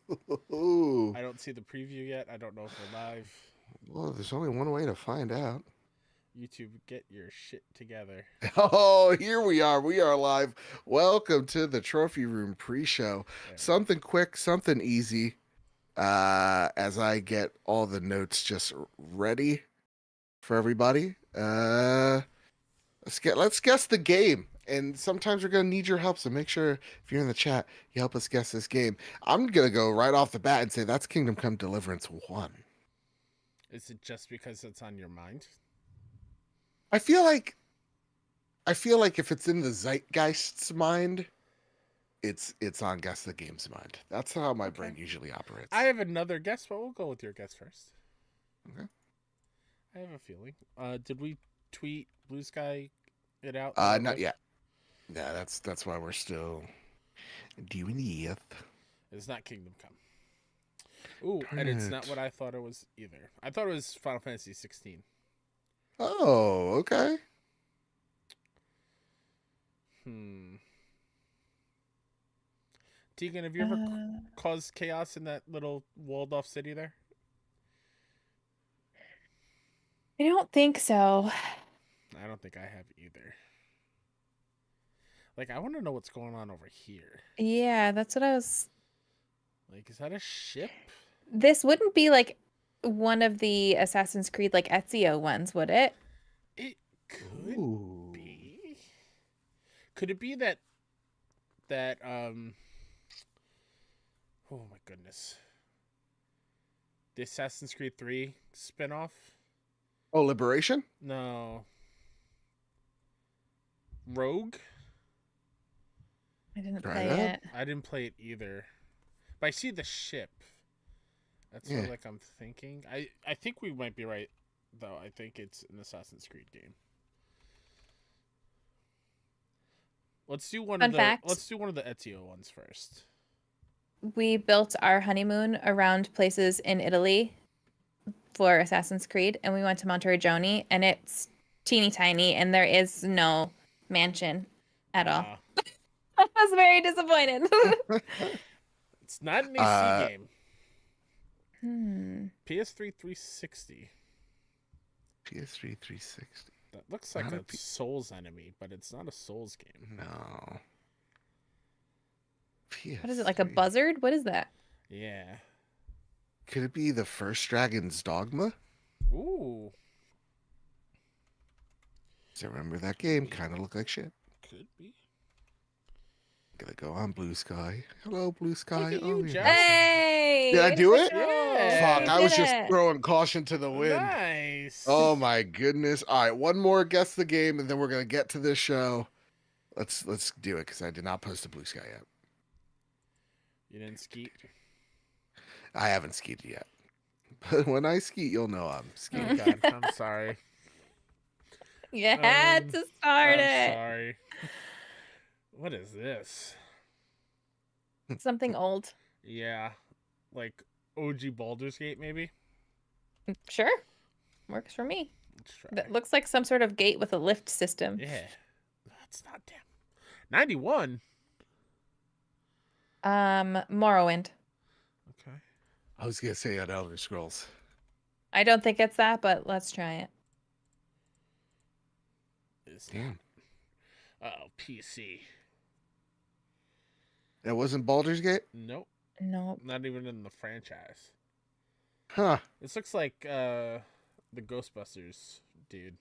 Ooh. I don't see the preview yet. I don't know if we're live. Well, there's only one way to find out. YouTube, get your shit together. Oh, here we are. We are live. Welcome to the Trophy Room pre-show. There we go. Something quick, something easy. As I get all the notes just ready for everybody. Let's guess the game. And sometimes we're gonna need your help, so make sure if you're in the chat, you help us guess this game. I'm gonna go right off the bat and say that's Kingdom Come Deliverance 1. Is it just because it's on your mind? I feel like if it's in the zeitgeist's mind, it's on Guess the Game's mind. That's how my brain usually operates. I have another guess, but we'll go with your guess first. Okay. I have a feeling. Did we tweet Blue Sky it out? Not yet. Yeah, that's why we're still doing it. It's not Kingdom Come. Ooh, and it's not what I thought it was either. I thought it was Final Fantasy 16. Oh, okay. Tegan, have you ever caused chaos in that little walled off city there? I don't think so. I don't think I have either. Like, I want to know what's going on over here. Yeah, that's what I was. Like, is that a ship? This wouldn't be like one of the Assassin's Creed like Ezio ones, would it? It could be. Could it be that oh my goodness. The Assassin's Creed 3 spinoff? Oh, Liberation? No. Rogue? I didn't play it. I didn't play it either. But I see the ship. That's what like I'm thinking. I think we might be right though. I think it's an Assassin's Creed game. Let's do one of the Ezio ones first. We built our honeymoon around places in Italy for Assassin's Creed, and we went to Monteriggioni, and it's teeny tiny, and there is no mansion at all. I was very disappointed. It's not an AC game. PS3 360. PS3 360. That looks like a Souls enemy, but it's not a Souls game. No. PS3. What is it, like a buzzard? What is that? Yeah. Could it be the first Dragon's Dogma? Ooh. I remember that game. Kind of looked like shit. Could be. Gonna go on Blue Sky. Hello, Blue Sky. Look at you, hey! Did I do it? Yeah. Fuck, I was just throwing caution to the wind. Nice. Oh my goodness. All right, one more guess the game, and then we're gonna get to this show. Let's do it because I did not post a Blue Sky yet. You didn't skeet? I haven't skied yet. But when I ski, you'll know I'm skiing. Oh God, I'm sorry. You had to start it. Sorry. What is this? Something old. Yeah. Like OG Baldur's Gate, maybe? Sure. Works for me. Let's try. That looks like some sort of gate with a lift system. Yeah. That's not damn. 91? Morrowind. Okay. I was gonna say on Elder Scrolls. I don't think it's that, but let's try it. Damn. Oh, PC. That wasn't Baldur's Gate? Nope. Nope. Not even in the franchise. Huh. This looks like the Ghostbusters dude.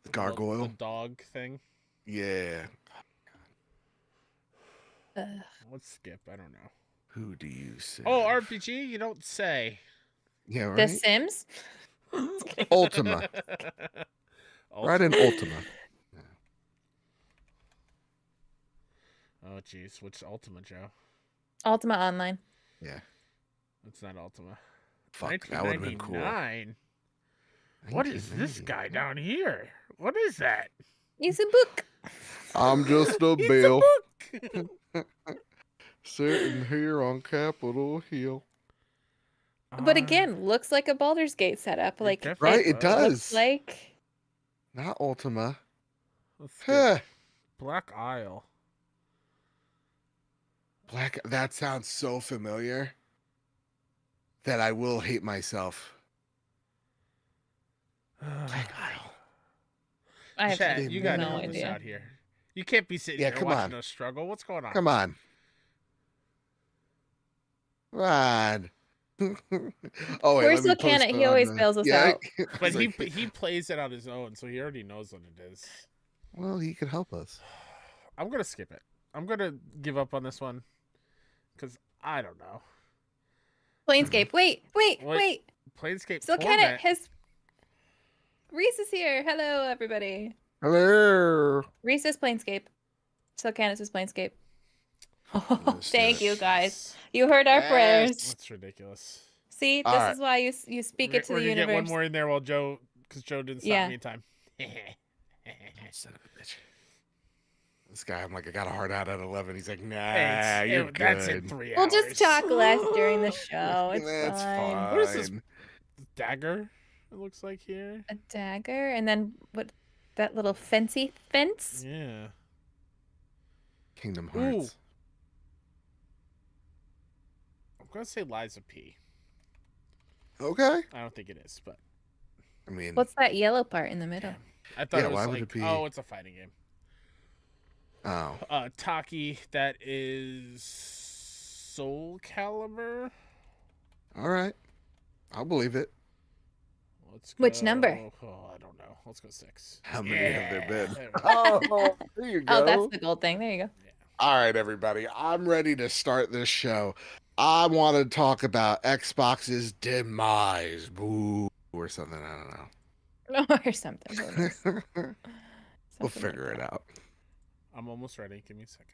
The gargoyle? The dog thing? Yeah. Let's skip. I don't know. Who do you say? Oh, RPG? You don't say. Yeah, right? The Sims? Ultima. Right in Ultima. Yeah. Oh, jeez. Which Ultima, Joe? Ultima Online. Yeah. It's not Ultima. Fuck, that would have been cool. What is this guy down here? What is that? It's a book. I'm just a bill. It's a book. Sitting here on Capitol Hill. But again, looks like a Baldur's Gate setup. Like right, it does. Looks like not Ultima. Huh. Black Isle. Black. That sounds so familiar that I will hate myself. Black Isle. I have Chat, you gotta no help us idea. out here. You can't be sitting Yeah, here come watching on. us struggle. What's going on? Come on. Come on. Oh wait, We're let me still post can it. He on always the. bails us Yeah, out. I But was like, he plays it on his own, so he already knows what it is. well, he could help us. I'm gonna skip it. I'm gonna give up on this one because I don't know. Planescape. Wait. What? Planescape Still can it. Torment. Reese is here. Hello, everybody. Hello. Reese is Planescape. Still Candace is Planescape. Let's do Thank it. you guys. You heard our Yes. prayers. That's ridiculous. See, All this right. is why you speak it to We're the gonna universe. get one more in there while Joe, because Joe didn't stop Yeah. me in time. Son of a bitch. This guy, I'm like, I got a hard out at 11. He's like, nah, Hey, you're that's in good. 3 We'll hours. just talk less during the show. It's That's fine. What is this? fine. Dagger? It looks like here. A dagger, and then what? That little fancy fence. Yeah. Kingdom Ooh. Hearts. I'm gonna say Liza P. Okay. I don't think it is, but I mean, What's that yellow part in the middle? I thought Yeah, it was why like, would it be- oh, it's a fighting game. oh, Taki, that is Soul Calibur. all right. I'll believe it. Let's Which go- number? Oh, I don't know. Let's go 6. How many have there been? There we go. Oh, there you go. Oh, that's the gold thing. There you go. All right, everybody. I'm ready to start this show. I want to talk about Xbox's demise. Boo. Or something. I Or something. Who knows? don't know. We'll Something like figure it that. out. I'm almost ready. Give me a second.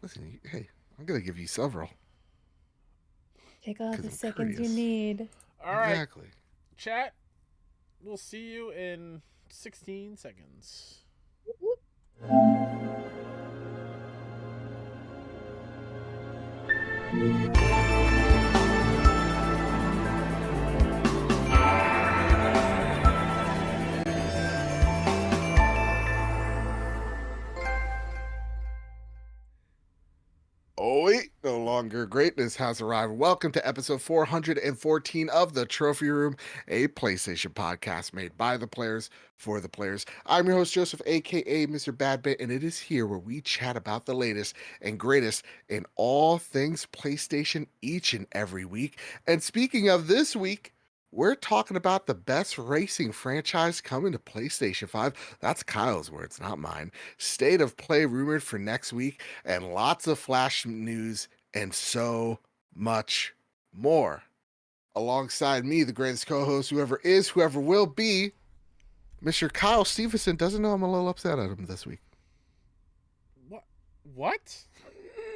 Listen, hey, I'm going to give you several. Take all 'Cause the I'm seconds courteous. you need. All right, Exactly. chat. We'll see you in 16 seconds. Oh, wait, no longer greatness has arrived. Welcome to episode 414 of The Trophy Room, a PlayStation podcast made by the players for the players. I'm your host, Joseph, aka Mr. Badbit, and it is here where we chat about the latest and greatest in all things PlayStation each and every week. And speaking of this week, we're talking about the best racing franchise coming to PlayStation 5. That's Kyle's words, not mine. State of play rumored for next week, and lots of flash news and so much more. Alongside me, the greatest co-host, whoever is, whoever will be, Mr. Kyle Stevenson. Doesn't know I'm a little upset at him this week. What?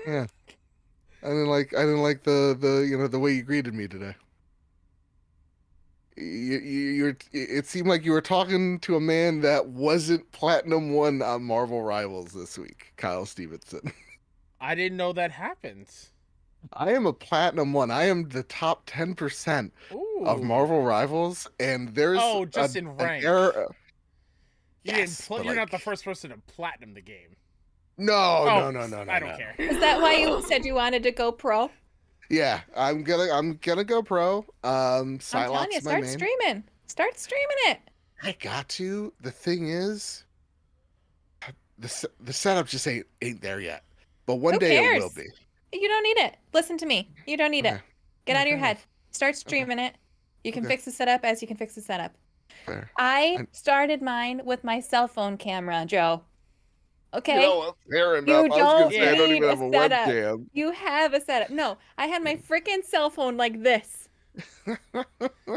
Yeah. I didn't like the way you greeted me today. It seemed like you were talking to a man that wasn't Platinum 1 on Marvel Rivals this week, Kyle Stevenson. I didn't know that happened. I am a Platinum 1. I am the top 10% of Ooh. Marvel Rivals, and there's just in an rank. error. You're but not the like- first person to platinum the game. No. I no. don't care. Is that why you said you wanted to go pro? Yeah, I'm gonna go pro. I'm telling you, Psylocke's my start main. streaming. Start streaming it. I got to. The thing is, the setup just ain't there yet. But one Who day cares? it will be. You don't need it. Listen to me. You don't need Okay. it. Get out of your fair head. Start streaming it. You can Okay. fix the setup as you can fix the setup. Fair. I I'm- started mine with my cell phone camera, Joe. Okay? You know what? Fair enough. You I was gonna don't say I don't need even a have a setup. webcam. You have a setup. No, I had my freaking cell phone like this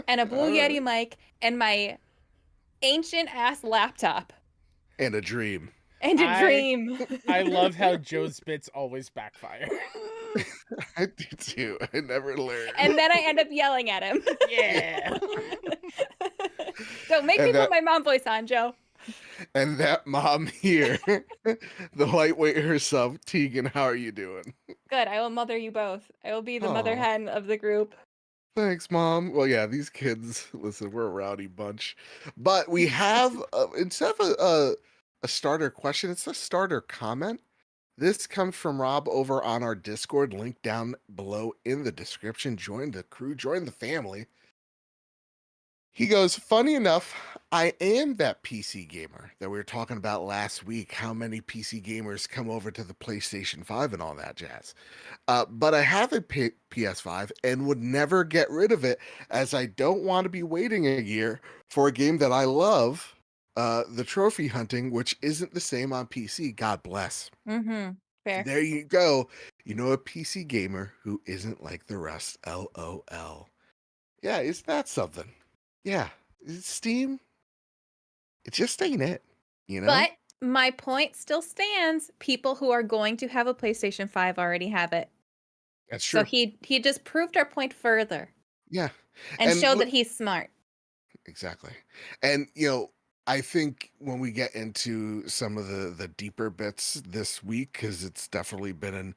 and a Blue All Yeti right. mic and my ancient ass laptop And a dream. and a I- dream. I love how Joe's bits always backfire. I do too. I never learned. And then I end up yelling at him. Yeah. Don't make And me that- put my mom voice on, Joe. And that mom here, the lightweight herself, Tegan, how are you doing? Good. I will mother you both. I will be the mother Aw. hen of the group. Thanks, Mom. Well, yeah, these kids, listen, we're a rowdy bunch. But we have, instead of a starter question, it's a starter comment. This comes from Rob over on our Discord, link down below in the description. Join the crew, join the family. He goes, funny enough, I am that PC gamer that we were talking about last week. How many PC gamers come over to the PlayStation 5 and all that jazz. But I have a PS5 and would never get rid of it as I don't want to be waiting a year for a game that I love, the trophy hunting, which isn't the same on PC. God bless. Mm-hmm. Fair. There you go. You know, a PC gamer who isn't like the rest. LOL. Yeah, isn't that something? Yeah. Steam, it just ain't it, you know? But my point still stands. People who are going to have a PlayStation 5 already have it. That's So true. he just proved our point further Yeah. and And showed that he's smart. exactly. And you know, I think when we get into some of the deeper bits this week, because it's definitely been an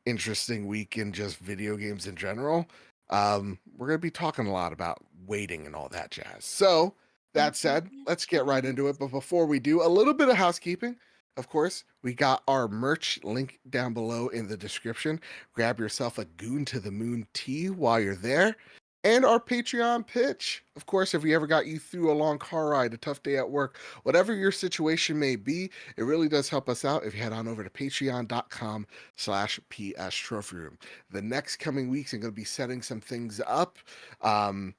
interesting week in just video games in general, we're gonna be talking a lot about waiting and all that jazz. So that said, let's get right into it. But before we do, a little bit of housekeeping. Of course, we got our merch link down below in the description. Grab yourself a Goon to the Moon tee while you're there. And our Patreon pitch. Of course, if we ever got you through a long car ride, a tough day at work, whatever your situation may be, it really does help us out if you head on over to patreon.com/PS Trophy Room. The next coming weeks, I'm going to be setting some things up and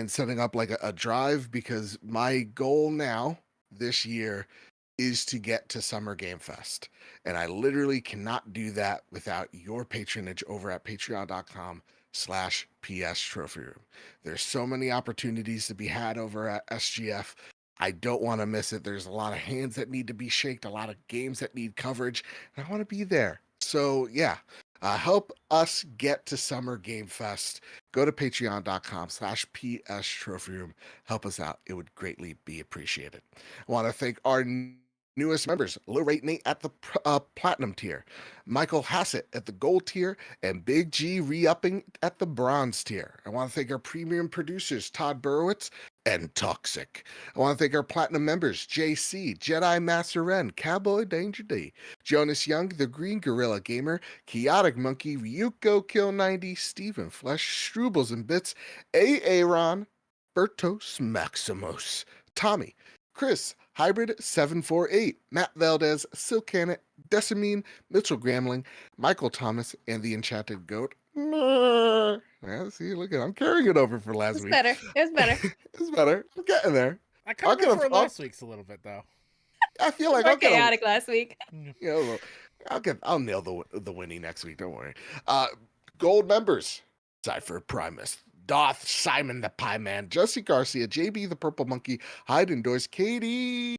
setting up like a drive because my goal now this year is to get to Summer Game Fest. And I literally cannot do that without your patronage over at patreon.com/PS Trophy Room. There's so many opportunities to be had over at SGF. I don't want to miss it. There's a lot of hands that need to be shaked, a lot of games that need coverage, and I want to be there. So yeah, help us get to Summer Game Fest. Go to patreon.com/PS Trophy Room. Help us out. It would greatly be appreciated. I want to thank our newest members, Low Rate Nate at the Platinum tier, Michael Hassett at the Gold tier, and Big G re-upping at the Bronze tier. I want to thank our premium producers, Todd Burowitz and Toxic. I want to thank our Platinum members, JC, Jedi Master Ren, Cowboy Danger D, Jonas Young, The Green Gorilla Gamer, Chaotic Monkey, Ryuko Kill 90, Stephen Flesh, Strubles and Bits, Aaron, Bertos Maximus, Tommy, Chris, Hybrid 748, Matt Valdez, Silcanet, Decimine, Mitchell Gramling, Michael Thomas, and the Enchanted Goat. Yeah, see, look at I'm carrying it over for last It's week. better. It was better. It's better. I'm getting there. I kind of prefer last week's a little bit though. I feel like More I'll get chaotic last week. I'll nail the Winnie next week. Don't worry. Gold members: Cypher Primus, Doth, Simon the Pie Man, Jesse Garcia, JB the Purple Monkey, Hyde Indoors, Katie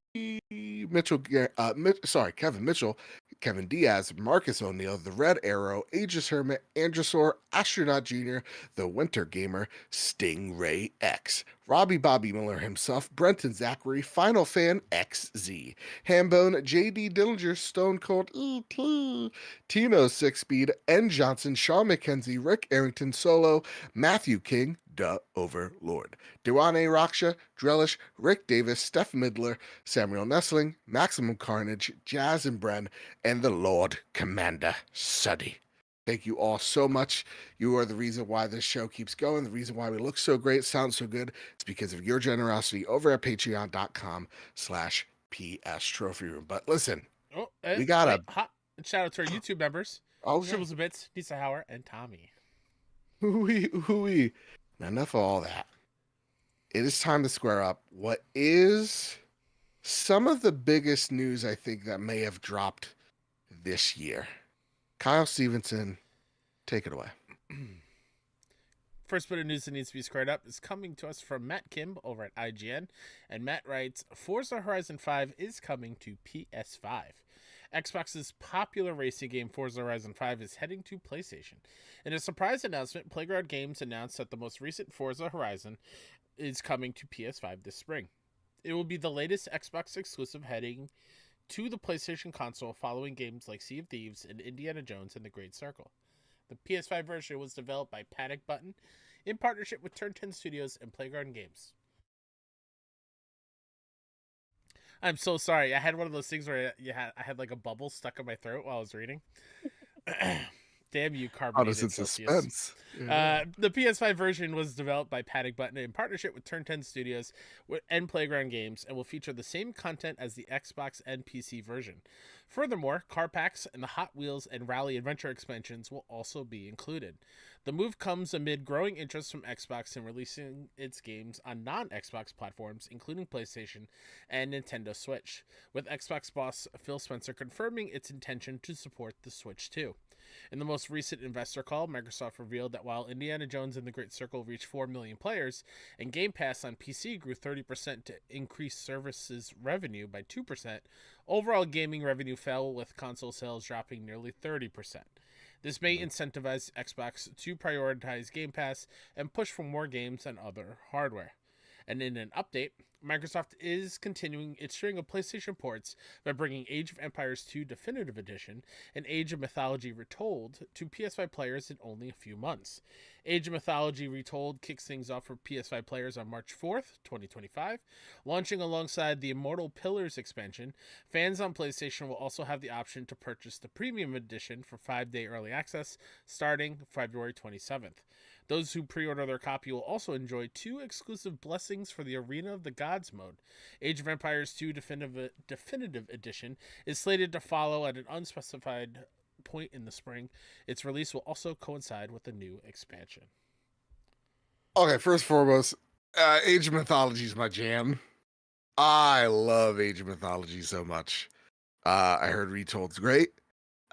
Mitchell, Kevin Mitchell, Kevin Diaz, Marcus O'Neill, The Red Arrow, Aegis Hermit, Androsaur, Astronaut Jr., The Winter Gamer, Stingray X, Robbie Bobby Miller himself, Brenton Zachary, Final Fan XZ, Hambone, JD Dillinger, Stone Cold ET, Tino Six Speed, N Johnson, Sean McKenzie, Rick Arrington Solo, Matthew King, Duh Overlord, Dewane Raksha, Drellish, Rick Davis, Steph Midler, Samuel Nestling, Maximum Carnage, Jazz and Bren, and the Lord Commander Suddy. Thank you all so much. You are the reason why this show keeps going, the reason why we look so great, sound so good. It's because of your generosity over at patreon.com/PS Trophy Room. But listen, we got a shout out to our YouTube members. Shribbles and Bits, Lisa Hauer, and Tommy. Hooey. Now, enough of all that. It is time to square up what is some of the biggest news I think that may have dropped this year. Kyle Stevenson, take it away. First bit of news that needs to be squared up is coming to us from Matt Kim over at IGN. And Matt writes, Forza Horizon 5 is coming to PS5. Xbox's popular racing game Forza Horizon 5 is heading to PlayStation. In a surprise announcement, Playground Games announced that the most recent Forza Horizon is coming to PS5 this spring. It will be the latest Xbox exclusive heading to the PlayStation console following games like Sea of Thieves and Indiana Jones and the Great Circle. The PS5 version was developed by Panic Button in partnership with Turn 10 Studios and Playground Games. I'm so sorry. I had one of those things where I had like a bubble stuck in my throat while I was reading. Damn you, carbonated Honest Celsius. suspense. Yeah. The PS5 version was developed by Panic Button in partnership with Turn 10 Studios and Playground Games and will feature the same content as the Xbox and PC version. Furthermore, car packs and the Hot Wheels and Rally Adventure expansions will also be included. The move comes amid growing interest from Xbox in releasing its games on non Xbox platforms, including PlayStation and Nintendo Switch, with Xbox boss Phil Spencer confirming its intention to support the Switch too. In the most recent investor call, Microsoft revealed that while Indiana Jones and the Great Circle reached 4 million players and Game Pass on PC grew 30% to increase services revenue by 2%, overall gaming revenue fell with console sales dropping nearly 30%. This may incentivize Xbox to prioritize Game Pass and push for more games and other hardware. And in an update, Microsoft is continuing its string of PlayStation ports by bringing Age of Empires 2 Definitive Edition and Age of Mythology Retold to PS5 players in only a few months. Age of Mythology Retold kicks things off for PS5 players on March 4th, 2025. Launching alongside the Immortal Pillars expansion, fans on PlayStation will also have the option to purchase the Premium Edition for 5-day early access starting February 27th. Those who pre-order their copy will also enjoy 2 exclusive blessings for the Arena of the Gods mode. Age of Empires 2 Definitive Edition is slated to follow at an unspecified point in the spring. Its release will also coincide with the new expansion. Okay, first and foremost, Age of Mythology is my jam. I love Age of Mythology so much. I heard Retold's great.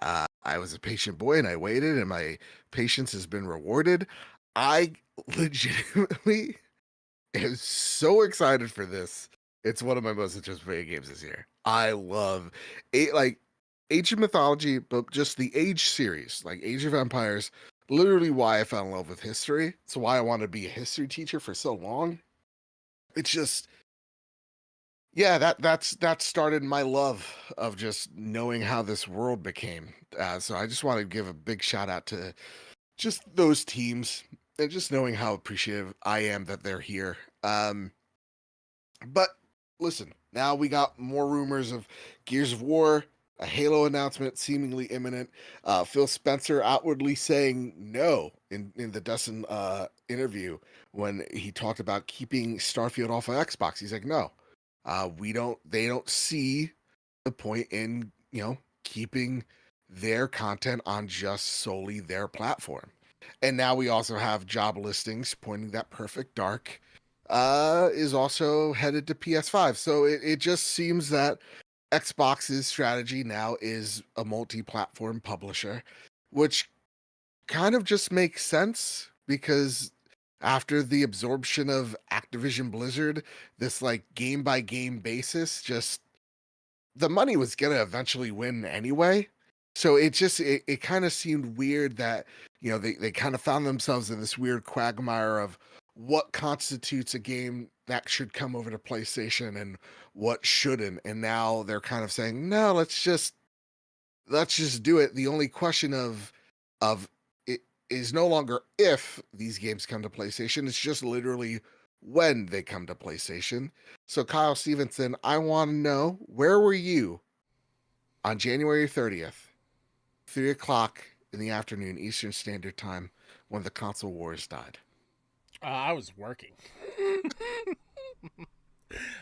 I was a patient boy and I waited, and my patience has been rewarded. I legitimately am so excited for this. It's one of my most anticipated games this year. I love it, like Age of Mythology, but just the Age series, like Age of Empires. Literally, why I fell in love with history. It's why I wanted to be a history teacher for so long. It's just, yeah, that started my love of just knowing how this world became. So I just want to give a big shout out to just those teams and just knowing how appreciative I am that they're here. But listen, now we got more rumors of Gears of War, a Halo announcement seemingly imminent. Phil Spencer outwardly saying no in the Dustin interview when he talked about keeping Starfield off of Xbox. He's like, no, they don't see the point in, keeping their content on just solely their platform. And now we also have job listings pointing that Perfect Dark is also headed to PS5. So it just seems that Xbox's strategy now is a multi-platform publisher, which kind of just makes sense because after the absorption of Activision Blizzard, this like game by game basis, just the money was gonna eventually win anyway. So it kind of seemed weird that they kind of found themselves in this weird quagmire of what constitutes a game that should come over to PlayStation and what shouldn't. And now they're kind of saying, no, let's just do it. The only question of it is no longer if these games come to PlayStation, it's just literally when they come to PlayStation. So Kyle Stevenson, I want to know, where were you on January 30th, 3 o'clock in the afternoon Eastern Standard Time, when the console wars died? I was working.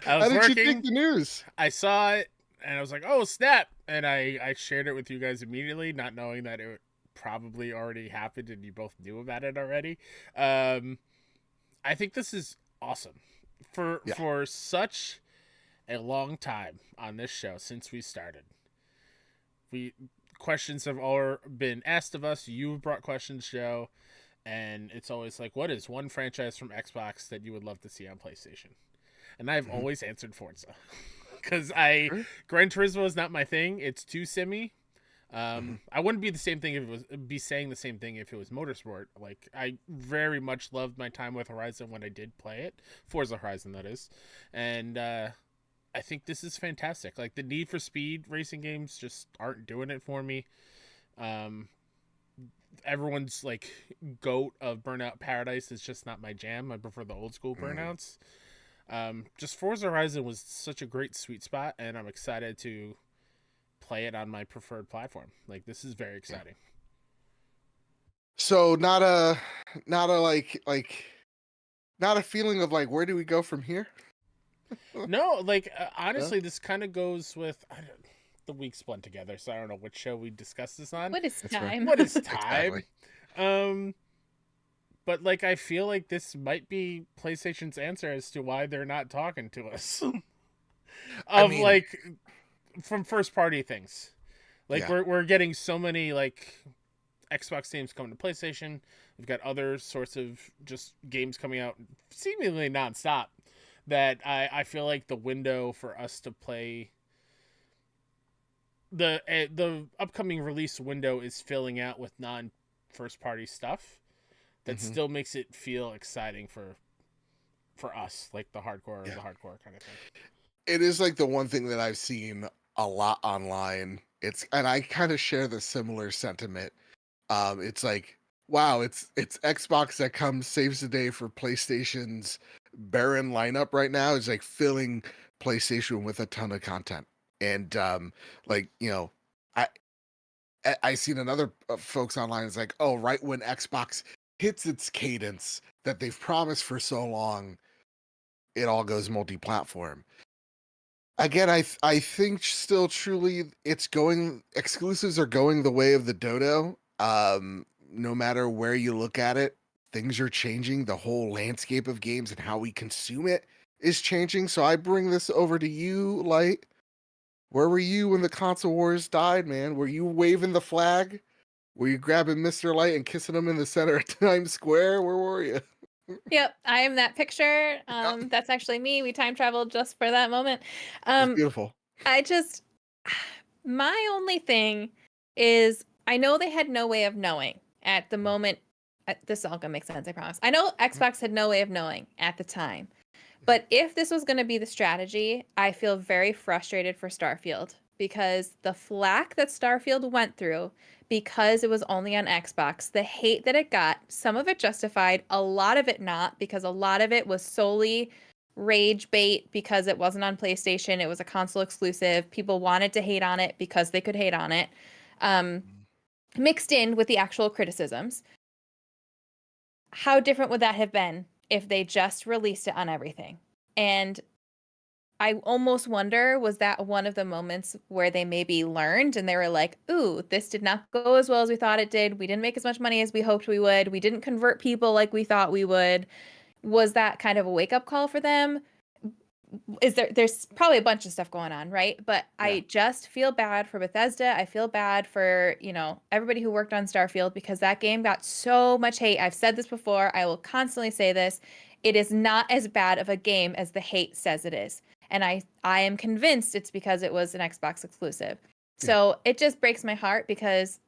How did you take the news? I saw it and I was like, oh, snap. And I shared it with you guys immediately, not knowing that it probably already happened and you both knew about it already. I think this is awesome. For such a long time on this show since we started. Questions have all been asked of us. You've brought questions, Joe, and it's always like, what is one franchise from Xbox that you would love to see on PlayStation? And I've always answered Forza because Gran Turismo is not my thing. It's too simmy. I wouldn't be the same thing if it was saying the same thing if it was motorsport. Like, I very much loved my time with Horizon when I did play it, Forza Horizon, that is, and I think this is fantastic. Like, the Need for Speed racing games just aren't doing it for me. Everyone's like goat of Burnout Paradise is just not my jam. I prefer the old school Burnouts. Just Forza Horizon was such a great sweet spot, and I'm excited to play it on my preferred platform. Like, this is very exciting. So not a not a feeling of like, where do we go from here? No, like Yeah. honestly, this kind of goes with the weeks blend together, so I don't know which show we discuss this on. What is That's fair. time? What is Exactly. time? But like I feel like this might be PlayStation's answer as to why they're not talking to us. I Of mean, like from first party things. Like yeah. we're getting so many like Xbox games coming to PlayStation. We've got other sorts of just games coming out seemingly nonstop. That I feel like the window for us to play the upcoming release window is filling out with non first party stuff that Mhm. still makes it feel exciting for us, like the hardcore Yeah. kind of thing. It is like the one thing that I've seen a lot online. And I kind of share the similar sentiment. It's like, wow, it's Xbox that comes saves the day for PlayStation's barren lineup right now. Is like filling PlayStation with a ton of content. And like, I I seen another folks online. It's like, oh, right when Xbox hits its cadence that they've promised for so long, it all goes multi-platform. Again, I think still truly exclusives are going the way of the dodo. No matter where you look at it, things are changing. The whole landscape of games and how we consume it is changing. So I bring this over to you, Light. Where were you when the console wars died, man? Were you waving the flag? Were you grabbing Mr. Light and kissing him in the center of Times Square? Where were you? Yep, I am that picture. Yep, That's actually me. We time traveled just for that moment. it's Um, beautiful. I just, my only thing is, I know they had no way of knowing at the moment. This all gonna make sense, I promise. I know Xbox had no way of knowing at the time. But if this was going to be the strategy, I feel very frustrated for Starfield because the flack that Starfield went through because it was only on Xbox, the hate that it got, some of it justified, a lot of it not, because a lot of it was solely rage bait because it wasn't on PlayStation. It was a console exclusive. People wanted to hate on it because they could hate on it, um, mixed in with the actual criticisms. How different would that have been if they just released it on everything? And I almost wonder, was that one of the moments where they maybe learned and they were like, ooh, this did not go as well as we thought it did. We didn't make as much money as we hoped we would. We didn't convert people like we thought we would. Was that kind of a wake up call for them? There's probably a bunch of stuff going on, right? But Yeah. I just feel bad for Bethesda. I feel bad for, everybody who worked on Starfield because that game got so much hate. I've said this before. I will constantly say this. It is not as bad of a game as the hate says it is. And I am convinced it's because it was an Xbox exclusive. Yeah. So it just breaks my heart because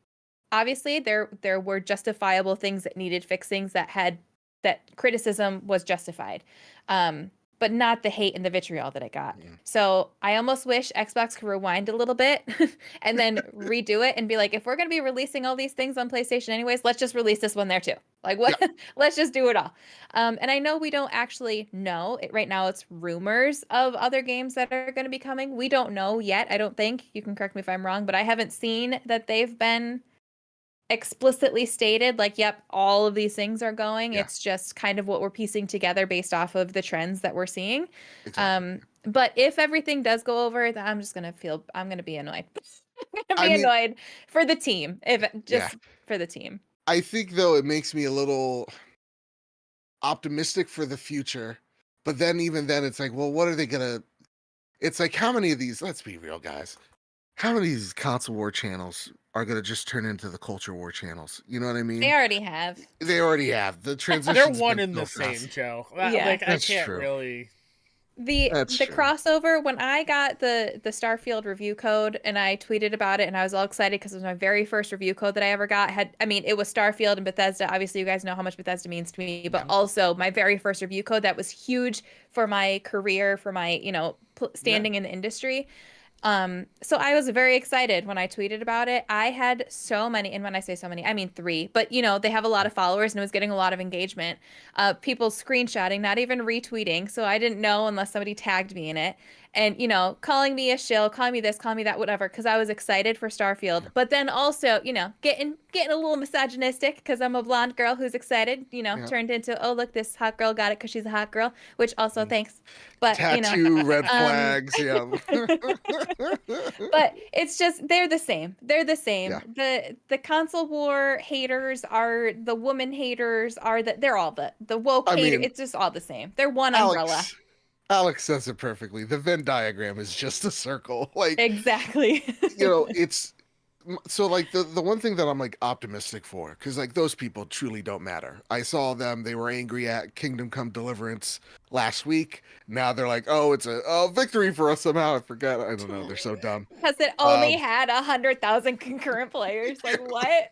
obviously there were justifiable things that needed fixings that criticism was justified. But not the hate and the vitriol that it got. Yeah. So I almost wish Xbox could rewind a little bit and then redo it and be like, if we're going to be releasing all these things on PlayStation anyways, let's just release this one there too. Like, what? Yeah. Let's just do it all. And I know we don't actually know. Right now it's rumors of other games that are going to be coming. We don't know yet, I don't think. You can correct me if I'm wrong, but I haven't seen that they've been explicitly stated like, yep, all of these things are going. Yeah. It's just kind of what we're piecing together based off of the trends that we're seeing. Exactly. But if everything does go over, I'm gonna be annoyed. I'm gonna I be mean, annoyed for the team, if yeah. just for the team. I think though it makes me a little optimistic for the future, but then even then it's like, well, what are they gonna? It's like how many of these? Let's be real, guys. How many of these console war channels are gonna just turn into the culture war channels? You know what I They mean? already have. They already have. The They're transition's one been in so the same, fast. Joe. Yeah. Like I That's can't true. really. That's The true. crossover, when I got the Starfield review code and I tweeted about it and I was all excited because it was my very first review code that I ever got. It was Starfield and Bethesda. Obviously, you guys know how much Bethesda means to me, but Mhm. also my very first review code that was huge for my career, for my, Yeah. standing in the industry. So I was very excited when I tweeted about it. I had so many, and when I say so many, I mean three, but they have a lot of followers and it was getting a lot of engagement. People screenshotting, not even retweeting. So I didn't know unless somebody tagged me in it. And, calling me a shill, calling me this, calling me that, whatever, because I was excited for Starfield. But then also, getting a little misogynistic because I'm a blonde girl who's excited, Yeah. turned into, oh, look, this hot girl got it because she's a hot girl, which also thanks. But, Tattoo, red um, flags, yeah. but it's just they're the same. They're the same. Yeah. The console war haters are the woman haters are they're all the woke I hater. mean, It's just all the same. They're one umbrella. Alex says it perfectly. The Venn diagram is just a circle. Like, Exactly. it's so like the one thing that I'm like optimistic for, because like those people truly don't matter. I saw them; they were angry at Kingdom Come Deliverance last week. Now they're like, oh, it's a victory for us somehow. I forget. I don't know. They're so dumb. Because it only had 100,000 concurrent players. Like what?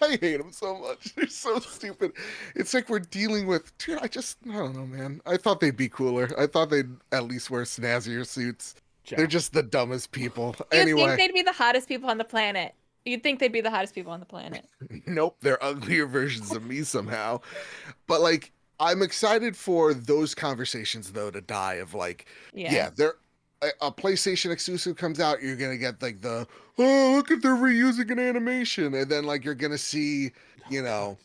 I hate them so much. They're so stupid. It's like we're dealing with, dude, I don't know, man. I thought they'd be cooler. I thought they'd at least wear snazzier suits. They're just the dumbest people. You'd Anyway, think they'd be the hottest people on the planet. You'd think they'd be the hottest people on the planet. nope, they're uglier versions of me somehow. But like, I'm excited for those conversations though to die of like, yeah, they're a PlayStation exclusive comes out, you're gonna get like oh, look at they're reusing an animation, and then like you're gonna see, an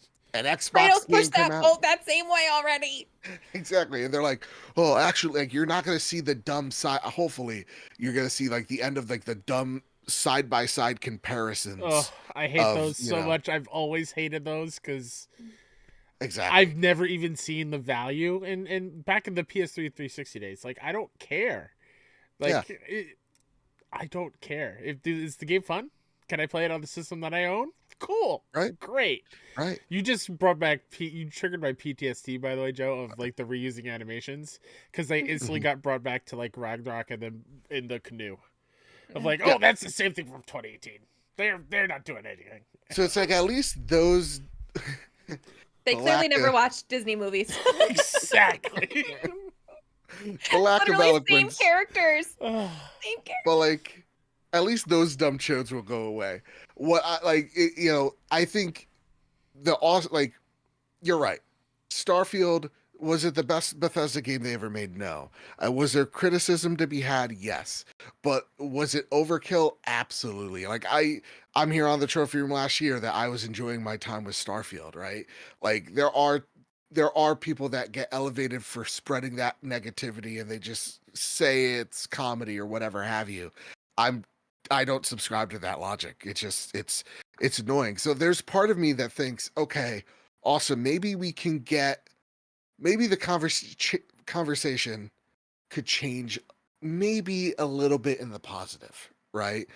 Xbox Kratos game pushed come that out. boat that same way already. Exactly, and they're like, oh, actually, like you're not gonna see the dumb side. Hopefully, you're gonna see like the end of like the dumb side by side comparisons. Oh, I hate those so much. I've always hated those because exactly, I've never even seen the value. And back in the PS3 360 days, like I don't care. Like I don't care. Is the game fun? Can I play it on the system that I own? Cool. Right. Great. Right. You just brought back you triggered my PTSD, by the way, Joe, of like the reusing animations because they instantly got brought back to like Ragnarok and then in the canoe of like, oh, that's the same thing from 2018. They're not doing anything. So it's like at least those. They clearly never watched Disney movies. Exactly. The lack of eloquence. Same characters. Same characters. But like, at least those dumb shows will go away. What I like, I think like, you're right. Starfield, was it the best Bethesda game they ever made? No. Was there criticism to be had? Yes. But was it overkill? Absolutely. Like I'm here on the trophy room last year that I was enjoying my time with Starfield, right? Like there are people that get elevated for spreading that negativity and they just say it's comedy or whatever have you. I don't subscribe to that logic. It's annoying. So there's part of me that thinks, okay, awesome. Maybe the conversation could change maybe a little bit in the positive, right?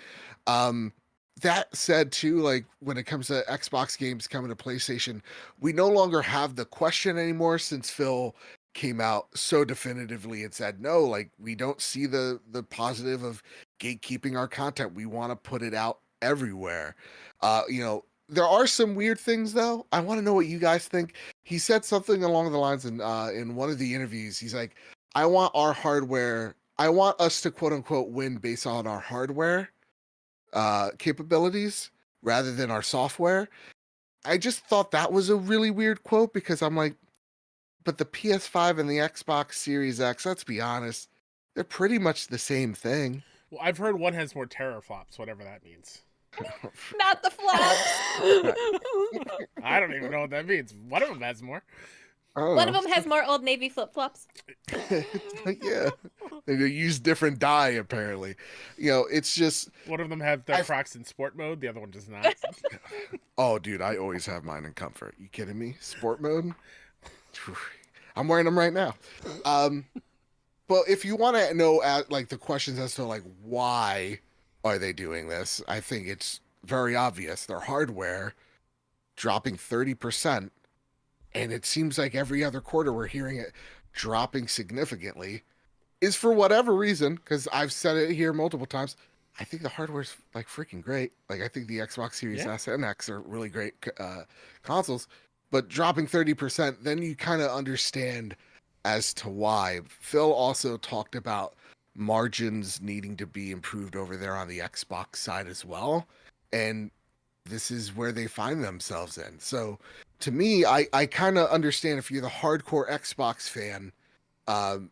That said too, like when it comes to Xbox games coming to PlayStation, we no longer have the question anymore since Phil came out so definitively and said, no, like we don't see the positive of gatekeeping our content. We want to put it out everywhere. There are some weird things though. I want to know what you guys think. He said something along the lines in one of the interviews. He's like, I want us to quote unquote win based on our hardware capabilities rather than our software. I just thought that was a really weird quote because I'm like, but the PS5 and the Xbox Series X, let's be honest, they're pretty much the same thing. Well, I've heard one has more teraflops, whatever that means. Not the flops. I don't even know what that means. One of them has more. One of them has more Old Navy flip-flops. Yeah. They use different dye, apparently. It's just... One of them have their Crocs in sport mode. The other one does not. Oh, dude, I always have mine in comfort. You kidding me? Sport mode? I'm wearing them right now. But if you want to know like the questions as to like why are they doing this, I think it's very obvious. Their hardware dropping 30%, and it seems like every other quarter we're hearing it dropping significantly, is for whatever reason, because I've said it here multiple times, I think the hardware's like freaking great. Like I think the Xbox Series S and X are really great consoles, but dropping 30%, then you kind of understand as to why. Phil also talked about margins needing to be improved over there on the Xbox side as well. And this is where they find themselves in. So to me, I kind of understand if you're the hardcore Xbox fan, um,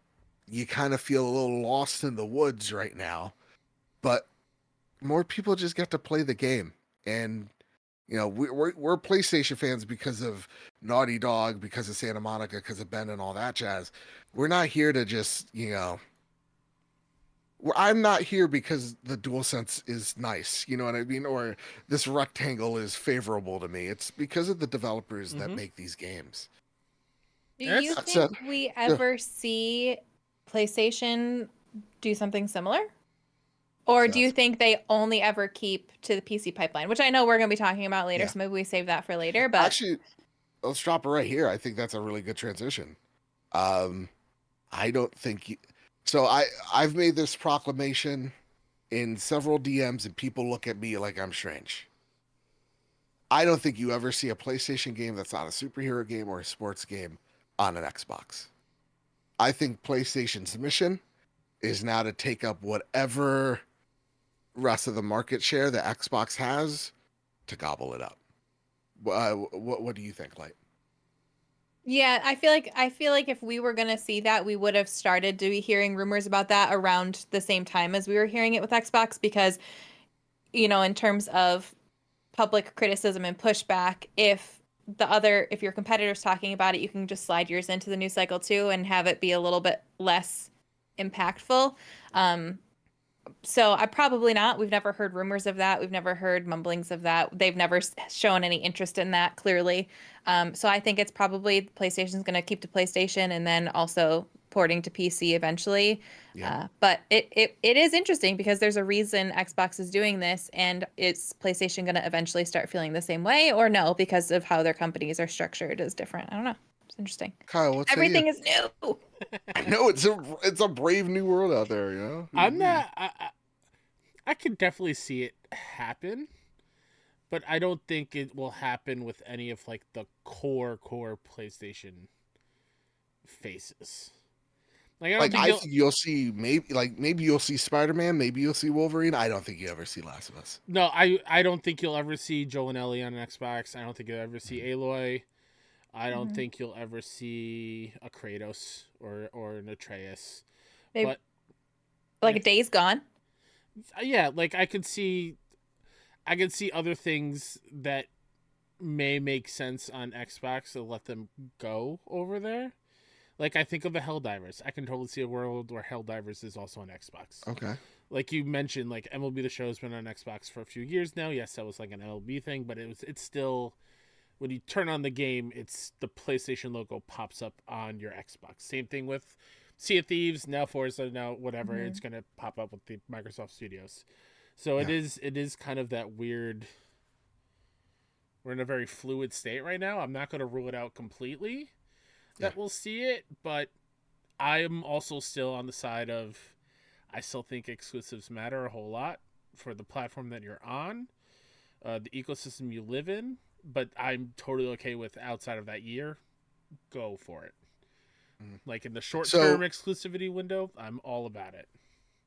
you kind of feel a little lost in the woods right now. But more people just get to play the game. And we're PlayStation fans because of Naughty Dog, because of Santa Monica, because of Ben and all that jazz. We're not here to just I'm not here because the DualSense is nice, you know what I mean, or this rectangle is favorable to me. It's because of the developers that make these games. Do Yes. you That think said, we ever see PlayStation do something similar? Or do you think they only ever keep to the PC pipeline, which I know we're going to be talking about later, Yeah. so maybe we save that for later. But Actually, let's drop it right here. I think that's a really good transition. Um, I don't think so. I've made this proclamation in several DMs, and people look at me like I'm strange. I don't think you ever see a PlayStation game that's not a superhero game or a sports game on an Xbox. I think PlayStation's mission is now to take up whatever rest of the market share that Xbox has to gobble it up. What do you think, Light? yeah, I feel like if we were going to see that, we would have started to be hearing rumors about that around the same time as we were hearing it with Xbox because, in terms of public criticism and pushback, if your competitor's talking about it, you can just slide yours into the news cycle too and have it be a little bit less impactful. So I probably not. We've never heard rumors of that. We've never heard mumblings of that. They've never shown any interest in that, clearly. So I think it's probably PlayStation's going to keep to PlayStation and then also porting to PC eventually. Yeah. But it is interesting because there's a reason Xbox is doing this, and is PlayStation going to eventually start feeling the same way, or no, because of how their companies are structured is different. I don't know. It's interesting. Kyle, what say you? Everything is new. I know it's a brave new world out there, you know. I'm not. I can definitely see it happen, but I don't think it will happen with any of like the core PlayStation faces. Like I don't think I think you'll see maybe you'll see Spider-Man, maybe you'll see Wolverine. I don't think you ever see Last of Us. No, I don't think you'll ever see Joel and Ellie on an Xbox. I don't think you'll ever see Aloy. I don't think you'll ever see a Kratos or an Atreus. Maybe, But like a Days Gone. yeah, like I could see other things that may make sense on Xbox to let them go over there. Like I think of the Helldivers. I can totally see a world where Helldivers is also on Xbox. Okay. Like you mentioned, like MLB The Show has been on Xbox for a few years now. Yes, that was like an MLB thing, but it's still, when you turn on the game, it's the PlayStation logo pops up on your Xbox. Same thing with Sea of Thieves, now Forza, now whatever. It's gonna pop up with the Microsoft Studios. So it is kind of that weird. We're in a very fluid state right now. I'm not gonna rule it out completely that we'll see it, but I'm also still on the side of I still think exclusives matter a whole lot for the platform that you're on, the ecosystem you live in. But I'm totally okay with outside of that year, go for it. Like in the short-term exclusivity window, I'm all about it.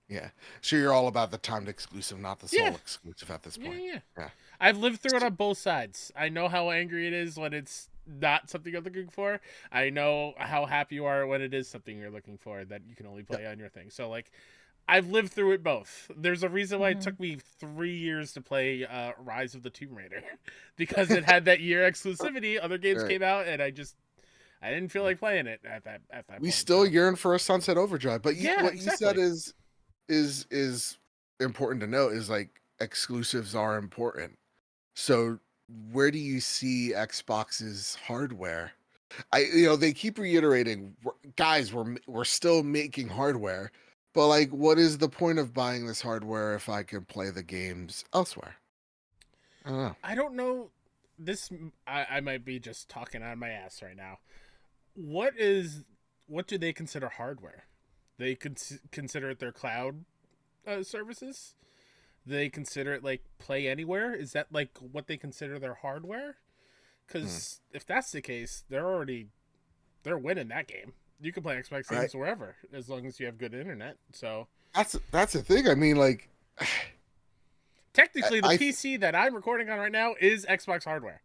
Yeah. So you're all about the timed exclusive, not the sole exclusive at this point. Yeah. I've lived through it on both sides. I know how angry it is when it's not something you're looking for. I know how happy you are when it is something you're looking for that you can only play on your thing. So like, I've lived through it both. There's a reason why it took me 3 years to play Rise of the Tomb Raider, because it had that year exclusivity. Other games came out, and I didn't feel like playing it at that point. We still yearn for a Sunset Overdrive, but what you said is important to note is like exclusives are important. So where do you see Xbox's hardware? They keep reiterating, guys, we're still making hardware, but like, what is the point of buying this hardware if I can play the games elsewhere? I don't know. I don't know. I might be just talking out of my ass right now. What do they consider hardware? They consider it their cloud services? They consider it like Play Anywhere? Is that like what they consider their hardware? Because if that's the case, they're winning that game. You can play Xbox games wherever as long as you have good internet. So that's the thing. I mean, like, Technically, the I PC that I'm recording on right now is Xbox hardware.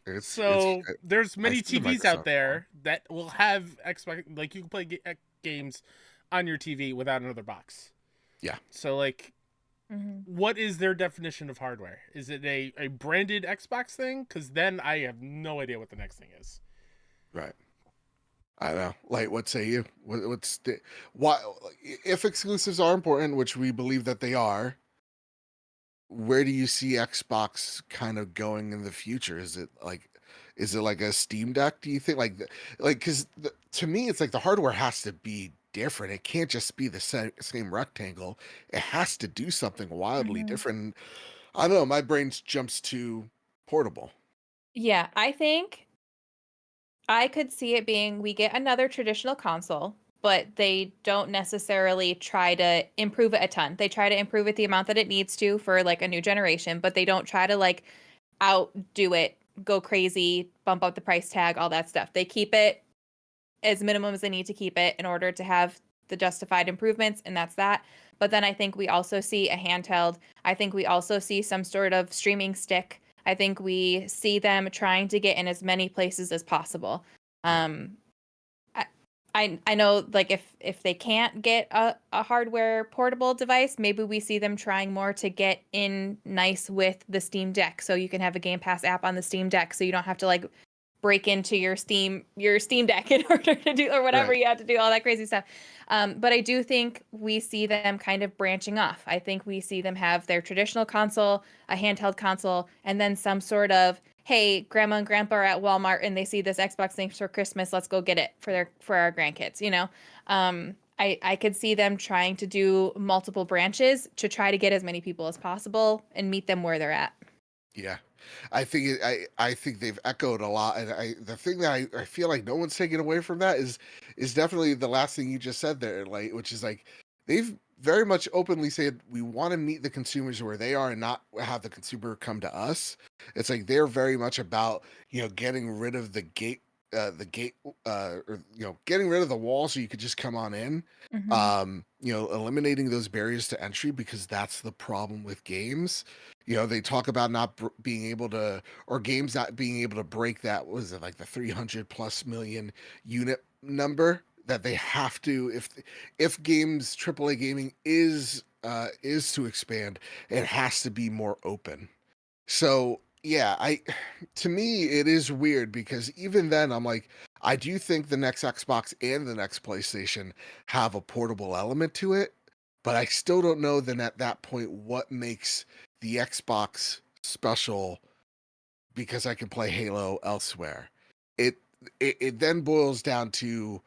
it's So there's I many see the TVs out Microsoft one. there that will have Xbox, like you can play games on your TV without another box. Yeah, So like, Mhm. what is their definition of hardware? Is it a branded Xbox thing? Because then I have no idea what the next thing is. right. I know. Like, what say you? What's the why? If exclusives are important, which we believe that they are, where do you see Xbox kind of going in the future? Is it like a Steam Deck? Do you think like because to me, it's like the hardware has to be different. It can't just be the same rectangle. It has to do something wildly Mhm. different. I don't know. My brain jumps to portable. Yeah, I think I could see it being we get another traditional console, but they don't necessarily try to improve it a ton. They try to improve it the amount that it needs to for like a new generation, but they don't try to like outdo it, go crazy, bump up the price tag, all that stuff. They keep it as minimum as they need to keep it in order to have the justified improvements, and that's that. But then I think we also see a handheld. I think we also see some sort of streaming stick. I think we see them trying to get in as many places as possible. Yeah. Um, I, I know like if they can't get a hardware portable device, maybe we see them trying more to get in nice with the Steam Deck, so you can have a Game Pass app on the Steam Deck, so you don't have to like break into your Steam Deck in order to do or whatever Right. you have to do, all that crazy stuff. But I do think we see them kind of branching off. I think we see them have their traditional console, a handheld console, and then some sort of hey, grandma and grandpa are at Walmart and they see this Xbox thing for Christmas. Let's go get it for our grandkids. I could see them trying to do multiple branches to try to get as many people as possible and meet them where they're at. Yeah, I think they've echoed a lot, and the thing that I feel like no one's taking away from that is definitely the last thing you just said there, like which is like they've very much openly said we want to meet the consumers where they are and not have the consumer come to us. It's like they're very much about getting rid of the gate, or getting rid of the wall so you could just come on in. Mm-hmm. Eliminating those barriers to entry because that's the problem with games. They talk about not being able to, or games not being able to break that, what was it, like the 300 plus million unit number that they have to, if games, AAA gaming is to expand, it has to be more open. So yeah, to me it is weird because even then I'm like, I do think the next Xbox and the next PlayStation have a portable element to it, but I still don't know then at that point what makes the Xbox special because I can play Halo elsewhere. It it then boils down to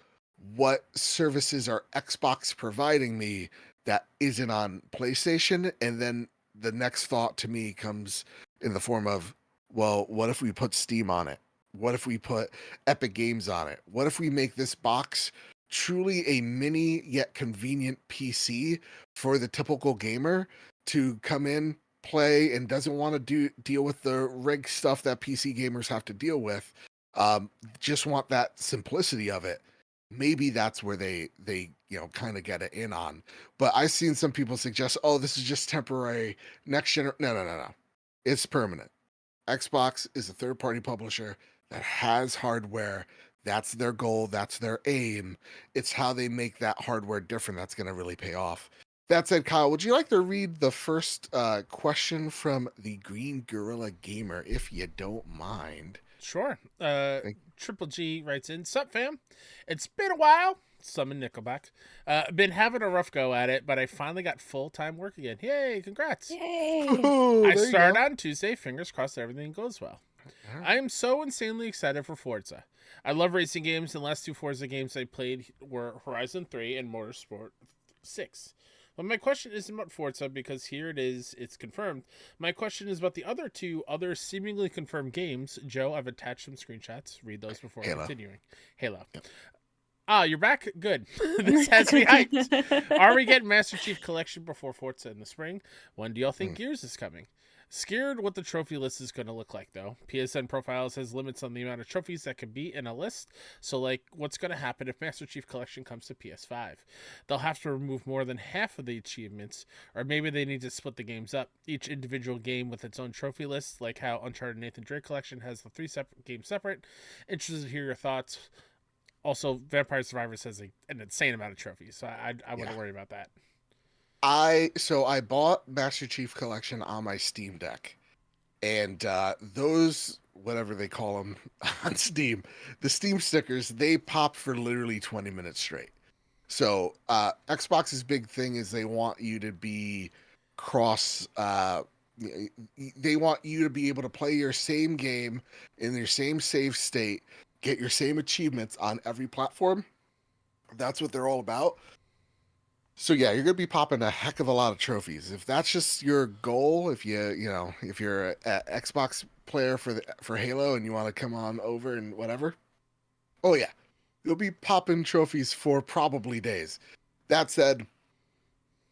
what services are Xbox providing me that isn't on PlayStation, and then the next thought to me comes in the form of, well, what if we put Steam on it? What if we put Epic Games on it? What if we make this box truly a mini yet convenient PC for the typical gamer to come in, play, and doesn't want to deal with the rig stuff that PC gamers have to deal with? Just want that simplicity of it. Maybe that's where they kind of get it in on. But I've seen some people suggest, oh, this is just temporary. No. It's permanent. Xbox is a third party publisher that has hardware. That's their goal. That's their aim. It's how they make that hardware different that's going to really pay off. That said, Kyle, would you like to read the first question from the Green Gorilla Gamer, if you don't mind? Sure. Thank- Triple G writes in, "Sup, fam? It's been a while. Summon Nickelback. Been having a rough go at it, but I finally got full-time work again. Yay, congrats. Yay! Oh, I there you start go. on Tuesday. Fingers crossed everything goes well. All right. I am so insanely excited for Forza. I love racing games, and the last two Forza games I played were Horizon 3 and Motorsport 6. But my question isn't about Forza because here it is, it's confirmed. My question is about the other seemingly confirmed games. Joe, I've attached some screenshots. Read those before Halo. continuing. Halo. Yep. Ah, you're back? Good. This has me hyped. Are we getting Master Chief Collection before Forza in the spring? When do y'all think Mm. Gears is coming? Scared what the trophy list is going to look like, though. PSN Profiles has limits on the amount of trophies that can be in a list. So, like, what's going to happen if Master Chief Collection comes to PS5? They'll have to remove more than half of the achievements, or maybe they need to split the games up. Each individual game with its own trophy list, like how Uncharted Nathan Drake Collection has the 3 separate games separate. Interested to hear your thoughts. Also, Vampire Survivors has an insane amount of trophies, so I wouldn't worry about that. I bought Master Chief Collection on my Steam Deck, and those, whatever they call them on Steam, the Steam stickers, they pop for literally 20 minutes straight. So Xbox's big thing is they want you to be cross. They want you to be able to play your same game in your same save state, get your same achievements on every platform. That's what they're all about. So yeah, you're gonna be popping a heck of a lot of trophies. If that's just your goal, if if you're a Xbox player for Halo and you want to come on over and whatever, oh yeah, you'll be popping trophies for probably days. That said,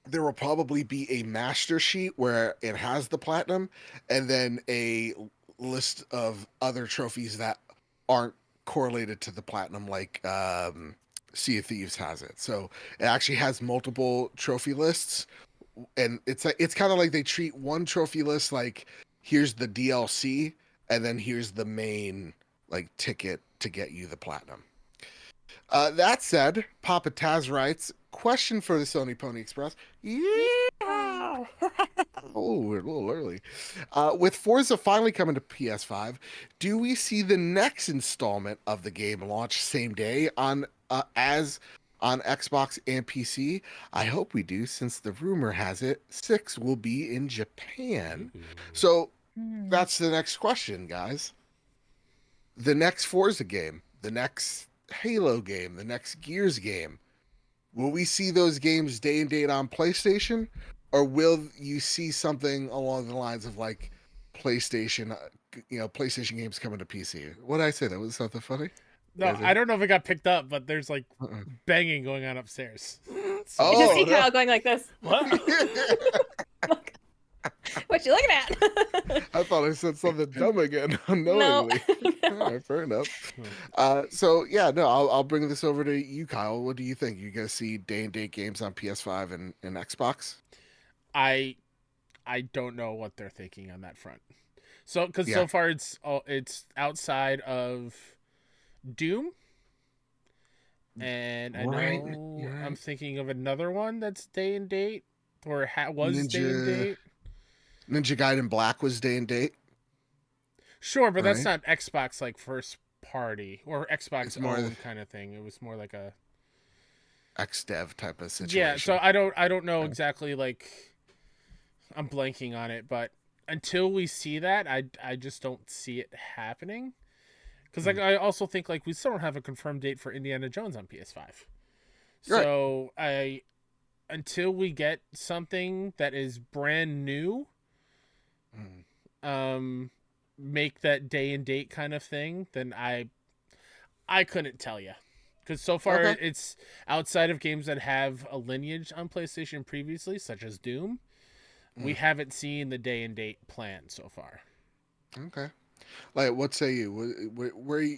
there will probably be a master sheet where it has the platinum, and then a list of other trophies that aren't correlated to the platinum, like Sea of Thieves has it. So it actually has multiple trophy lists, and it's kind of like they treat one trophy list like here's the DLC, and then here's the main like ticket to get you the platinum. That said, Papa Taz writes, question for the Sony Pony Express. Yeah. Oh, we're a little early. With Forza finally coming to PS5, do we see the next installment of the game launch same day on as on Xbox and PC? I hope we do, since the rumor has it 6 will be in Japan. So that's the next question, guys. The next Forza game, the next Halo game, the next Gears game, will we see those games day and date on PlayStation, or will you see something along the lines of like PlayStation, PlayStation games coming to PC? What did I say? That was something funny? No, I don't know if it got picked up, but there's like Uh-uh. banging going on upstairs. I just see Kyle going like this. What? What you looking at? I thought I said something dumb again, unknowingly. All right, fair enough. So yeah, no, I'll bring this over to you, Kyle. What do you think? You gonna see day and date games on PS5 and Xbox? I don't know what they're thinking on that front. So because Yeah. so far it's outside of Doom, and I Right, know you're right. I'm thinking of another one that's day and date, or was day and date. Ninja Gaiden Black was day and date. Sure, but that's Right. not Xbox like first party or Xbox It's more owned kind of thing. It was more like a X-Dev type of situation. yeah. So I don't know Okay. exactly, like I'm blanking on it, but until we see that, I just don't see it happening. Because like I also think like we still don't have a confirmed date for Indiana Jones on PS5. Right. So until we get something that is brand new, make that day and date kind of thing, then I couldn't tell you. Because so far Okay. it's outside of games that have a lineage on PlayStation previously, such as Doom. We haven't seen the day and date plan so far. Okay. Like, what say you? Where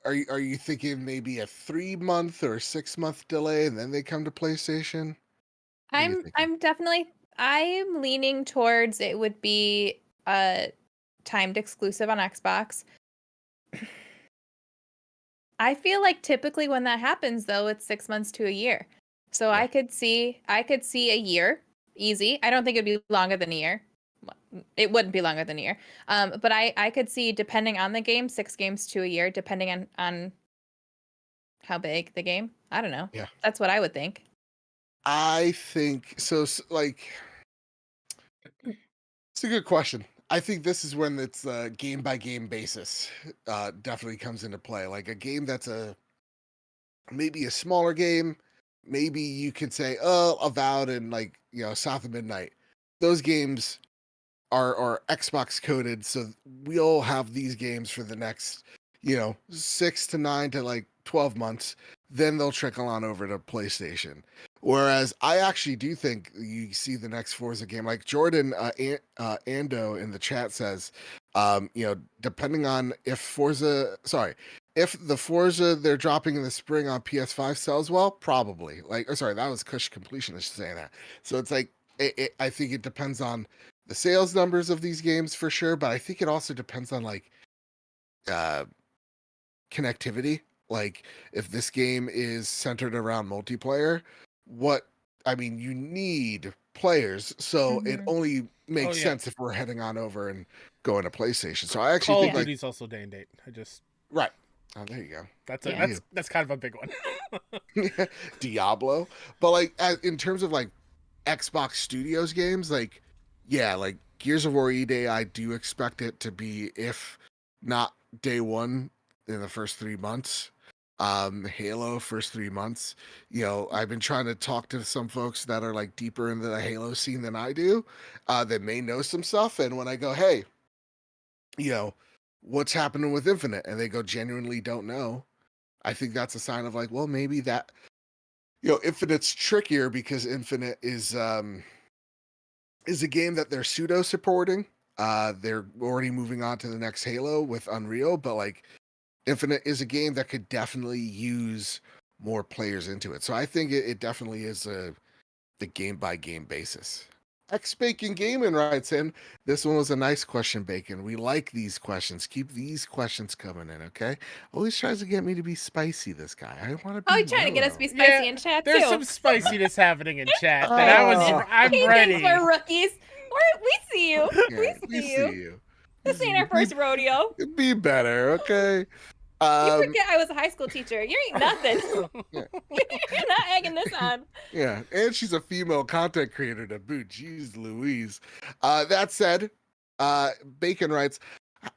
are you thinking maybe a 3-month or 6-month delay, and then they come to PlayStation? What are you thinking? I'm leaning towards it would be timed exclusive on Xbox. I feel like typically when that happens though, it's 6 months to a year. So Yeah. I could see a year easy. I don't think it'd be longer than a year. It wouldn't be longer than a year. But I could see, depending on the game, 6 games to a year, depending on how big the game. I don't know. Yeah. That's what I would think. I think so. Like, it's a good question. I think this is when it's a game by game basis. Definitely comes into play. Like a game that's maybe a smaller game. Maybe you could say, oh, Avowed and like South of Midnight. Those games are Xbox coded, so we'll have these games for the next 6 to 9 to like 12 months. Then they'll trickle on over to PlayStation. Whereas I actually do think you see the next Forza game, like Jordan Ando in the chat says, depending on if the Forza they're dropping in the spring on PS5 sells well, probably. That was Kush Completionist saying that. So it's like, I think it depends on the sales numbers of these games for sure, but I think it also depends on uh, connectivity. Like if this game is centered around multiplayer, you need players, so it Mm-hmm. only Oh, makes yeah. sense if we're heading on over and going to PlayStation. So I actually Call think of Duty's also day and date. right. Oh, there you go. That's kind of a big one. Diablo, but in terms of Xbox Studios games, like Gears of War E-Day, I do expect it to be, if not day one, in the first 3 months. Halo first 3 months. I've been trying to talk to some folks that are deeper into the Halo scene than I do, that may know some stuff. And when I go, hey, what's happening with Infinite? And they go, genuinely don't know. I think that's a sign of well, maybe that, Infinite's trickier because Infinite is a game that they're pseudo supporting. They're already moving on to the next Halo with Unreal, but Infinite is a game that could definitely use more players into it. So I think it definitely is the game by game basis. X Bacon Gaming writes in, this one was a nice question, Bacon. We like these questions. Keep these questions coming in, okay? Always tries to get me to be spicy, this guy. I want to be Oh, he's trying to get us to be spicy Yeah, in chat There's too. some spiciness happening in chat Oh that my Oh. goodness. I'm He ready. thinks we're rookies. We see you. Yeah, We see you. you. This ain't our first rodeo. Be better, okay? You forget I was a high school teacher. You ain't nothing. Yeah. You're not egging this on. Yeah, and she's a female content creator to boot. Jeez Louise. That said, Bacon writes,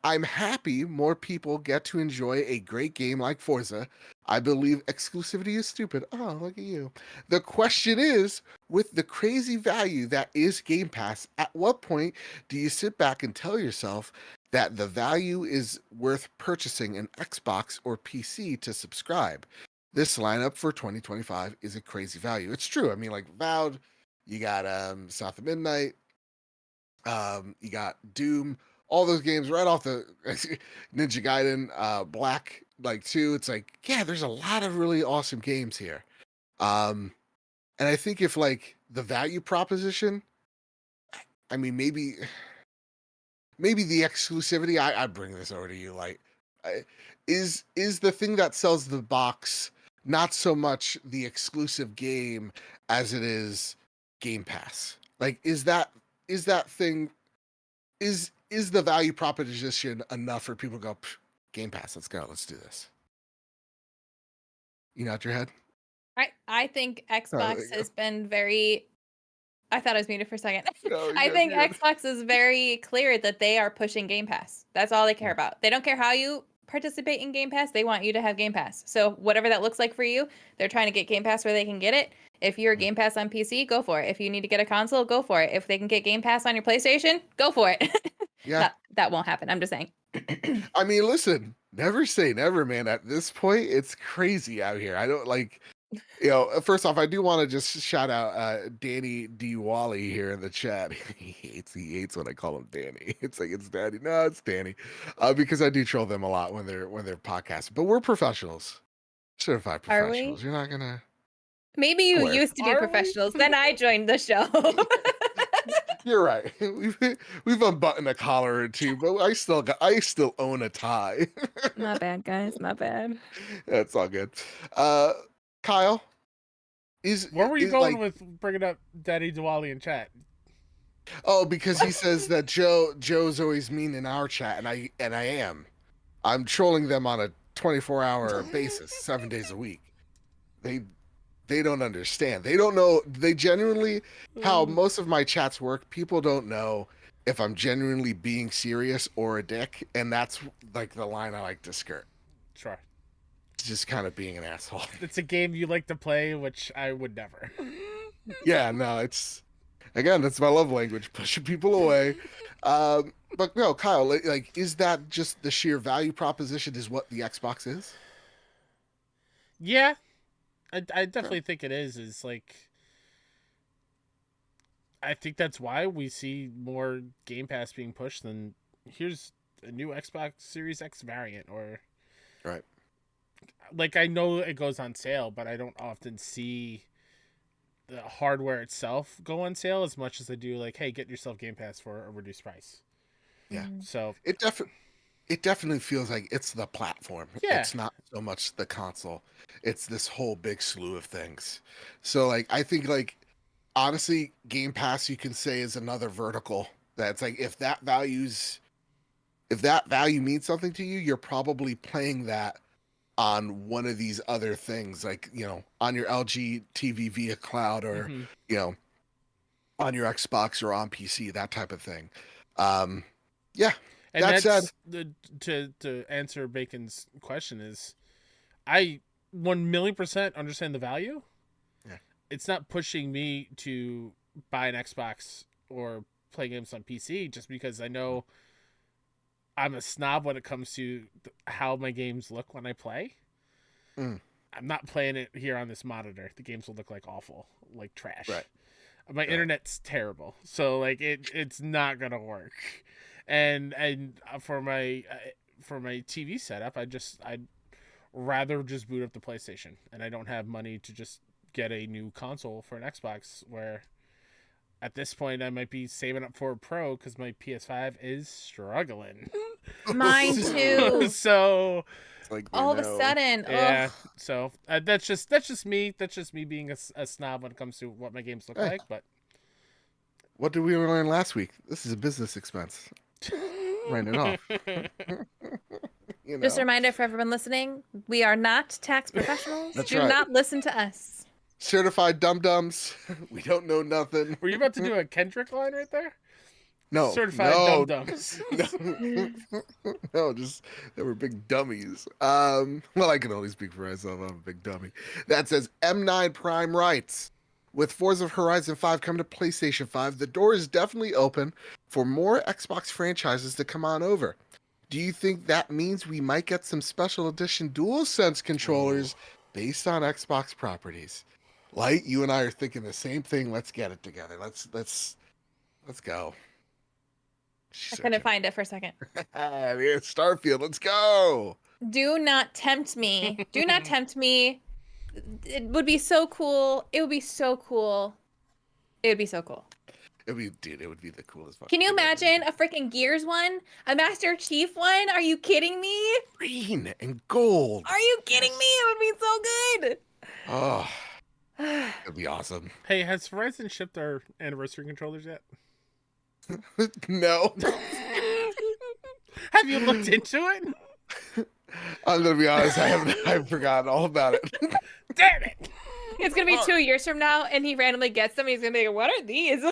I'm happy more people get to enjoy a great game like Forza. I believe exclusivity is stupid. Oh, look at you. The question is, with the crazy value that is Game Pass, at what point do you sit back and tell yourself that the value is worth purchasing an Xbox or PC to subscribe? This lineup for 2025 is a crazy value. It's true. I mean, Vowed, you got South of Midnight, you got Doom, all those games right off the Ninja Gaiden, Black, 2. It's there's a lot of really awesome games here. And I think if the value proposition, I mean, maybe the exclusivity, I bring this over to you, is the thing that sells the box, not so much the exclusive game as it is Game Pass. Is that thing, is the value proposition enough for people to go, Game Pass, let's go, let's do this? You nod your head? I think there Xbox you go. has been very. I thought I was muted for a second. No, I you're think good. Xbox is very clear that they are pushing Game Pass. That's all they care about. They don't care how you participate in Game Pass. They want you to have Game Pass. So whatever that looks like for you, they're trying to get Game Pass where they can get it. If you're Game Pass on PC, go for it. If you need to get a console, go for it. If they can get Game Pass on your PlayStation, go for it. Yeah. That won't happen. I'm just saying. I mean, listen, never say never, man. At this point, it's crazy out here. I don't first off, I do want to just shout out Danny D. Wally here in the chat. He hates when I call him Danny. It's it's Daddy. No, it's Danny. Because I do troll them a lot when they're podcasting. But we're professionals. Certified Are professionals. we? You're not gonna Maybe you Where? used to be Are we? professionals. Then I joined the show. You're right. We've unbuttoned a collar or two, but I still own a tie. My bad, guys. My bad. That's all good. Kyle, Where were you is, going with bringing up Daddy Diwali in chat? Oh, because he says that Joe's always mean in our chat, and I am. I'm trolling them on a 24-hour basis, 7 days a week. They don't understand. They don't know. They genuinely, how most of my chats work, people don't know if I'm genuinely being serious or a dick, and that's the line I like to skirt. Sure. It's just kind of being an asshole. It's a game you like to play, which I would never. Yeah, no, it's, again, that's my love language, pushing people away. But no, Kyle, is that just the sheer value proposition is what the Xbox is? Yeah, I definitely think it is. Is I think that's why we see more Game Pass being pushed than here's a new Xbox Series X variant, or Right. like I know it goes on sale, but I don't often see the hardware itself go on sale as much as I do like, hey, get yourself Game Pass for a reduced price. Yeah. So It definitely feels like it's the platform. yeah. It's not so much the console. It's this whole big slew of things. So like I think like honestly, Game Pass you can say is another vertical that's like if that value means something to you, you're probably playing that on one of these other things, like, you know, on your LG TV via cloud or, Mm-hmm. you know, on your Xbox or on PC, that type of thing. Yeah. And That said, that's the to answer Bacon's question is I 1,000,000% understand the value. Yeah. It's not pushing me to buy an Xbox or play games on PC just because I know I'm a snob when it comes to how my games look when I play. Mm. I'm not playing it here on this monitor. The games will look like awful, like trash. Right. My internet's terrible, so like it's not gonna work. And for my TV setup, I'd rather just boot up the PlayStation, and I don't have money to just get a new console for an Xbox. Where at this point, I might be saving up for a Pro because my PS5 is struggling. Mine too. So It's like, All of a sudden, yeah, ugh. so that's just me. That's just me being a snob when it comes to what my games look like. But what did we learn last week? This is a business expense. Write it off. You know? Just a reminder for everyone listening, we are not tax professionals. That's Do right. not listen to us. Certified dum-dums. We don't know nothing. were you about to do a Kendrick line right there? No. Certified no, dum-dums. No. No, just they were big dummies. Well, I can only speak for myself. I'm a big dummy. That says M9 Prime writes, with Forza Horizon 5 coming to PlayStation 5, the door is definitely open for more Xbox franchises to come on over. Do you think that means we might get some special edition DualSense controllers based on Xbox properties? Light, you and I are thinking the same thing. Let's get it together. Let's go. I couldn't find it for a second. Here's Starfield. Let's go. Do not tempt me. Do not tempt me. It would be so cool. It would be so cool. It would be so cool. It would be the coolest fucking Can you thing ever. imagine a freaking Gears one? A Master Chief one? Are you kidding me? Green and gold. Are you kidding me? It would be so good. Oh, that'd be awesome. Hey, has Horizon shipped our anniversary controllers yet? No. Have you looked into it? I'm gonna be honest, I've forgotten all about it. Damn it! It's gonna be 2 years from now, and he randomly gets them. And he's gonna be like, "What are these?"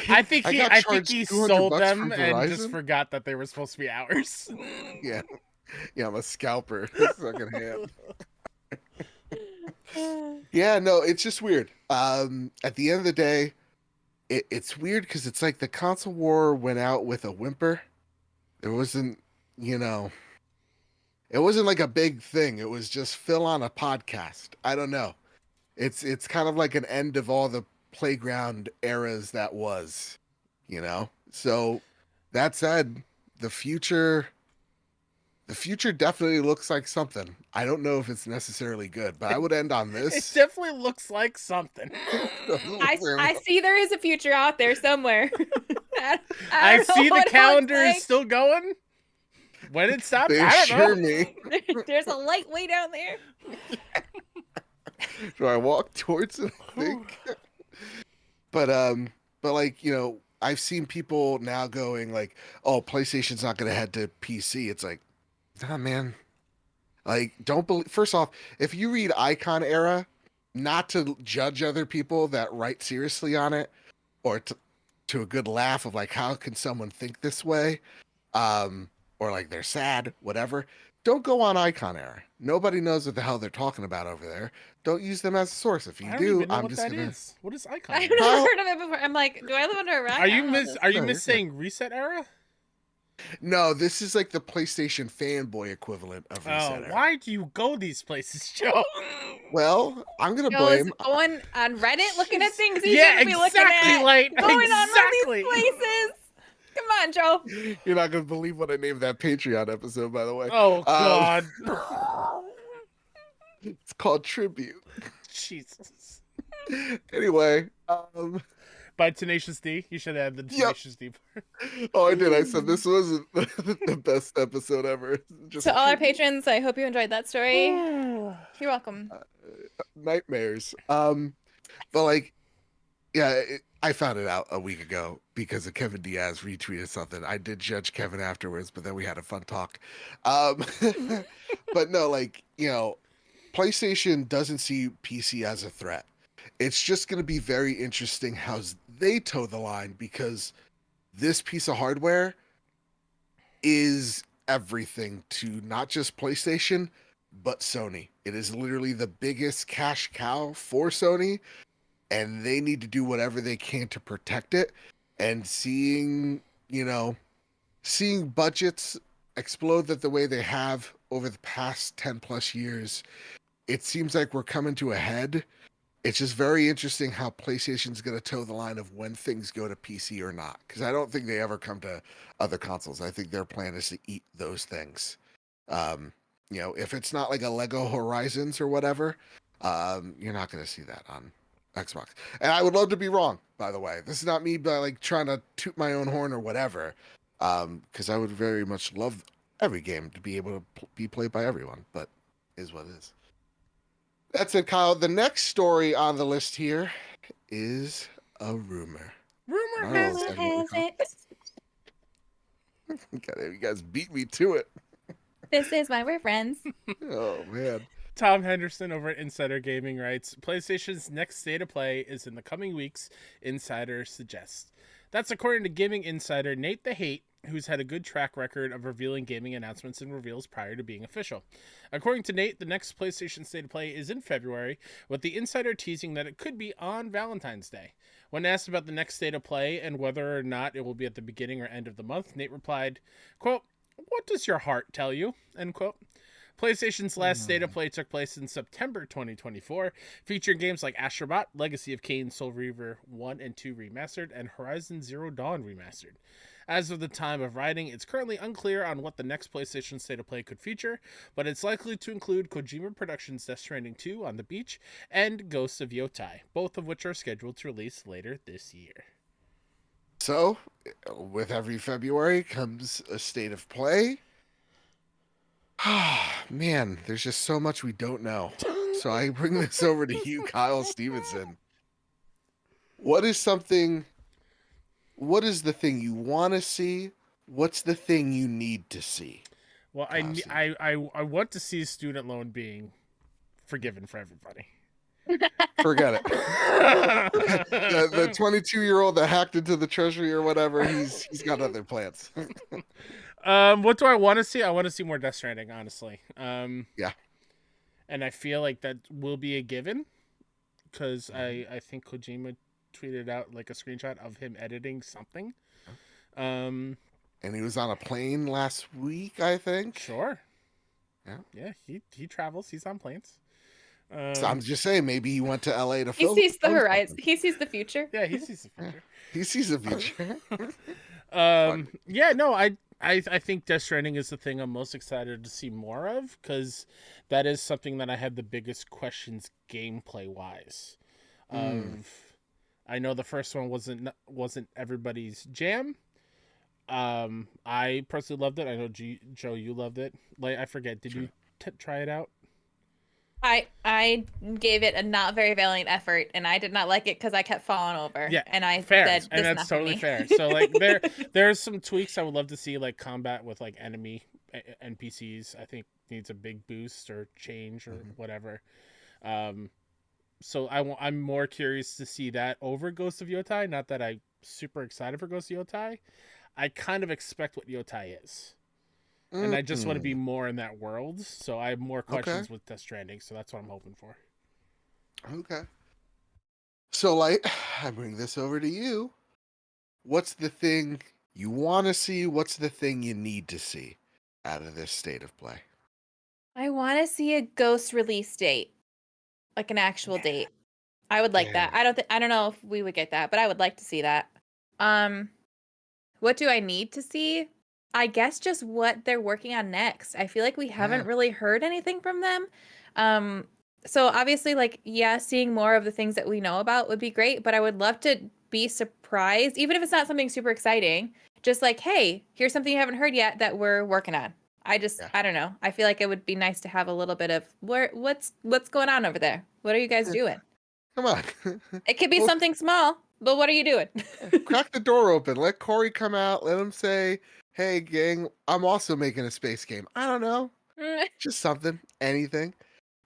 I think I he got charged sold $200 them from and just Verizon? forgot that they were supposed to be ours. Yeah. Yeah, I'm a scalper. Fucking hand. Yeah, no, it's just weird. At the end of the day, it's weird because it's like the console war went out with a whimper. There wasn't, you know, it wasn't like a big thing. It was just Phil on a podcast. I don't know. It's kind of like an end of all the playground eras that was, you know. So that said, the future definitely looks like something. I don't know if it's necessarily good, but I would end on It this. definitely looks like something. I see there is a future out there somewhere. I don't know see the what it calendar looks is still going. When it stops, They I don't assure know. me. like. There's a light way down there. Do I walk towards it? I think. But like, you know, I've seen people now going like, "Oh, PlayStation's not going to head to PC." It's like, nah, man. Like, don't believe. First off, if you read Icon Era, not to judge other people that write seriously on it, or to a good laugh of like, how can someone think this way, or like they're sad, whatever. Don't go on Icon Era. Nobody knows what the hell they're talking about over there. Don't use them as a source. If you I don't do, even know I'm what just that gonna. is. What is Icon? I've Era? never heard of it before. I'm like, do I live under a rock? Are I you don't know what this Are you No, miss you're saying Reset Era? No, this is like the PlayStation fanboy equivalent of Oh, Resetter. why do you go these places, Joe? Well, I'm gonna Joe's blame. going on Reddit looking at things he Yeah, shouldn't be looking exactly, at. Light. Going on all Exactly. these places. Come on, Joe. You're not gonna believe what I named that Patreon episode, by the way. Oh God. It's called Tribute. Jesus. Anyway, By Tenacious D. You should add the Yep. Tenacious D part. oh, I did. I said this wasn't the best episode ever. Just To all our tribute. patrons, I hope you enjoyed that story. You're welcome. Nightmares. But like, yeah, I found it out a week ago because of Kevin Diaz retweeted something. I did judge Kevin afterwards, but then we had a fun talk. Um, but no, like, PlayStation doesn't see PC as a threat. It's just going to be very interesting how they toe the line because this piece of hardware is everything to not just PlayStation, but Sony. It is literally the biggest cash cow for Sony, and they need to do whatever they can to protect it. And seeing budgets explode that the way they have over the past 10 plus years, it seems like we're coming to a head. It's just very interesting how PlayStation's going to toe the line of when things go to PC or not. Because I don't think they ever come to other consoles. I think their plan is to eat those things. If it's not like a Lego Horizons or whatever, you're not going to see that on Xbox. And I would love to be wrong, by the way. This is not me like trying to toot my own horn or whatever. Because I would very much love every game to be able to be played by everyone, but is what it is. That's it, Kyle. The next story on the list here is a rumor. Rumor Oh, has is it. that what you guys beat me to it. This is why we're friends. Oh, man. Tom Henderson over at Insider Gaming writes, PlayStation's next state of play is in the coming weeks, Insider suggests. That's according to Gaming Insider Nate the Hate, who's had a good track record of revealing gaming announcements and reveals prior to being official. According to Nate, the next PlayStation State of Play is in February, with the insider teasing that it could be on Valentine's Day. When asked about the next State of Play and whether or not it will be at the beginning or end of the month, Nate replied, quote, "What does your heart tell you?" End quote. PlayStation's last State of Play took place in September 2024, featuring games like Astrobot, Legacy of Kain, Soul Reaver 1 and 2 Remastered, and Horizon Zero Dawn Remastered. As of the time of writing, it's currently unclear on what the next PlayStation State of Play could feature, but it's likely to include Kojima Productions' Death Stranding 2 on the Beach and Ghosts of Yotai, both of which are scheduled to release later this year. So, with every February comes a State of Play. Man, there's just so much we don't know. So I bring this over to you, Kyle Stevenson. What is the thing you want to see? What's the thing you need to see? Well, I want to see student loan being forgiven for everybody. Forget it. The 22-year-old that hacked into the treasury or whatever, he's got other plans. What do I want to see? I want to see more Death Stranding, honestly. Yeah. And I feel like that will be a given because I think Kojima tweeted out like a screenshot of him editing something. And he was on a plane last week, I think. Sure. Yeah. Yeah. He travels. He's on planes. So I'm just saying, maybe he went to LA to He film. sees the horizon. He sees the future. Yeah, he sees the future. He sees the future. Yeah, no, I think Death Stranding is the thing I'm most excited to see more of because that is something that I have the biggest questions gameplay wise. I know the first one wasn't everybody's jam. I personally loved it. I know Joe, you loved it. Like I forget, did you try it out? I gave it a not very valiant effort, and I did not like it because I kept falling over. Yeah, and I fair, said, and that's totally fair. So like there's some tweaks I would love to see, like combat with like enemy NPCs. I think needs a big boost or change or whatever. So I'm more curious to see that over Ghost of Yotai. Not that I'm super excited for Ghost of Yotai. I kind of expect what Yotai is. And I just want to be more in that world. So I have more questions with Death Stranding. So that's what I'm hoping for. Okay. So, like, I bring this over to you. What's the thing You want to see what's the thing you need to see out of this state of play. I want to see a Ghost release date, like an actual date. I would like that. Damn. I don't know if we would get that, but I would like to see that. What do I need to see? I guess just what they're working on next. I feel like we haven't Yeah. really heard anything from them. So obviously, like, yeah, seeing more of the things that we know about would be great, but I would love to be surprised, even if it's not something super exciting. Just like, hey, here's something you haven't heard yet that we're working on. Yeah. I don't know. I feel like it would be nice to have a little bit of what's going on over there? What are you guys doing? Come on. It could be Well, something small, but what are you doing? crack the door open. Let Corey come out. Let him say, "Hey, gang, I'm also making a space game." I don't know, just something, anything.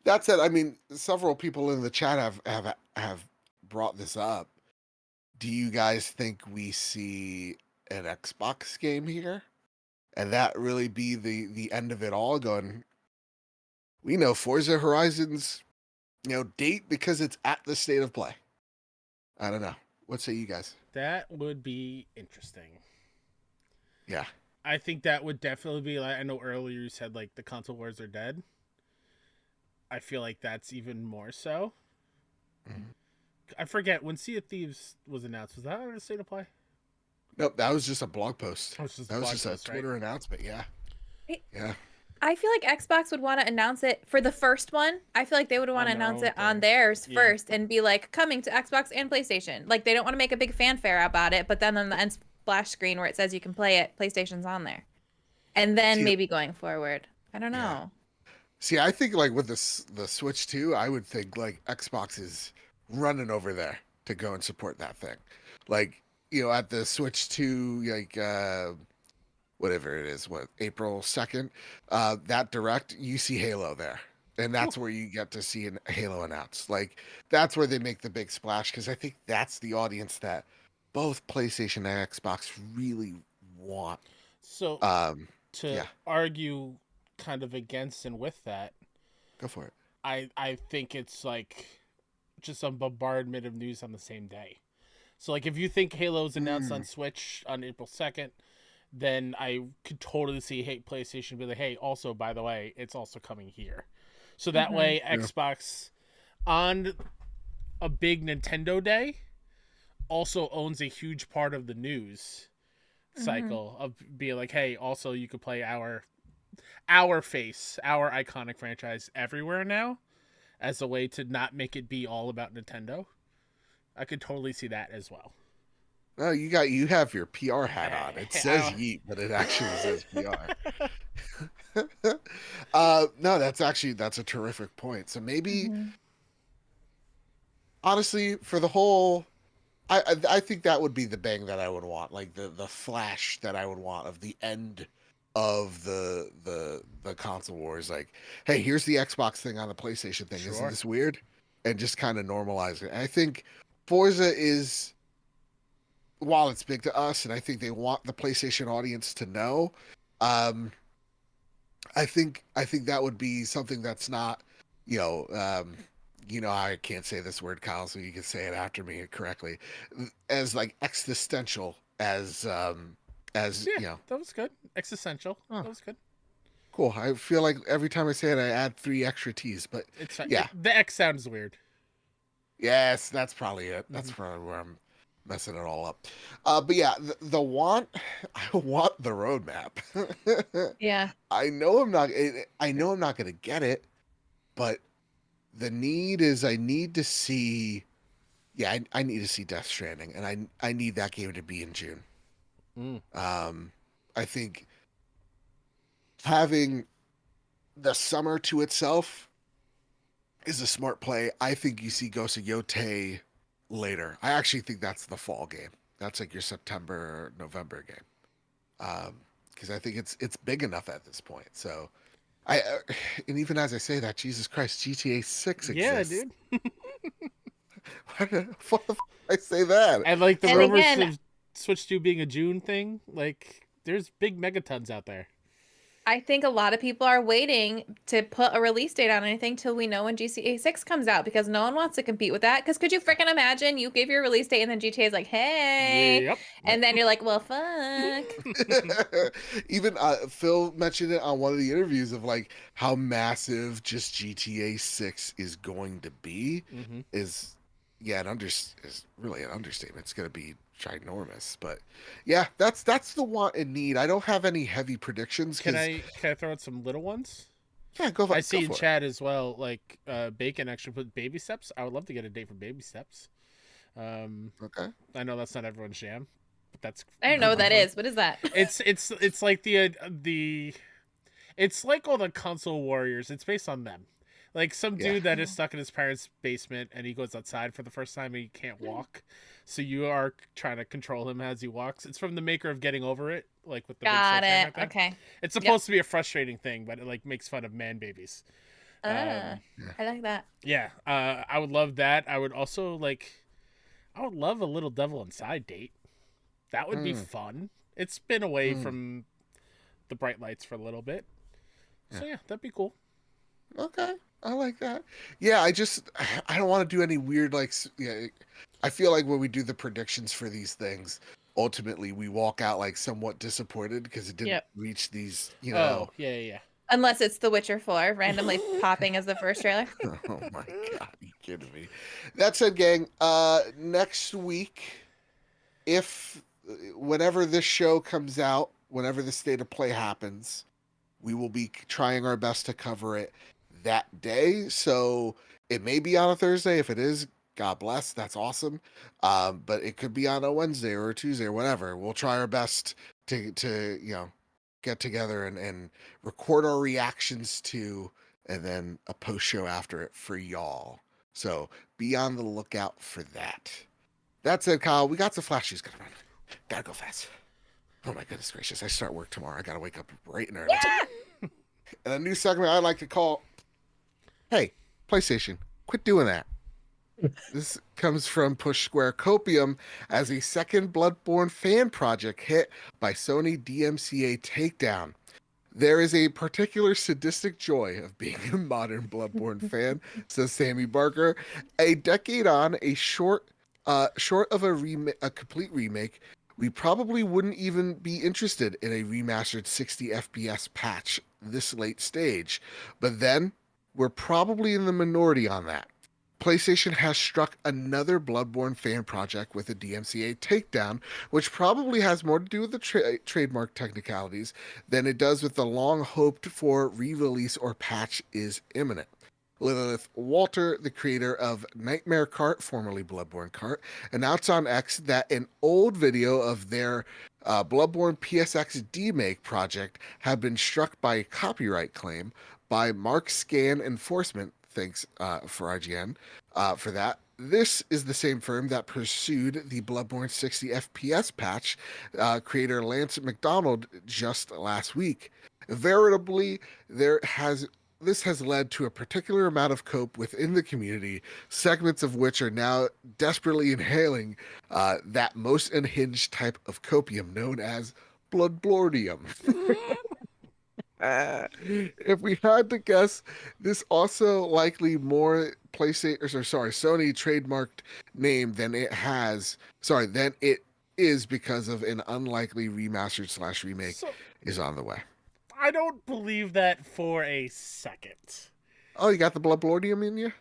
That said, I mean, several people in the chat have brought this up. Do you guys think we see an Xbox game here, and that really be the end of it all? Going, we know Forza Horizon's date because it's at the state of play. I don't know. What say you guys? That would be interesting. Yeah. I think that would definitely be like, I know earlier you said like the console wars are dead. I feel like that's even more so. Mhm. I forget when Sea of Thieves was announced. Was that on the state of play? Nope, that was just a blog post. That was just That a was blog just a post, right? Twitter announcement. Yeah. Yeah. I feel like Xbox would want to announce it for the first one. I feel like they would want On to their announce own it on thing. theirs Yeah. first and be like coming to Xbox and PlayStation. Like they don't want to make a big fanfare about it, but then on the end splash screen where it says you can play it, PlayStation's on there. And then See, maybe going forward. I don't yeah. know. See, I think like with the Switch 2, I would think like Xbox is running over there to go and support that thing. Like, at the Switch 2, like whatever it is, what, April 2nd, that direct, you see Halo there. And Cool. that's where you get to see a Halo announced. Like, that's where they make the big splash because I think that's the audience that both PlayStation and Xbox really want. So Um, to yeah, argue kind of against and with that, go for it. I think it's like just a bombardment of news on the same day. So like if you think Halo's announced on Mm, Switch on April 2nd, then I could totally see PlayStation be like, hey, also by the way, it's also coming here. So that Mm-hmm. way yeah. Xbox on a big Nintendo day also owns a huge part of the news Mm-hmm. cycle of being like, hey, also you could play our face, our iconic franchise everywhere now as a way to not make it be all about Nintendo. I could totally see that as well. No, you have your PR hat on. It says Yeet, but it actually says PR. No, that's a terrific point. So maybe Mm-hmm. honestly, for the whole, I think that would be the bang that I would want, like the flash that I would want of the end of the console wars. Like, hey, here's the Xbox thing on the PlayStation thing. Isn't Sure. this weird? And just kind of normalize it. And I think Forza is, while it's big to us, and I think they want the PlayStation audience to know. Um, I think that would be something that's not, you know, um, I can't say this word, Kyle, so you can say it after me correctly, as like existential as Yeah, that was good. Existential. oh, That was good. cool. I feel like every time I say it, I add 3 extra T's, but It's yeah, the X sounds weird. yes, that's probably it. That's Mm-hmm. probably where I'm messing it all up. But yeah, the want, I want the roadmap. Yeah. I know I'm not going to get it, but the need is I need to see. Yeah, I need to see Death Stranding, and I need that game to be in June. Mm. I think having the summer to itself is a smart play. I think you see Ghost of Yotei later. I actually think that's the fall game. That's like your September November game. Because I think it's big enough at this point. So and even as I say that, Jesus Christ, GTA 6 Yeah, exists. dude. Why the I say that? And like the And So rumors again, of Switch 2 being a June thing, like there's big megatons out there. I think a lot of people are waiting to put a release date on anything till we know when GTA 6 comes out because no one wants to compete with that. Because could you freaking imagine you give your release date and then GTA is like, hey, Yep. and then you're like, well, fuck. Even Phil mentioned it on one of the interviews of like how massive just GTA 6 is going to be. hmm Is yeah, is really an understatement. It's going to be ginormous, but yeah, that's the want and need. I don't have any heavy predictions Can because I throw out some little ones? yeah, I go see in for it. chat as well, like Bacon actually put baby steps. I would love to get a date for baby steps. Um, Okay. I know that's not everyone's jam, but that's I don't know could what be that fun. is. What is that? It's like the it's like all the console warriors. It's based on them. Like some Yeah. dude that is stuck in his parents' basement and he goes outside for the first time and he can't walk. So you are trying to control him as he walks. It's from the maker of Getting Over It, like with the big Got sledgehammer it. thing. Okay. It's Yep. supposed to be a frustrating thing, but it like makes fun of man babies. Ah, Yeah. I like that. Yeah, I would love that. I would also I would love a little Devil Inside date. That would be Mm, fun. It's been away mm, from the bright lights for a little bit. yeah. So yeah, that'd be cool. Okay. I like that. Yeah, I don't want to do any weird yeah, I feel like when we do the predictions for these things, ultimately we walk out like somewhat disappointed because it didn't Yep. reach these, Oh, yeah. Unless it's The Witcher 4 randomly popping as the first trailer. Oh my god, are you kidding me? That said, gang, next week, if whenever this show comes out, whenever the state of play happens, we will be trying our best to cover it that day. So it may be on a Thursday. If it is, God bless. That's awesome. But it could be on a Wednesday or a Tuesday or whatever. We'll try our best to get together and record our reactions to, and then a post show after it for y'all. So be on the lookout for that. That said, Kyle, we got some flash shoes. Gotta run. Gotta go fast. Oh my goodness gracious! I start work tomorrow. I gotta wake up bright and early. Yeah. And a new segment I like to call, "Hey, PlayStation, quit doing that." This comes from Push Square Copium as a second Bloodborne fan project hit by Sony DMCA takedown. There is a particular sadistic joy of being a modern Bloodborne fan, says Sammy Barker. A decade on, short of a complete remake, we probably wouldn't even be interested in a remastered 60 FPS patch this late stage. But then, we're probably in the minority on that. PlayStation has struck another Bloodborne fan project with a DMCA takedown, which probably has more to do with the trademark technicalities than it does with the long hoped for re release or patch is imminent. Lilith Walter, the creator of Nightmare Cart, formerly Bloodborne Cart, announced on X that an old video of their Bloodborne PSX demake project had been struck by a copyright claim by Mark Scan Enforcement, thanks for IGN for that. This is the same firm that pursued the Bloodborne 60 FPS patch creator Lance McDonald just last week. Veritably, this has led to a particular amount of cope within the community, segments of which are now desperately inhaling that most unhinged type of copium known as bloodblordium. If we had to guess, this also likely more PlayStation, or sorry, Sony trademarked name than it is because of an unlikely remastered slash remake So is on the way. I don't believe that for a second. Oh, you got the bloodblordium in you?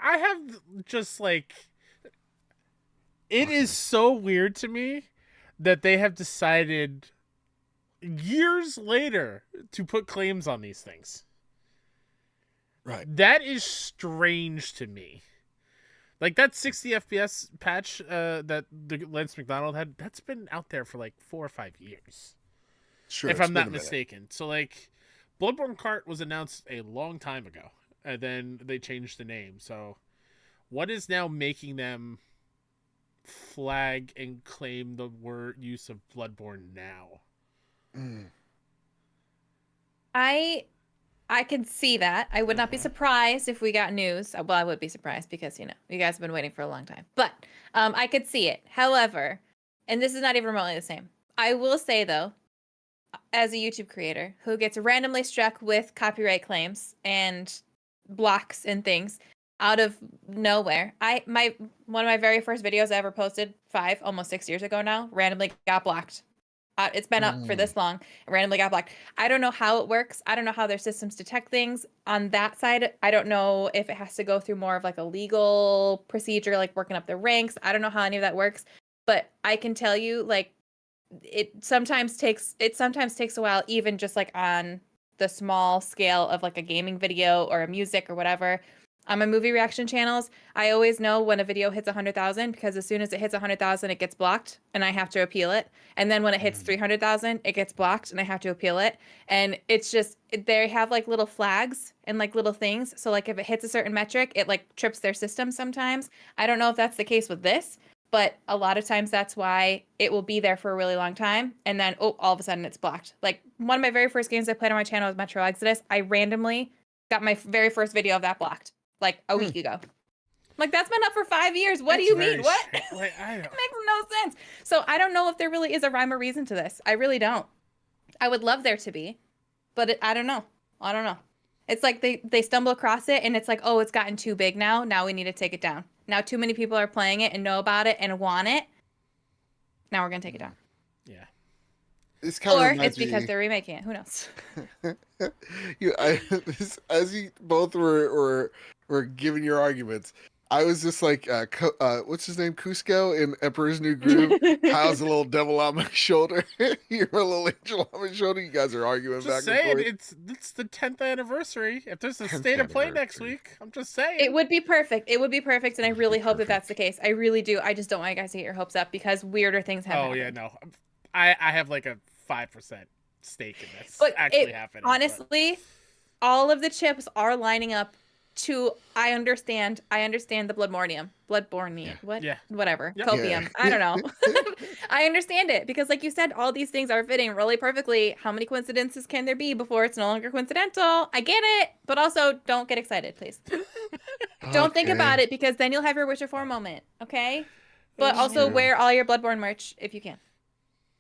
I have just it is so weird to me that they have decided years later to put claims on these things. Right. That is strange to me. Like that 60 FPS patch that the Lance McDonald had, that's been out there for like 4 or 5 years. Sure. If It's I'm been not a minute. mistaken. So Bloodborne Cart was announced a long time ago, and then they changed the name. So what is now making them flag and claim the word use of Bloodborne now? Mm. I can see that. I would not be surprised if we got news. Well, I would be surprised because, you guys have been waiting for a long time. But I could see it. However, and this is not even remotely the same. I will say, though, as a YouTube creator who gets randomly struck with copyright claims and blocks and things out of nowhere. One of my very first videos I ever posted, almost 6 years ago now, randomly got blocked. It's been up for this long. It randomly got blocked. I don't know how it works. I don't know how their systems detect things. On that side, I don't know if it has to go through more of like a legal procedure, like working up the ranks. I don't know how any of that works. But I can tell you, like, it sometimes takes a while, even just like on the small scale of like a gaming video or a music or whatever. On my movie reaction channels, I always know when a video hits 100,000 because as soon as it hits 100,000, it gets blocked and I have to appeal it. And then when it hits 300,000, it gets blocked and I have to appeal it. And it's just, they have like little flags and like little things. So like if it hits a certain metric, it like trips their system sometimes. I don't know if that's the case with this, but a lot of times that's why it will be there for a really long time. And then, oh, all of a sudden it's blocked. Like one of my very first games I played on my channel was Metro Exodus. I randomly got my very first video of that blocked like a week ago. Like, that's been up for 5 years. What do you mean? What? Like, I don't... It makes no sense. So I don't know if there really is a rhyme or reason to this. I really don't. I would love there to be, but I don't know. I don't know. It's like they stumble across it and it's like, oh, it's gotten too big now. Now we need to take it down. Now too many people are playing it and know about it and want it. Now we're going to take it down. Yeah. This kind or it's because they're remaking it. Who knows? As you both were giving your arguments, I was just like, what's his name? Cusco in Emperor's New Groove. Kyle's a little devil on my shoulder. You're a little angel on my shoulder. You guys are arguing Just back and forth. it's the 10th anniversary. If there's a state of play next week, I'm just saying. It would be perfect. It would be perfect, and I really hope that that's the case. I really do. I just don't want you guys to get your hopes up because weirder things have happened. Oh, yeah, no. I have like a 5% stake in this but actually happening. Honestly, all of the chips are lining up to I understand the Bloodborne. What? Yeah. Whatever. Yep. Copium. Yeah. I don't know. I understand it because like you said, all these things are fitting really perfectly. How many coincidences can there be before it's no longer coincidental? I get it, but also don't get excited, please. Don't think about it because then you'll have your Witcher 4 moment, okay? But also wear all your Bloodborne merch if you can.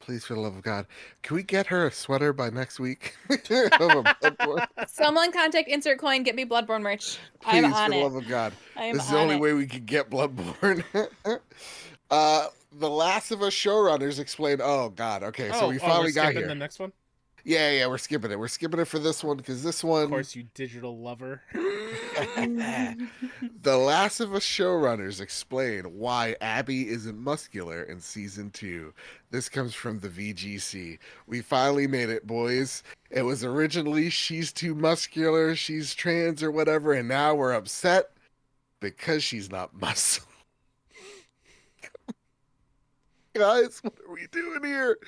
Please, for the love of God, can we get her a sweater by next week? Someone contact insert coin, get me Bloodborne merch. Please, I'm on for the it. love of God. I'm This is the on only it. way we could get Bloodborne. The Last of Us showrunners explained. Oh God. Okay, so we finally got here. The next one. Yeah, we're skipping it. We're skipping it for this one because this one. Of course, you digital lover. The Last of Us showrunners explain why Abby isn't muscular in season 2. This comes from the VGC. We finally made it, boys. It was originally she's too muscular, she's trans or whatever, and now we're upset because she's not muscle. Guys, what are we doing here?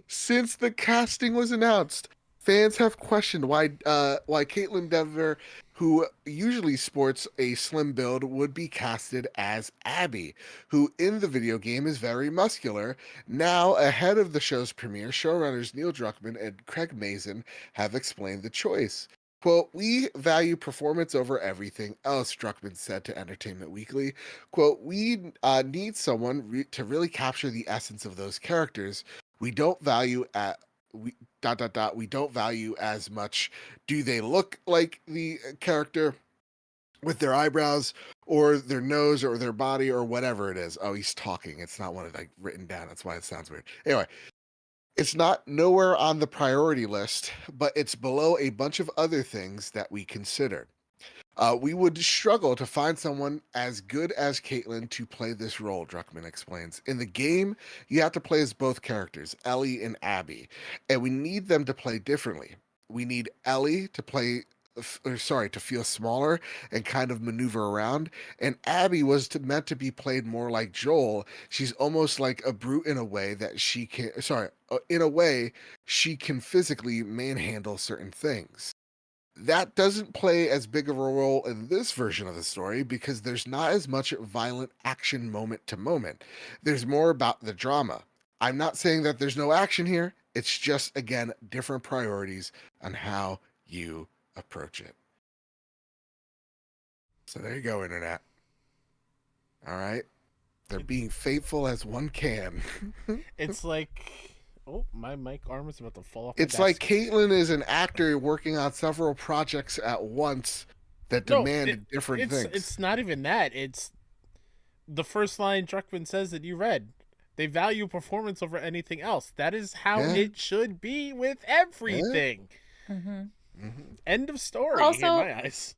Since the casting was announced, fans have questioned why Caitlin Dever, who usually sports a slim build, would be casted as Abby, who in the video game is very muscular. Now, ahead of the show's premiere, showrunners Neil Druckmann and Craig Mazin have explained the choice. Quote, we value performance over everything else, Druckmann said to Entertainment Weekly. Quote, we need someone to really capture the essence of those characters. We don't value we don't value as much do they look like the character with their eyebrows or their nose or their body or whatever it is. Oh, he's talking. It's not one of like written down. That's why it sounds weird. Anyway, it's not nowhere on the priority list, but it's below a bunch of other things that we consider. We would struggle to find someone as good as Caitlin to play this role, Druckmann explains. In the game, you have to play as both characters, Ellie and Abby, and we need them to play differently. We need Ellie to to feel smaller and kind of maneuver around, and Abby was meant to be played more like Joel. She's almost like a brute in a way that she can physically manhandle certain things. That doesn't play as big of a role in this version of the story because there's not as much violent action moment to moment. There's more about the drama. I'm not saying that there's no action here. It's just, again, different priorities on how you approach it. So there you go, Internet. All right. They're being faithful as one can. It's like Oh, my mic arm is about to fall off my It's like desk. Caitlyn is an actor working on several projects at once that No, demand different things. it's not even that. It's the first line Druckmann says that you read. They value performance over anything else. That is how Yeah, it should be with yeah. everything. Hmm. End of story in Also, my eyes.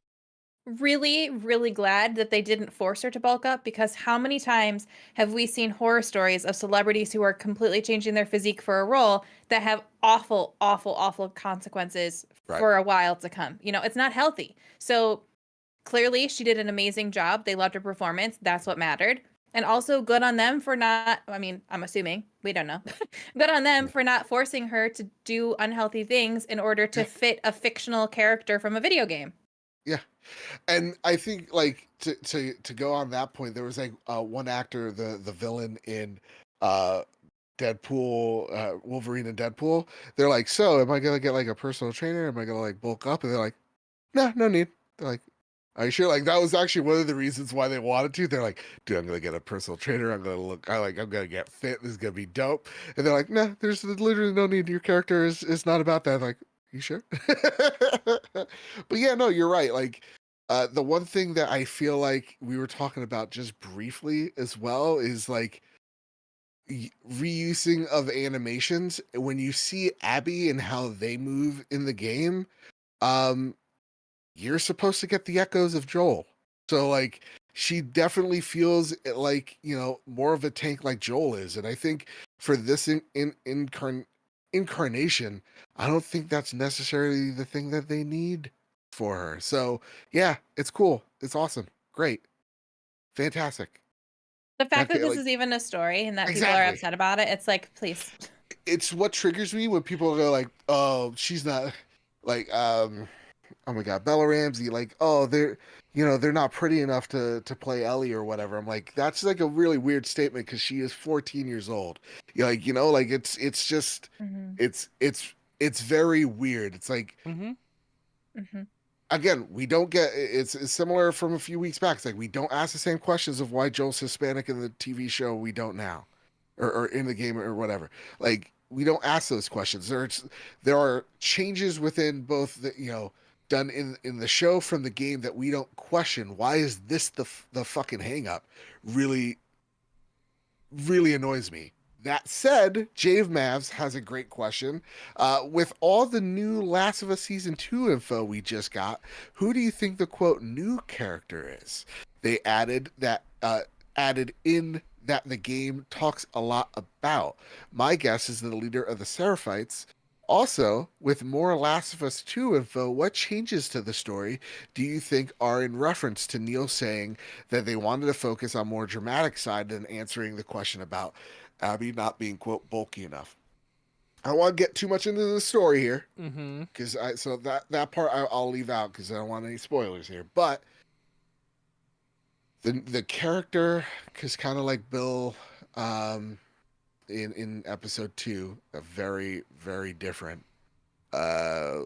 really, really glad that they didn't force her to bulk up, because how many times have we seen horror stories of celebrities who are completely changing their physique for a role that have awful, awful, awful consequences Right. for a while to come? You know, it's not healthy. So clearly she did an amazing job. They loved her performance. That's what mattered. And also good on them for not, I mean, I'm assuming, we don't know. Good on them Yeah. for not forcing her to do unhealthy things in order to fit a fictional character from a video game. Yeah. And I think like to go on that point, there was like one actor, the villain in uh Deadpool, Wolverine and Deadpool. They're like, so am I gonna get like a personal trainer? Am I gonna like bulk up? And they're like, no, no need. They're like, are you sure? Like that was actually one of the reasons why they wanted to. They're like, dude, I'm gonna get a personal trainer. I'm gonna get fit. This is gonna be dope. And they're like, no, there's literally no need. Your character is not about that. I'm like, you sure? But yeah, no, you're right. Like, the one thing that I feel like we were talking about just briefly as well is like reusing of animations. When you see Abby and how they move in the game, um, you're supposed to get the echoes of Joel. So like she definitely feels like, more of a tank like Joel is. And I think for this incarnation, I don't think that's necessarily the thing that they need for her. So yeah, it's cool. It's awesome. Great. Fantastic. The fact that Okay, this like is even a story and that people are exactly. upset about it, it's like, please. It's what triggers me when people go like, "Oh, she's not like oh my god, Bella Ramsey, like, oh, they're not pretty enough to play Ellie or whatever." I'm like, that's like a really weird statement because she is 14 years old. Like, like it's just Hmm. it's very weird. It's like, Mm-hmm. Hmm. again, we don't get it's similar from a few weeks back. It's like we don't ask the same questions of why Joel's Hispanic in the TV show. We don't now, or in the game or whatever. Like we don't ask those questions. There are changes within both the done in the show from the game that we don't question. Why is this the fucking hang up? Really really annoys me. That said, Jave Mavs has a great question. With all the new Last of Us Season 2 info we just got, who do you think the quote new character is? They added in that the game talks a lot about. My guess is the leader of the Seraphites. Also, with more Last of Us 2 info, what changes to the story do you think are in reference to Neil saying that they wanted to focus on more dramatic side than answering the question about Abby not being quote bulky enough? I don't want to get too much into the story here Mm-hmm. because that part I'll leave out because I don't want any spoilers here. But the character, because kind of like Bill, um, in episode 2, a very very different. Uh,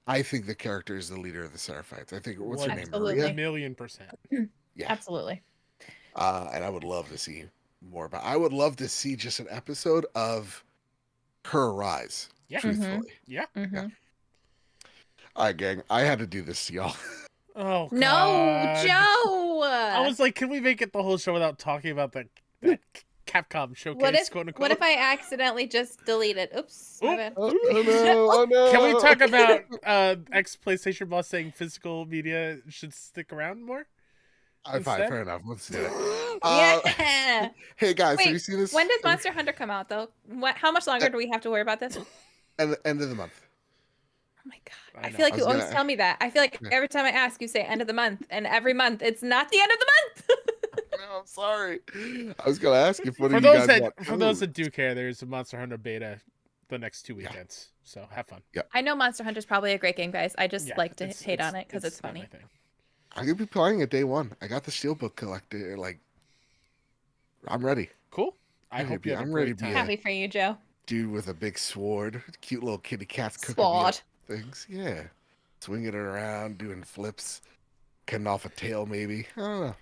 I think the character is the leader of the Seraphites. I think what's her name, Maria? Absolutely. 1,000,000%. Yeah. Absolutely. And I would love to see more about. I would love to see just an episode of her rise. Yeah. Hmm. Truthfully, Yeah. yeah. Hmm. All right, gang. I had to do this to y'all. Oh No, God. I Joe. was like, can we make it the whole show without talking about that Capcom What showcase, if quote what unquote? if I accidentally just deleted? Oops, my Oop. bad. Oh no! Oh Can we talk no! about ex PlayStation boss saying physical media should stick around more All right, fine, instead? fair enough. Let's do it. Uh, Yeah. hey guys, have you Wait, seen this? when does Monster Hunter come out though? What? How much longer do we have to worry about this? Oh End of the month. my god! I I know. feel I like was you always gonna. tell me that. I feel like Yeah. every time I ask, you say end of the month, and every month it's not the end of the month. No, I'm sorry. I was gonna ask if one of you guys want. For those that do care, there's a Monster Hunter beta the next 2 Yeah. weekends. So have fun. Yeah. I know Monster Hunter's probably a great game, guys. I just Yeah, like to hate on it because it's not my funny. thing. I'm gonna be playing it day one. I got the Steelbook collector. Like, I'm ready. Cool. I hope you have a I'm ready great to be time. Happy for you, Joe. Dude with a big sword, cute little kitty cats cooking me up Sword. things. Yeah, swinging it around, doing flips, cutting off a tail maybe. I don't know.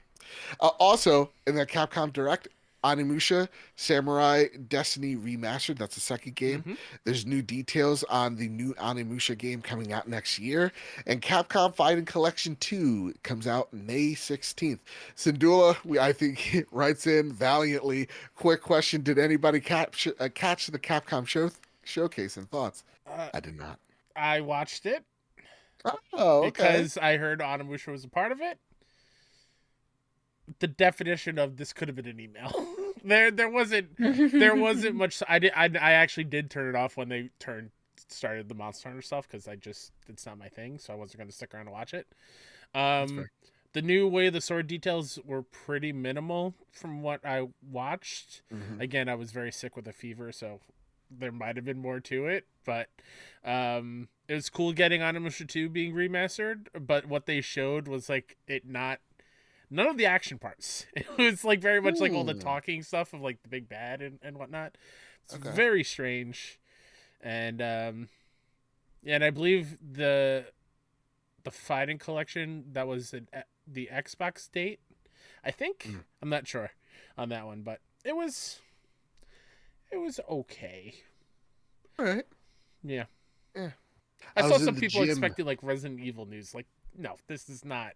Also, in that Capcom Direct, Onimusha Samurai Destiny Remastered. That's the second game. Mm-hmm. There's new details on the new Onimusha game coming out next year. And Capcom Fighting Collection 2 comes out May 16th. Sindula, I think, writes in valiantly. Quick question: did anybody catch the Capcom showcase and thoughts? Uh, I did not. I watched it Oh, okay. because I heard Onimusha was a part of it. The definition of this could have been an email. there wasn't much. I actually did turn it off when they started the Monster Hunter stuff because it's not my thing, so I wasn't going to stick around to watch it. That's fair. The new Way of the Sword details were pretty minimal from what I watched. Mhm. Again, I was very sick with a fever, so there might have been more to it, but it was cool getting Onimusha 2 being remastered, but what they showed was like none of the action parts. It was like very much like all the talking stuff of like the big bad and whatnot. It's very strange. And yeah, and I believe the fighting collection that was the Xbox date, I think. I'm not sure on that one, but it was okay. All right. Yeah. Yeah. I I saw was in some the people gym. expecting like Resident Evil news. Like, no, this is not.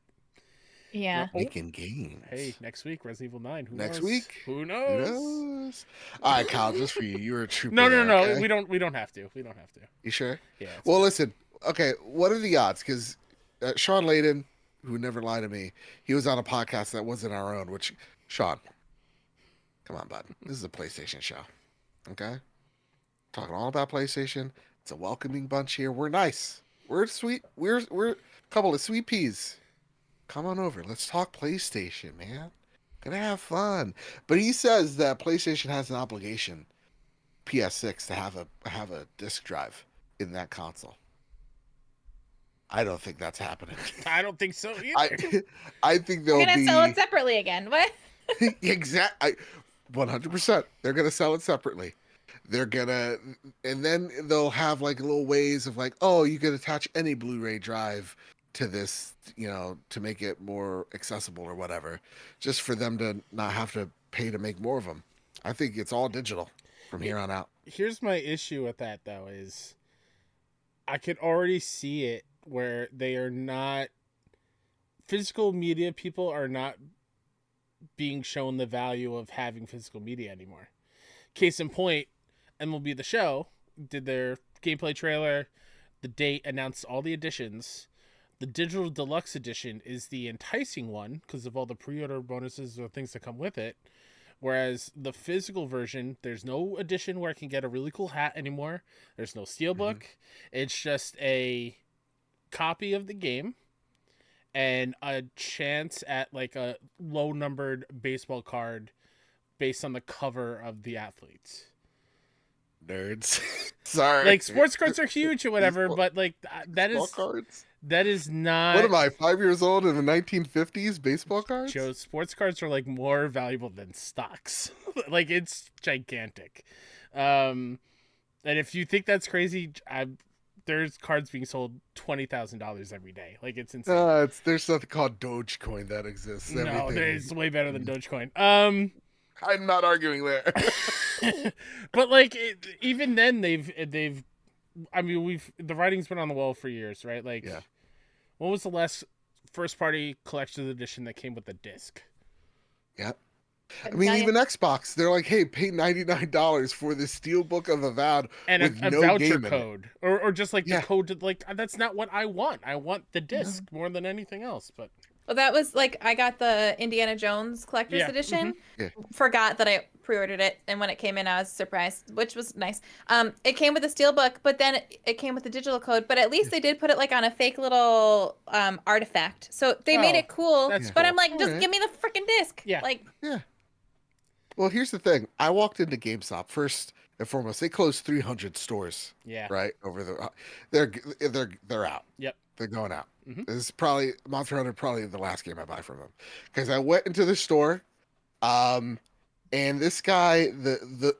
Yeah. Oh, Making games. hey, next week, Resident Evil 9. Who Next knows? week? Who Who knows? knows? All right, Kyle, just for you. You're a trooper. No. Okay? We don't have to. We don't have to. You sure? Yeah. it's Well, fine. listen. Okay, what are the odds? Because Sean Layden, who never lied to me, he was on a podcast that wasn't our own. Which, Sean, come on, bud. This is a PlayStation show. Okay, talking all about PlayStation. It's a welcoming bunch here. We're nice. We're sweet. We're a couple of sweet peas. Come on over. Let's talk PlayStation, man. Gonna have fun. But he says that PlayStation has an obligation, PS6, to have a disc drive in that console. I don't think that's happening. I don't think so either. I think We're they'll gonna be sell it separately again. What? exact. 100%. They're gonna sell it separately. They're gonna, and then they'll have like little ways of like, oh, you can attach any Blu-ray drive to this, to make it more accessible or whatever, just for them to not have to pay to make more of them. I think it's all digital from here on out. Here's my issue with that though is I could already see it where they are not physical media people are not being shown the value of having physical media anymore. Case in point, MLB The Show did their gameplay trailer, the date, announced all the additions. The digital deluxe edition is the enticing one because of all the pre-order bonuses or things that come with it. Whereas the physical version, there's no edition where I can get a really cool hat anymore. There's no steelbook. It's just a copy of the game and a chance at like a low numbered baseball card based on the cover of the athletes. Nerds. Sorry. Like sports cards are huge or whatever, Baseball- but like baseball cards. that is not. What am I, 5 years old in the 1950s? Baseball cards? Joe, sports cards are like more valuable than stocks. Like it's gigantic. And if you think that's crazy, there's cards being sold $20,000 every day. Like it's insane. There's something called Dogecoin that exists. No, Everything. it's way better than Dogecoin. I'm not arguing there. But like even then they've I mean the writing's been on the wall for years, right? Like Yeah. When was the last first party collector's edition that came with a disc? Yeah. I mean, even Xbox, they're like, hey, pay $99 for the Steelbook of Avowed And with a no voucher game in it. code. Or just like Yeah. the code to like that's not what I want. I want the disc more than anything else. But Well, that was like I got the Indiana Jones collector's Yeah, edition. Yeah. Forgot that I pre-ordered it, and when it came in, I was surprised, which was nice. It came with a steelbook, but then it came with a digital code. But at least they did put it like on a fake little artifact, so they made Oh, it cool. that's But cool. I'm like, just Alright. give me the freaking disc. Yeah. Like, Yeah. Well, here's the thing. I walked into GameStop first and foremost. They closed 300 stores, yeah. right? Over the they're out. Yep. They're going out. Mhm. This is probably Monster Hunter, probably the last game I buy from them, because I went into the store, and this guy,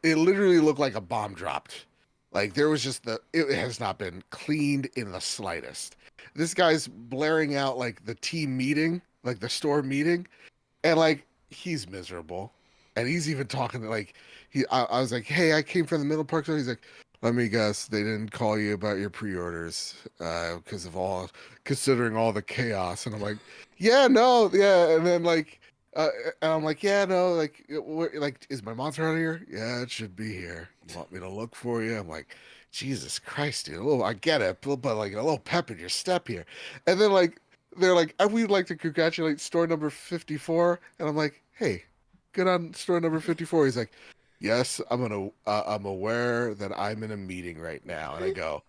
it literally looked like a bomb dropped. Like there was just it has not been cleaned in the slightest. This guy's blaring out like the team meeting, like the store meeting, and like he's miserable. And he's even talking to like I was like, hey, I came from the middle park. So he's like, let me guess, they didn't call you about your pre-orders because of all considering all the chaos. And I'm like, yeah, no, yeah. And then like, uh, and I'm like, yeah, no, like, like, is my monster out here? Yeah, it should be here. You want me to look for you? I'm like, Jesus Christ, dude. I get it, but like a little pep in your step here. And then like they're like, we'd like to congratulate store number 54. And I'm like, hey, good on store number 54. He's like, yes, I'm aware that I'm in a meeting right now. And I go,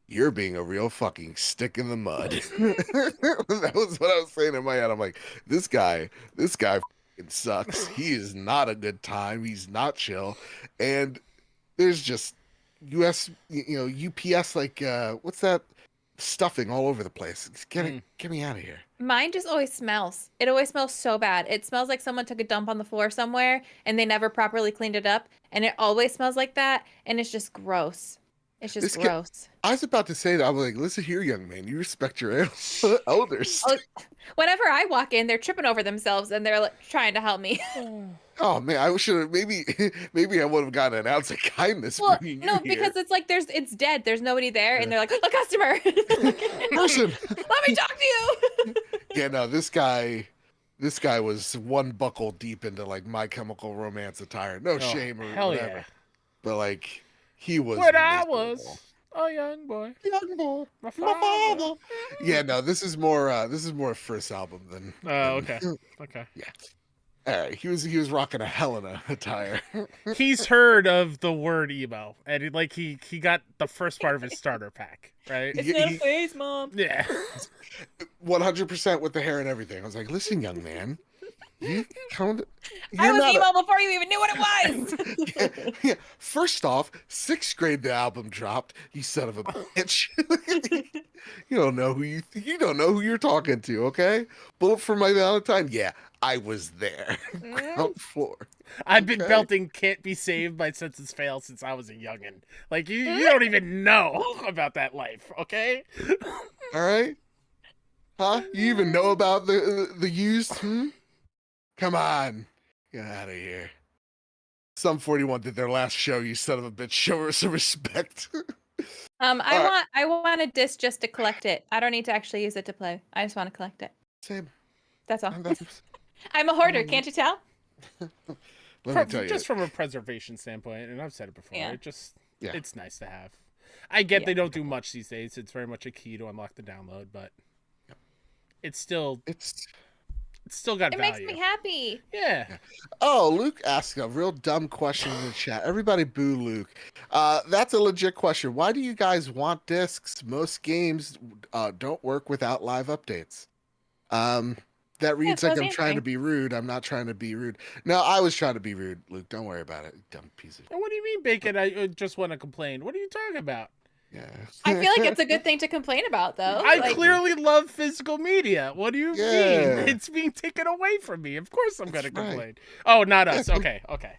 you're being a real fucking stick in the mud. That was what I was saying in my head. I'm like, this guy fucking sucks. He is not a good time. He's not chill. And there's just UPS, like, what's that stuffing all over the place? Get me out of here. Mine just always smells. It always smells so bad. It smells like someone took a dump on the floor somewhere and they never properly cleaned it up. And it always smells like that. And it's just gross. It's just This kid, gross. I was about to say that. I was like, listen here, young man. You respect your elders. Oh, whenever I walk in, they're tripping over themselves and they're like, trying to help me. Oh man, I should have maybe I would have gotten an ounce of kindness Well, bringing no, you because here. it's like it's dead. There's nobody there, and they're like, a customer. Person. Let me talk to you. Yeah, no, this guy was one buckle deep into like My Chemical Romance attire. No shame or hell whatever. yeah. But like he was When I miserable. was a young boy, Young boy, my my father. father. Yeah, no, this is more first album than Oh, okay. Okay. yeah. All right, he was rocking a Helena attire. He's heard of the word emo, and he got the first part of his starter pack, right? It's He- not a he- phase, Mom. Yeah. 100% with the hair and everything. I was like, listen, young man, you come. I You're was not emo before you even knew what it yeah, was. yeah. First off, sixth grade the album dropped. You son of a bitch. You don't know you don't know who you're talking to. Okay, Bullet for My Valentine. Yeah, I was there. Ground floor. I've been Okay. belting "Can't Be Saved" by Senses Fail since I was a youngin'. Like you don't even know about that life, okay? All right. Huh? You even know about the used? Come on, get out of here. Some 41 did their last show. You son of a bitch. Show her some respect. I right. want a disc just to collect it. I don't need to actually use it to play. I just want to collect it. Same. That's all. That's- I'm a hoarder. Can't you tell? Let me tell you. Just from a preservation standpoint, and I've said it before, Yeah. Yeah. it's nice to have. I get Yeah. they don't do much these days. It's very much a key to unlock the download, but it's still got It value. makes me happy. Yeah. Oh, Luke asked a real dumb question in the chat. Everybody boo Luke. That's a legit question. Why do you guys want discs? Most games don't work without live updates. That reads so I like was I'm trying to answering. be rude. I'm not trying to be rude. No, I was trying to be rude, Luke. Don't worry about it. Dumb piece of And what do you mean, Bacon? I just want to complain. What are you talking about? yeah. I feel like it's a good thing to complain about, though. I Like, clearly love physical media. What do you Yeah. mean? It's being taken away from me. Of course I'm going to That's right. complain. Oh, not us. Yeah. Okay. Okay.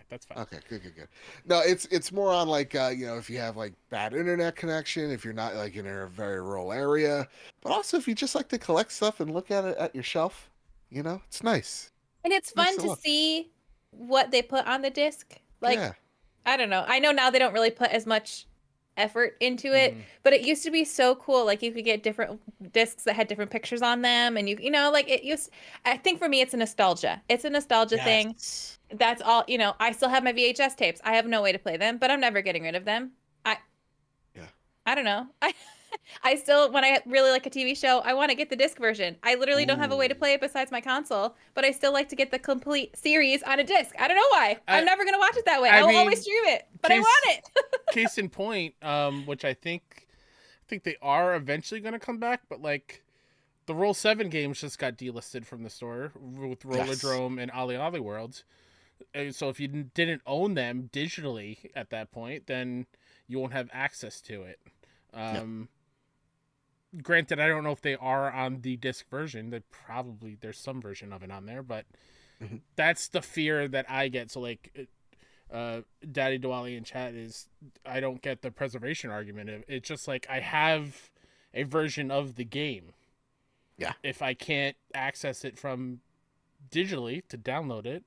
That's fine. Okay, good. No, it's more on like if you have like bad internet connection, if you're not like in a very rural area, but also if you just like to collect stuff and look at it at your shelf, it's nice. and it's Nice fun to to look. see what they put on the disc. Like, Yeah. I don't know. I know now they don't really put as much effort into it, Mhm. but it used to be so cool. Like you could get different discs that had different pictures on them, and like it used. I think for me, it's a nostalgia. It's a nostalgia thing. Yes. That's all. I still have my VHS tapes. I have no way to play them, but I'm never getting rid of them. Yeah. I don't know. I still, when I really like a TV show, I want to get the disc version. I literally don't have a way to Ooh. play it besides my console, but I still like to get the complete series on a disc. I don't know why. I'm never gonna watch it that way. I I will mean, always stream it, but I case- want it. Case in point, which I think they are eventually going to come back, but like the Roll 7 games just got delisted from the store with Rollerdrome and Ollie Ollie Worlds. So if you didn't own them digitally at that point, then you won't have access to it. Granted, I don't know if they are on the disc version. There's some version of it on there, but Mhm. that's the fear that I get. So like, Daddy Diwali in chat is I don't get the preservation argument. It's just like I have a version of the game. Yeah. If I can't access it from digitally to download it,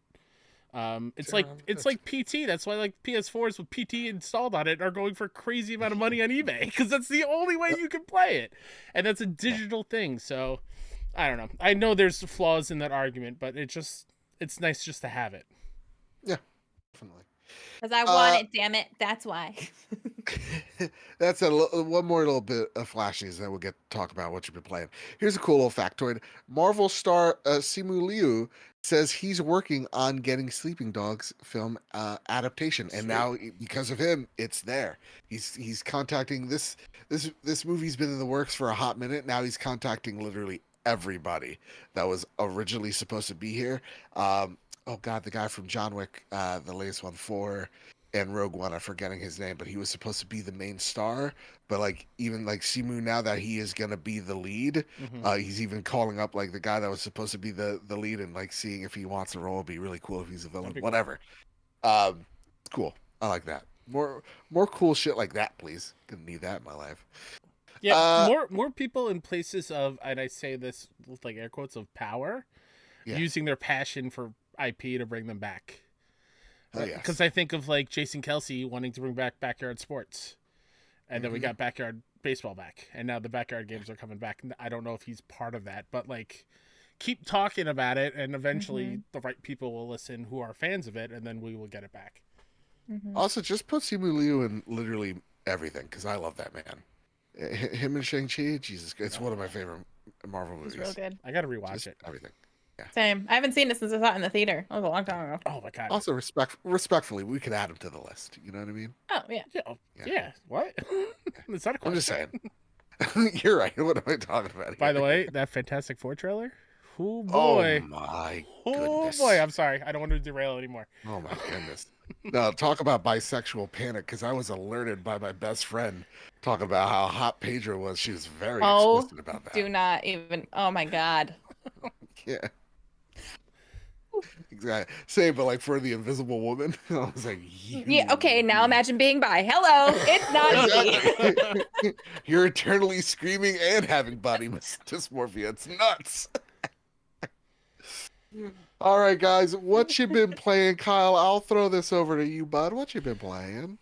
It's Sure, like PT. That's why like PS4s with PT installed on it are going for crazy amount of money on eBay because that's the only way you can play it, and that's a digital thing. So I don't know. I know there's flaws in that argument, but it's nice just to have it. Yeah, definitely. Because I want it, damn it. That's why. That's one more little bit of flash news, and then we'll get to talk about what you've been playing. Here's a cool little factoid. Marvel star Simu Liu says he's working on getting Sleeping Dogs film adaptation, and now because of him, it's there. He's contacting this movie's been in the works for a hot minute. Now he's contacting literally everybody that was originally supposed to be here. Oh God, the guy from John Wick, the latest one, 4 and Rogue One, I'm forgetting his name, but he was supposed to be the main star. But like even like Simu, now that he is gonna be the lead, he's even calling up like the guy that was supposed to be the lead and like seeing if he wants a role. It'd be really cool if he's a villain. Whatever. Cool. I like that. More cool shit like that, please. Gonna need that in my life. Yeah, more people in places of, and I say this with like air quotes, of power, using their passion for IP to bring them back. Because I think of like Jason Kelsey wanting to bring back Backyard Sports, and then we got Backyard Baseball back, and now the Backyard games are coming back. I don't know if he's part of that, but like, keep talking about it, and eventually the right people will listen who are fans of it, and then we will get it back. Also, just put Simu Liu in literally everything because I love that man. Him and Shang-Chi, Jesus, it's one of my favorite Marvel movies. It's real good. I got to rewatch it. Everything. Yeah. Same. I haven't seen it since I saw it in the theater. That was a long time ago. Oh my God. Also, respectfully, we could add him to the list. You know what I mean? Oh, yeah. Yeah. What? It's not a question. I'm just saying. You're right. What am I talking about here? By the way, that Fantastic Four trailer? Oh, boy. Oh, my Oh, goodness. boy. I'm sorry. I don't want to derail anymore. Oh, my goodness. No, talk about bisexual panic, because I was alerted by my best friend talking about how hot Pedro was. She was very explicit about that. Do not even. Oh, my God. Yeah. Exactly. Same, but like for the Invisible Woman, I was like, yeah. Okay, now imagine being bi. Hello, it's not easy. You're eternally screaming and having body dysmorphia. It's nuts. All right, guys, what you been playing, Kyle? I'll throw this over to you, bud. What you been playing?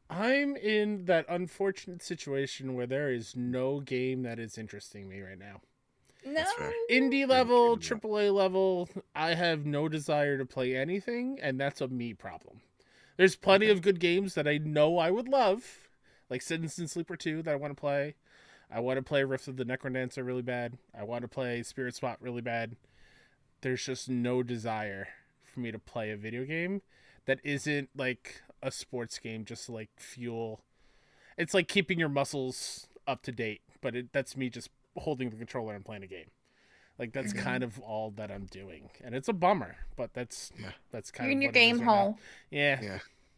I'm in that unfortunate situation where there is no game that is interesting me right now. No. Indie level, AAA level, I have no desire to play anything, and that's a me problem. There's plenty of good games that I know I would love, like Citizen Sleeper 2 that I want to play. I want to play Rift of the Necrodancer really bad. I want to play Spirit Spot really bad. There's just no desire for me to play a video game that isn't like a sports game just to like fuel. It's like keeping your muscles up to date, but that's me just holding the controller and playing a game. Like that's kind of all that I'm doing, and it's a bummer, but that's kind You're of in your what it is game right hole. now.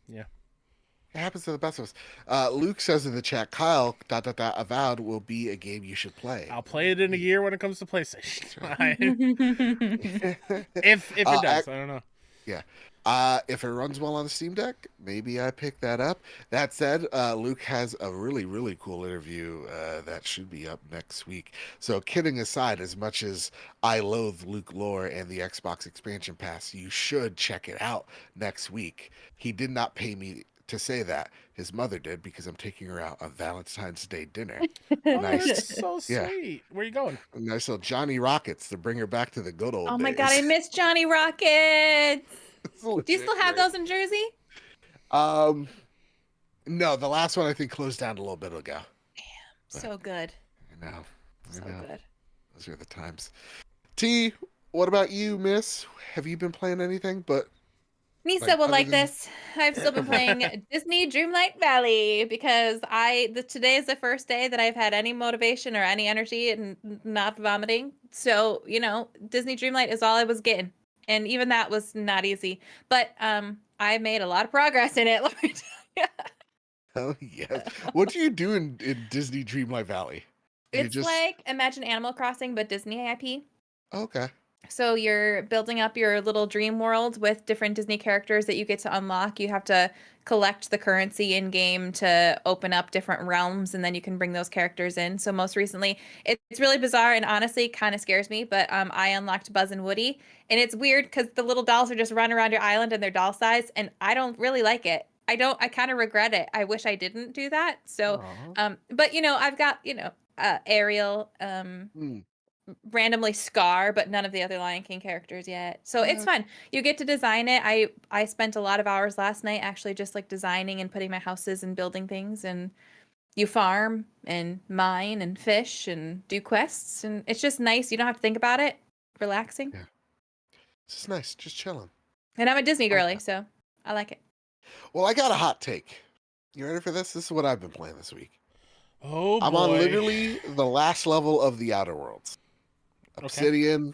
Yeah. It happens to the best of us. Luke says in the chat, Kyle, Avowed will be a game you should play. I'll play it in a year when it comes to PlayStation. if it does, I don't know. Yeah. If it runs well on the Steam Deck, maybe I pick that up. That said, Luke has a really, really cool interview that should be up next week. So kidding aside, as much as I loathe Luke lore and the Xbox expansion pass, you should check it out next week. He did not pay me to say that. His mother did, because I'm taking her out on Valentine's Day dinner. Nice. That's so sweet. Where are you going? A nice little Johnny Rockets to bring her back to the good old days. Oh my God, I miss Johnny Rockets. Do you still have those in Jersey? No, the last one I think closed down a little bit ago. Damn, so good. I know. So good. Those are the times. T, what about you, miss? Have you been playing anything? But Nisa will like this. I've still been playing Disney Dreamlight Valley because today is the first day that I've had any motivation or any energy and not vomiting. So, Disney Dreamlight is all I was getting. And even that was not easy. But I made a lot of progress in it. Let me tell you. Oh, yes. What do you do in Disney Dreamlight Valley? It's like, imagine Animal Crossing, but Disney IP. Okay. So you're building up your little dream world with different Disney characters that you get to unlock. You have to collect the currency in game to open up different realms, and then you can bring those characters in. So most recently, it's really bizarre and honestly kind of scares me. But I unlocked Buzz and Woody, and it's weird because the little dolls are just running around your island and they're doll size, and I don't really like it. I don't. I kind of regret it. I wish I didn't do that. So, Aw. but I've got Ariel, Hmm. randomly Scar, but none of the other Lion King characters yet. So it's Uh, fun. You get to design it. I spent a lot of hours last night actually just like designing and putting my houses and building things, and you farm and mine and fish and do quests, and it's just nice. You don't have to think about it. Relaxing. yeah, it's just nice, just chilling. And I'm a Disney Like girly, that. so I like it. Well, I got a hot take. You ready for this? This is what I've been playing this week. Oh I'm on boy. literally the last level of the Outer Worlds. Okay. Obsidian,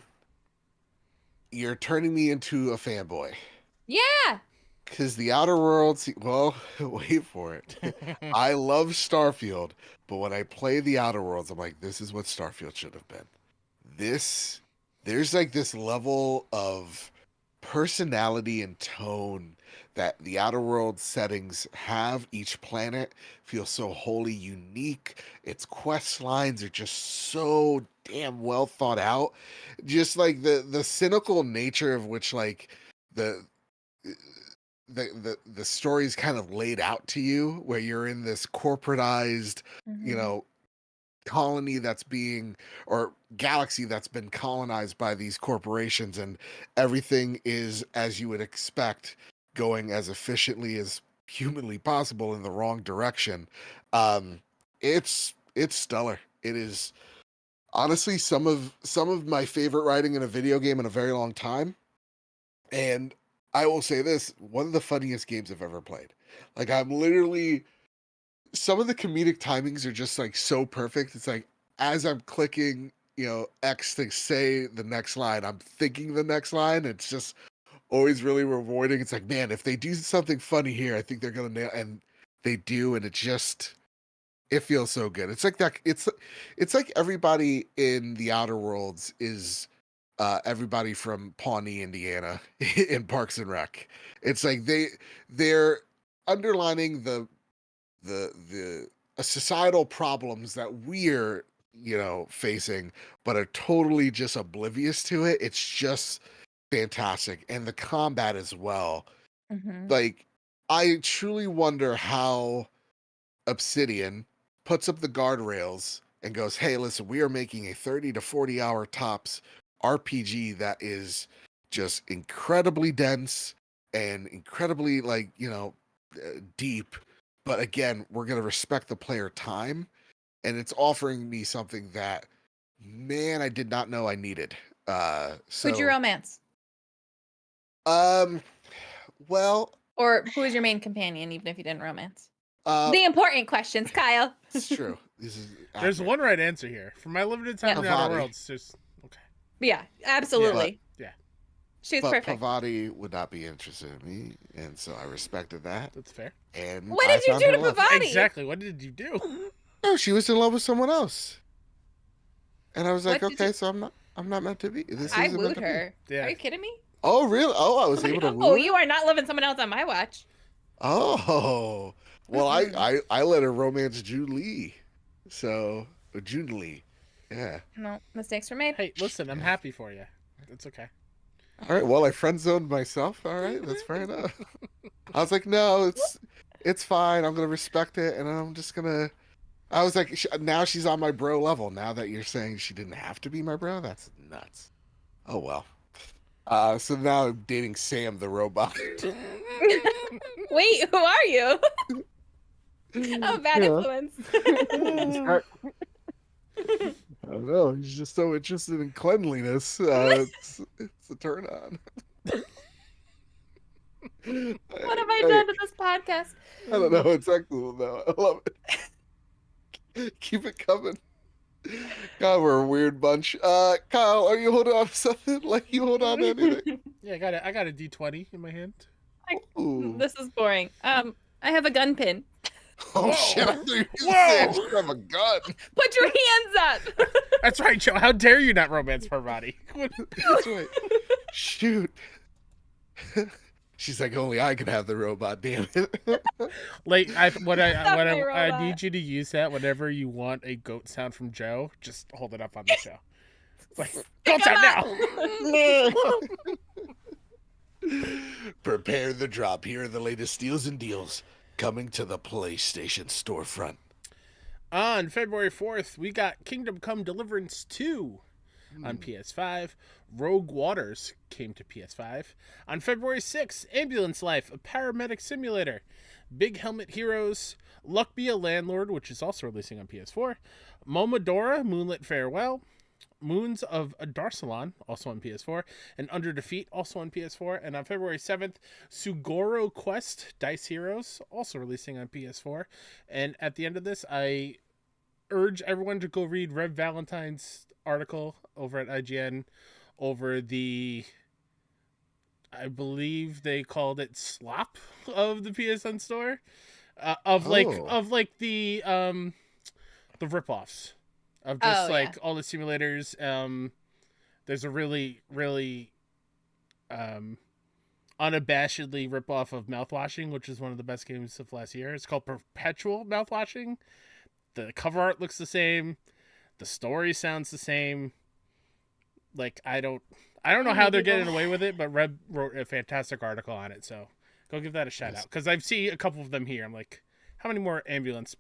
you're turning me into a fanboy. Yeah. Because the Outer Worlds, well, wait for it. I love Starfield, but when I play the Outer Worlds, I'm like, this is what Starfield should have been. There's like this level of personality and tone that the Outer World settings have. Each planet feels so wholly unique. Its quest lines are just so damn well thought out. Just like the cynical nature of which like the the story's kind of laid out to you, where you're in this corporatized, you Mhm. know, colony that's being, or galaxy that's been colonized by these corporations, and everything is as you would expect, going as efficiently as humanly possible in the wrong direction. um it's stellar. It is honestly some of my favorite writing in a video game in a very long time. And I will say this, one of the funniest games I've ever played. Like, I'm literally, some of the comedic timings are just like so perfect. It's like as I'm clicking, X to say the next line, I'm thinking the next line. It's just always really rewarding. It's like, man, if they do something funny here, I think they're gonna nail, and they do, and it feels so good. It's like that. It's like everybody in the Outer Worlds is everybody from Pawnee, Indiana, in Parks and Rec. It's like they're underlining the societal problems that we're facing, but are totally just oblivious to it. It's just fantastic, and the combat as well. Mhm. Like, I truly wonder how Obsidian puts up the guardrails and goes, "Hey, listen, we are making a 30 to 40 hour tops RPG that is just incredibly dense and incredibly deep, but again, we're going to respect the player time, and it's offering me something that, man, I did not know I needed." Who'd you So romance? um well, Or who is your main companion, even if you didn't romance? uh The important questions, Kyle. it's true. This is There's accurate. one right answer here. For my limited time Yep. in the Outer Pavati. Worlds, there's okay. Yeah, Yeah, absolutely. yeah, She's But perfect. Pavati would not be interested in me, and so I respected that, that's fair. and What I did you found do her to love. Pavati? Exactly. What did you do? No, she was in love with someone else, and I was like, What did you? okay, so I'm not meant to be. This I isn't meant wooed to be. her. Are Yeah. you kidding me? Oh, really? Oh, I was able to Oh, woo you her. are not loving someone else on my watch. Oh, well, I Mm-mm. I I let her romance June Lee, so or June Lee, yeah. No, mistakes were made. Hey, listen, I'm Yeah. happy for you. It's okay. All right, well, I friend zoned myself. All right, that's fair enough. I was like, no, it's fine. I'm gonna respect it, and I'm just gonna. I was like, now she's on my bro level. Now that you're saying she didn't have to be my bro, that's nuts. Oh well. So now I'm dating Sam the robot. Wait, who are you? Oh, bad Yeah. influence. I don't know. He's just so interested in cleanliness. It's a turn on. What have I done to this podcast? I don't know. It's excellent though. I love it. Keep it coming. God, we're a weird bunch. Kyle, are you holding on to something? Like, you hold on to anything? Yeah, I got a D20 in my hand. Ooh. This is boring. I have a gun pin. Oh Whoa. shit! I thought you were Whoa. saying she have a gun. Put your hands up. That's right, Joe. How dare you not romance her body? That's right. Shoot. She's like, only I can have the robot. Damn it. Like my I robot. need you to use that whenever you want a goat sound from Joe. Just hold it up on the show. Like, goat sound now. Prepare the drop. Here are the latest steals and deals coming to the PlayStation storefront. On February 4th, we got Kingdom Come Deliverance 2 on PS5. Rogue Waters came to PS5. On February 6th, Ambulance Life, a paramedic simulator. Big Helmet Heroes, Luck Be a Landlord, which is also releasing on PS4. Momodora, Moonlit Farewell. Moons of Darsalon, also on PS4, and Under Defeat, also on PS4. And on February 7th, Sugoro Quest Dice Heroes, also releasing on PS4. And at the end of this, I urge everyone to go read Rev Valentine's article over at IGN over the, I believe they called it slop of the PSN store, of the ripoffs. Of just all the simulators. There's a really unabashedly ripoff of Mouthwashing, which is one of the best games of last year. It's called Perpetual Mouthwashing. The cover art looks the same. The story sounds the same. Like, I don't know how they're getting away with it, but Reb wrote a fantastic article on it, so go give that a shout out. Because I've seen a couple of them here. I'm like, how many more ambulance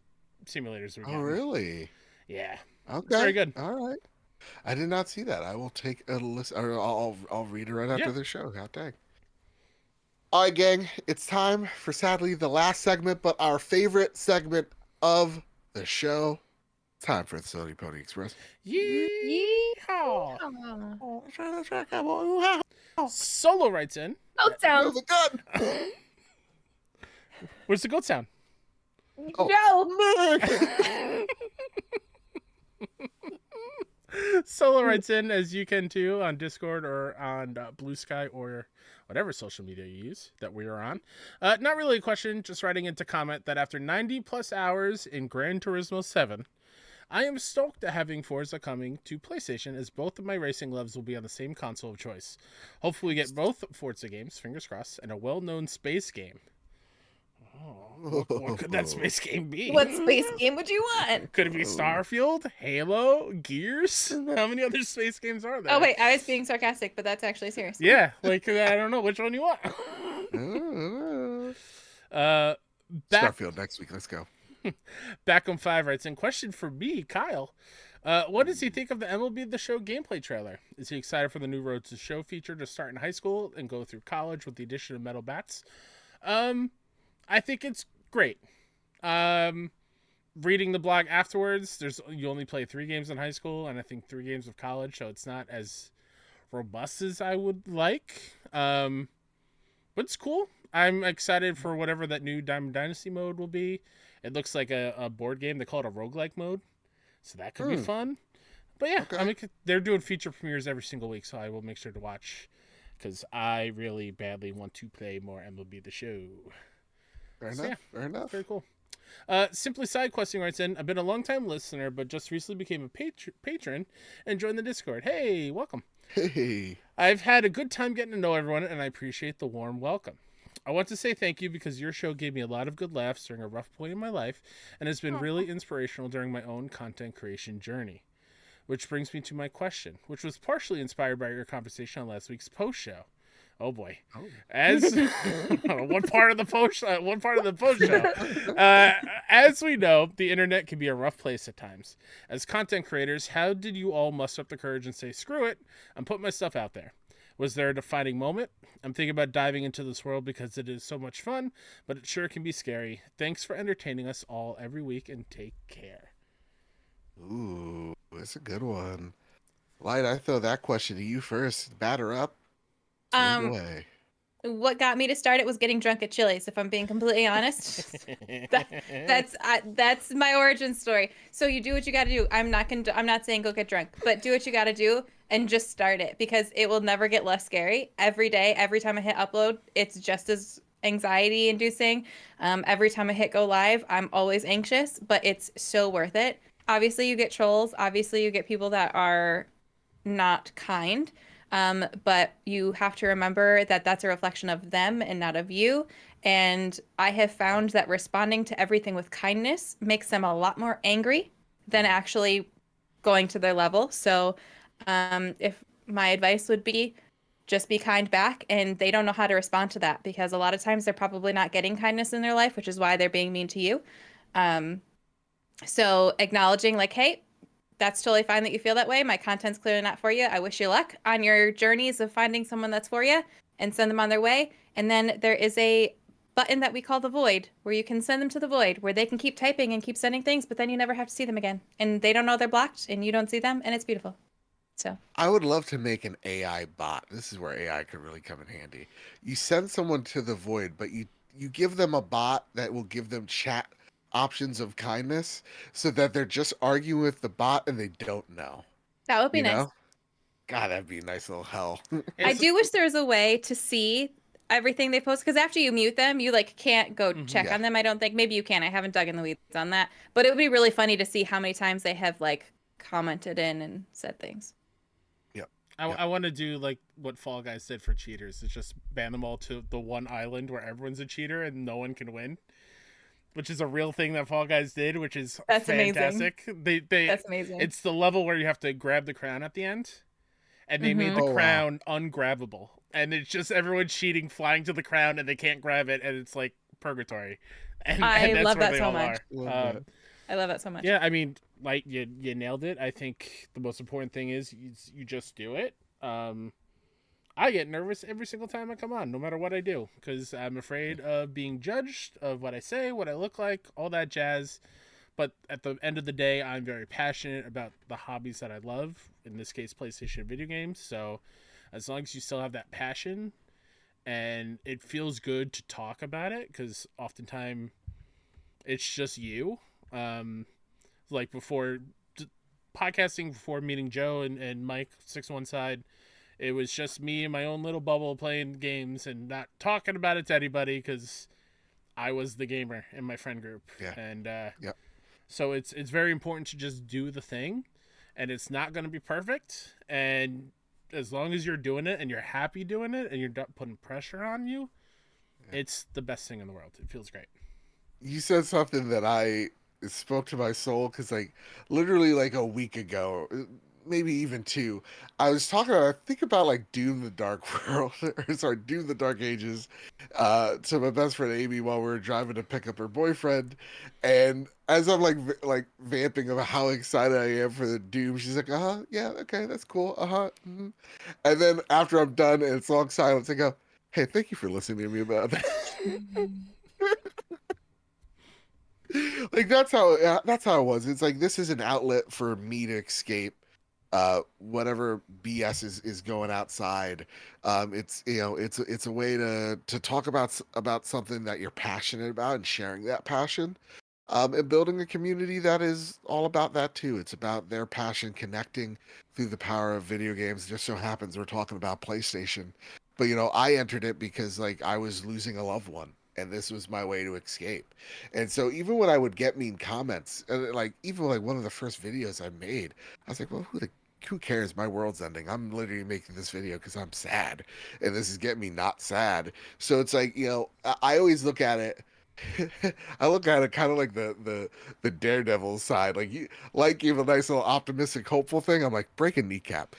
simulators are we getting? Oh, really? Yeah. Okay. Very good. All right. I did not see that. I will take a listen. Or I'll read it right after the show. God dang. All right, gang. It's time for, sadly, the last segment, but our favorite segment of the show. Time for the Sony Pony Express. Yeehaw! Solo writes in. Goat sound. The gun. Where's the goat sound? No. Solo writes in, as you can too, on Discord or on Blue Sky or whatever social media you use that we are on. Not really a question, just writing in to comment that after 90 plus hours in Gran Turismo 7, I am stoked at having Forza coming to PlayStation, as both of my racing loves will be on the same console of choice. Hopefully we get both Forza games, fingers crossed, and a well-known space game. Oh, what could that space game be? What space game would you want? Could it be Starfield, Halo, Gears? How many other space games are there? Oh wait, I was being sarcastic, but that's actually serious. Yeah, like I don't know which one you want. Starfield next week. Let's go. Back on 5 writes in, question for me, Kyle. What does he think of the MLB The Show gameplay trailer? Is he excited for the new Road to Show feature to start in high school and go through college with the addition of metal bats? I think it's great. Reading the blog afterwards, you only play 3 games in high school and I think 3 games of college, so it's not as robust as I would like. But it's cool. I'm excited for whatever that new Diamond Dynasty mode will be. It looks like a board game. They call it a roguelike mode, so that could be fun. But yeah, okay. They're doing feature premieres every single week, so I will make sure to watch because I really badly want to play more MLB The Show. Fair enough. Very cool. Simply Side Questing writes in, I've been a long-time listener, but just recently became a patron and joined the Discord. Hey, welcome. Hey. I've had a good time getting to know everyone, and I appreciate the warm welcome. I want to say thank you because your show gave me a lot of good laughs during a rough point in my life and has been really inspirational during my own content creation journey. Which brings me to my question, which was partially inspired by your conversation on last week's post show. Oh boy! As one part of the post show. As we know, the internet can be a rough place at times. As content creators, how did you all muster up the courage and say, "Screw it, I'm putting my stuff out there"? Was there a defining moment? I'm thinking about diving into this world because it is so much fun, but it sure can be scary. Thanks for entertaining us all every week, and take care. Ooh, that's a good one. Light, I throw that question to you first. Batter up. Away. What got me to start it was getting drunk at Chili's, if I'm being completely honest. That's my origin story. So you do what you got to do. I'm not saying go get drunk, but do what you got to do and just start it because it will never get less scary. Every day, every time I hit upload, it's just as anxiety inducing. Every time I hit go live, I'm always anxious, but it's so worth it. Obviously, you get trolls. Obviously, you get people that are not kind. But you have to remember that that's a reflection of them and not of you. And I have found that responding to everything with kindness makes them a lot more angry than actually going to their level. So, if my advice would be just be kind back, and they don't know how to respond to that because a lot of times they're probably not getting kindness in their life, which is why they're being mean to you. Um, so acknowledging like, hey, that's totally fine that you feel that way. My content's clearly not for you. I wish you luck on your journeys of finding someone that's for you and send them on their way. And then there is a button that we call the void where you can send them to the void where they can keep typing and keep sending things, but then you never have to see them again. And they don't know they're blocked and you don't see them and it's beautiful. So I would love to make an AI bot. This is where AI could really come in handy. You send someone to the void, but you give them a bot that will give them chat options of kindness so that they're just arguing with the bot and they don't know. that would be You nice. know? God, that'd be a nice little hell. I It's do wish there was a way to see everything they post because after you mute them, you like can't go check Yeah. on them. I don't think maybe you can. I haven't dug in the weeds on that, but it would be really funny to see how many times they have like commented in and said things. I want to do like what Fall Guys did for cheaters. It's just ban them all to the one island where everyone's a cheater and no one can win, which is a real thing that Fall Guys did, which is That's amazing. fantastic. They That's amazing. It's the level where you have to grab the crown at the end, and they made the Oh, wow. crown ungrabbable, and it's just everyone cheating, flying to the crown, and they can't grab it, and it's like purgatory. And, I and that's love where that they so all much. Love are. that. I love it so much. Yeah, I mean, like you nailed it. I think the most important thing is you just do it. I get nervous every single time I come on, no matter what I do, because I'm afraid of being judged, of what I say, what I look like, all that jazz. But at the end of the day, I'm very passionate about the hobbies that I love. In this case, PlayStation video games. So as long as you still have that passion, and it feels good to talk about it, because oftentimes it's just you. Like before podcasting, before meeting Joe and Mike 6-1 side, it was just me in my own little bubble playing games and not talking about it to anybody because I was the gamer in my friend group. Yeah. And Yeah. so it's very important to just do the thing, and it's not going to be perfect. And as long as you're doing it and you're happy doing it and you're not putting pressure on you, it's the best thing in the world. It feels great. You said something that I it spoke to my soul because like literally like a week ago, maybe even two, I was talking I think about like Doom the Dark World or sorry, Doom the Dark Ages to my best friend Amy while we were driving to pick up her boyfriend. And as I'm like like vamping about how excited I am for the Doom, she's like, uh-huh, yeah, okay, that's cool. Uh-huh. Mhm. And then after I'm done and it's long silence, I go, hey, thank you for listening to me about that. Like that's how it was. It's like this is an outlet for me to escape whatever BS is going outside. It's it's a way to talk about something that you're passionate about and sharing that passion. And building a community that is all about that too. It's about their passion connecting through the power of video games. It just so happens we're talking about PlayStation, but I entered it because like I was losing a loved one, and this was my way to escape. And so even when I would get mean comments, like even like one of the first videos I made, I was like, well, who cares? My world's ending. I'm literally making this video because I'm sad, and this is getting me not sad. So it's like I always look at it. I look at it kind of like the daredevil side, like you have a nice little optimistic, hopeful thing. I'm like break a kneecap,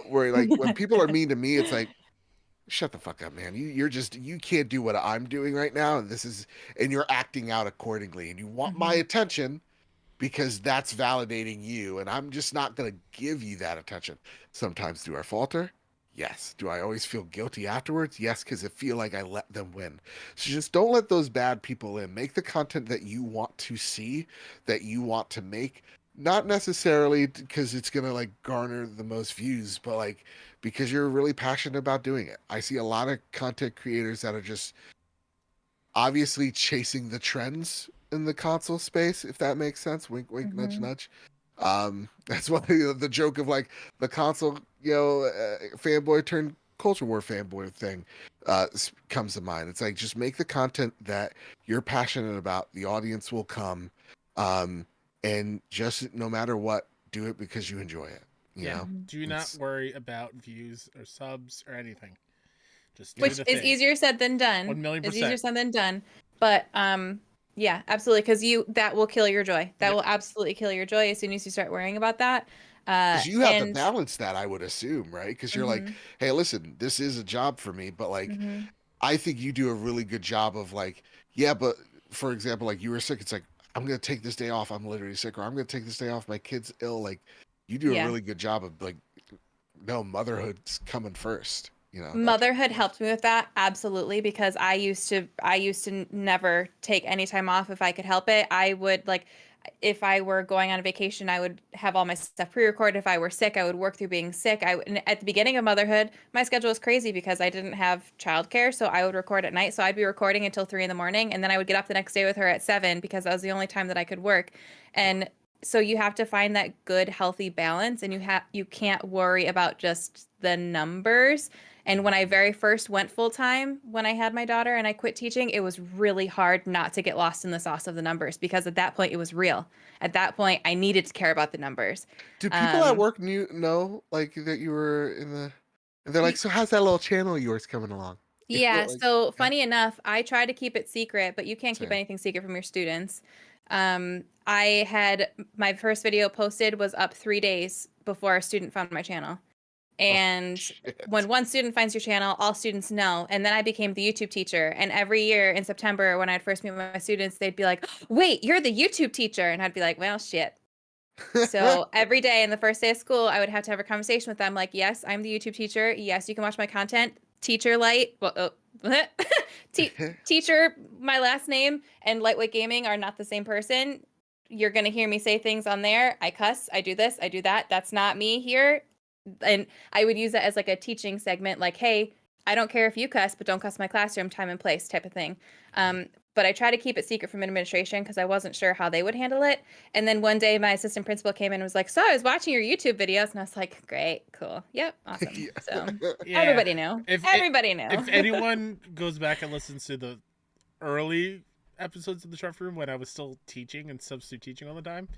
where like when people are mean to me, it's like shut the fuck up, man. You can't do what I'm doing right now, and you're acting out accordingly, and you want my attention because that's validating you, and I'm just not gonna give you that attention. Sometimes do I falter? Yes. Do I always feel guilty afterwards? Yes, because I feel like I let them win. So just don't let those bad people in. Make the content that you want to see, that you want to make. Not necessarily because it's gonna like garner the most views, but like because you're really passionate about doing it. I see a lot of content creators that are just obviously chasing the trends in the console space, if that makes sense. Wink, wink, nudge, nudge. That's why the joke of like the console, fanboy turned culture war fanboy thing comes to mind. It's like just make the content that you're passionate about. The audience will come, and just no matter what, do it because you enjoy it. You Yeah. know, Do not it's worry about views or subs or anything. Just do Which the is thing. easier said than done. 1,000,000%. It's easier said than done. But yeah, absolutely, because that will kill your joy. That Yep. will absolutely kill your joy as soon as you start worrying about that. because you have to And balance that, I would assume, right? Because you're like, Mhm, hey, listen, this is a job for me, but like, mhm. I think you do a really good job of like, yeah, but for example, like you were sick, it's like, I'm gonna take this day off, I'm literally sick, or I'm gonna take this day off, my kid's ill. Like, you do a Yeah. really good job of like, no, motherhood's coming first. That's Motherhood helped me with that, absolutely, because I used to never take any time off if I could help it. I would like if I were going on a vacation, I would have all my stuff pre-recorded. If I were sick, I would work through being sick. And at the beginning of motherhood, my schedule was crazy because I didn't have childcare, so I would record at night. So I'd be recording until 3 in the morning, and then I would get up the next day with her at 7 because that was the only time that I could work. And so you have to find that good, healthy balance, and you can't worry about just the numbers. And when I very first went full time, when I had my daughter and I quit teaching, it was really hard not to get lost in the sauce of the numbers because at that point it was real. At that point, I needed to care about the numbers. Do people at Um, work know like that you were in the? And they're like, y- so how's that little channel of yours coming along? yeah. Like, So yeah, funny enough, I try to keep it secret, but you can't keep same. anything secret from your students. I had my first video posted was up 3 days before a student found my channel. Oh And shit. when one student finds your channel, all students know. And then I became the YouTube teacher. And every year in September, when I'd first meet my students, they'd be like, wait, you're the YouTube teacher. And I'd be like, well, shit. So every day in the first day of school, I would have to have a conversation with them like, yes, I'm the YouTube teacher. Yes, you can watch my content. Teacher light. Well, teacher, my last name, and lightweight gaming are not the same person. You're going to hear me say things on there. I cuss. I do this. I do that. That's not me here. And I would use that as like a teaching segment, like, hey, I don't care if you cuss, but don't cuss my classroom, time and place type of thing. But I try to keep it secret from administration because I wasn't sure how they would handle it. And then one day my assistant principal came in and was like, so I was watching your YouTube videos. And I was like, great, cool. Yep, awesome. So Yeah. everybody knew. Everybody knew. If anyone goes back and listens to the early episodes of the Short Room when I was still teaching and substitute teaching all the time,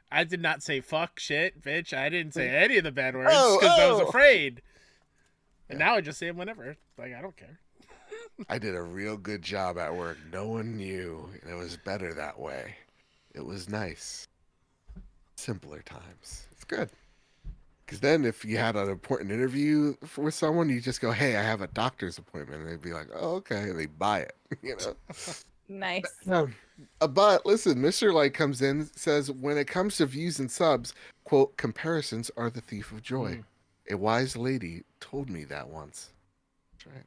I did not say fuck, shit, bitch. I didn't say any of the bad words because I was afraid. And now I just say them whenever. Like, I don't care. I did a real good job at work. No one knew, and it was better that way. It was nice. Simpler times. It's good. Because then, if you had an important interview with someone, you just go, "Hey, I have a doctor's appointment," and they'd be like, "Oh, okay," and they buy it. Nice. But listen, Mr. Light comes in, says, "When it comes to views and subs, quote, comparisons are the thief of joy. A wise lady told me that once." That's right.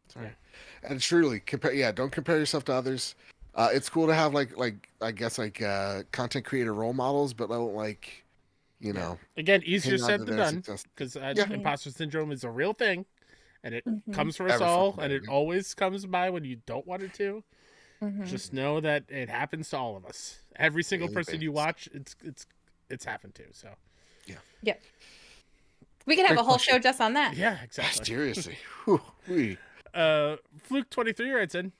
That's right. And truly, don't compare yourself to others. It's cool to have I guess content creator role models, but don't Again, easier hang on said to than their done success. because Yeah, imposter syndrome is a real thing, and it comes for us Every all, fucking and day, it yeah. always comes by when you don't want it to. Mhm. Just know that it happens to all of us. Every single Daily person you basis. watch, it's happened to. So Yep. We could have Great a whole question. show just on that. yeah, exactly. Seriously. Whew-wee. Fluke23 writes in,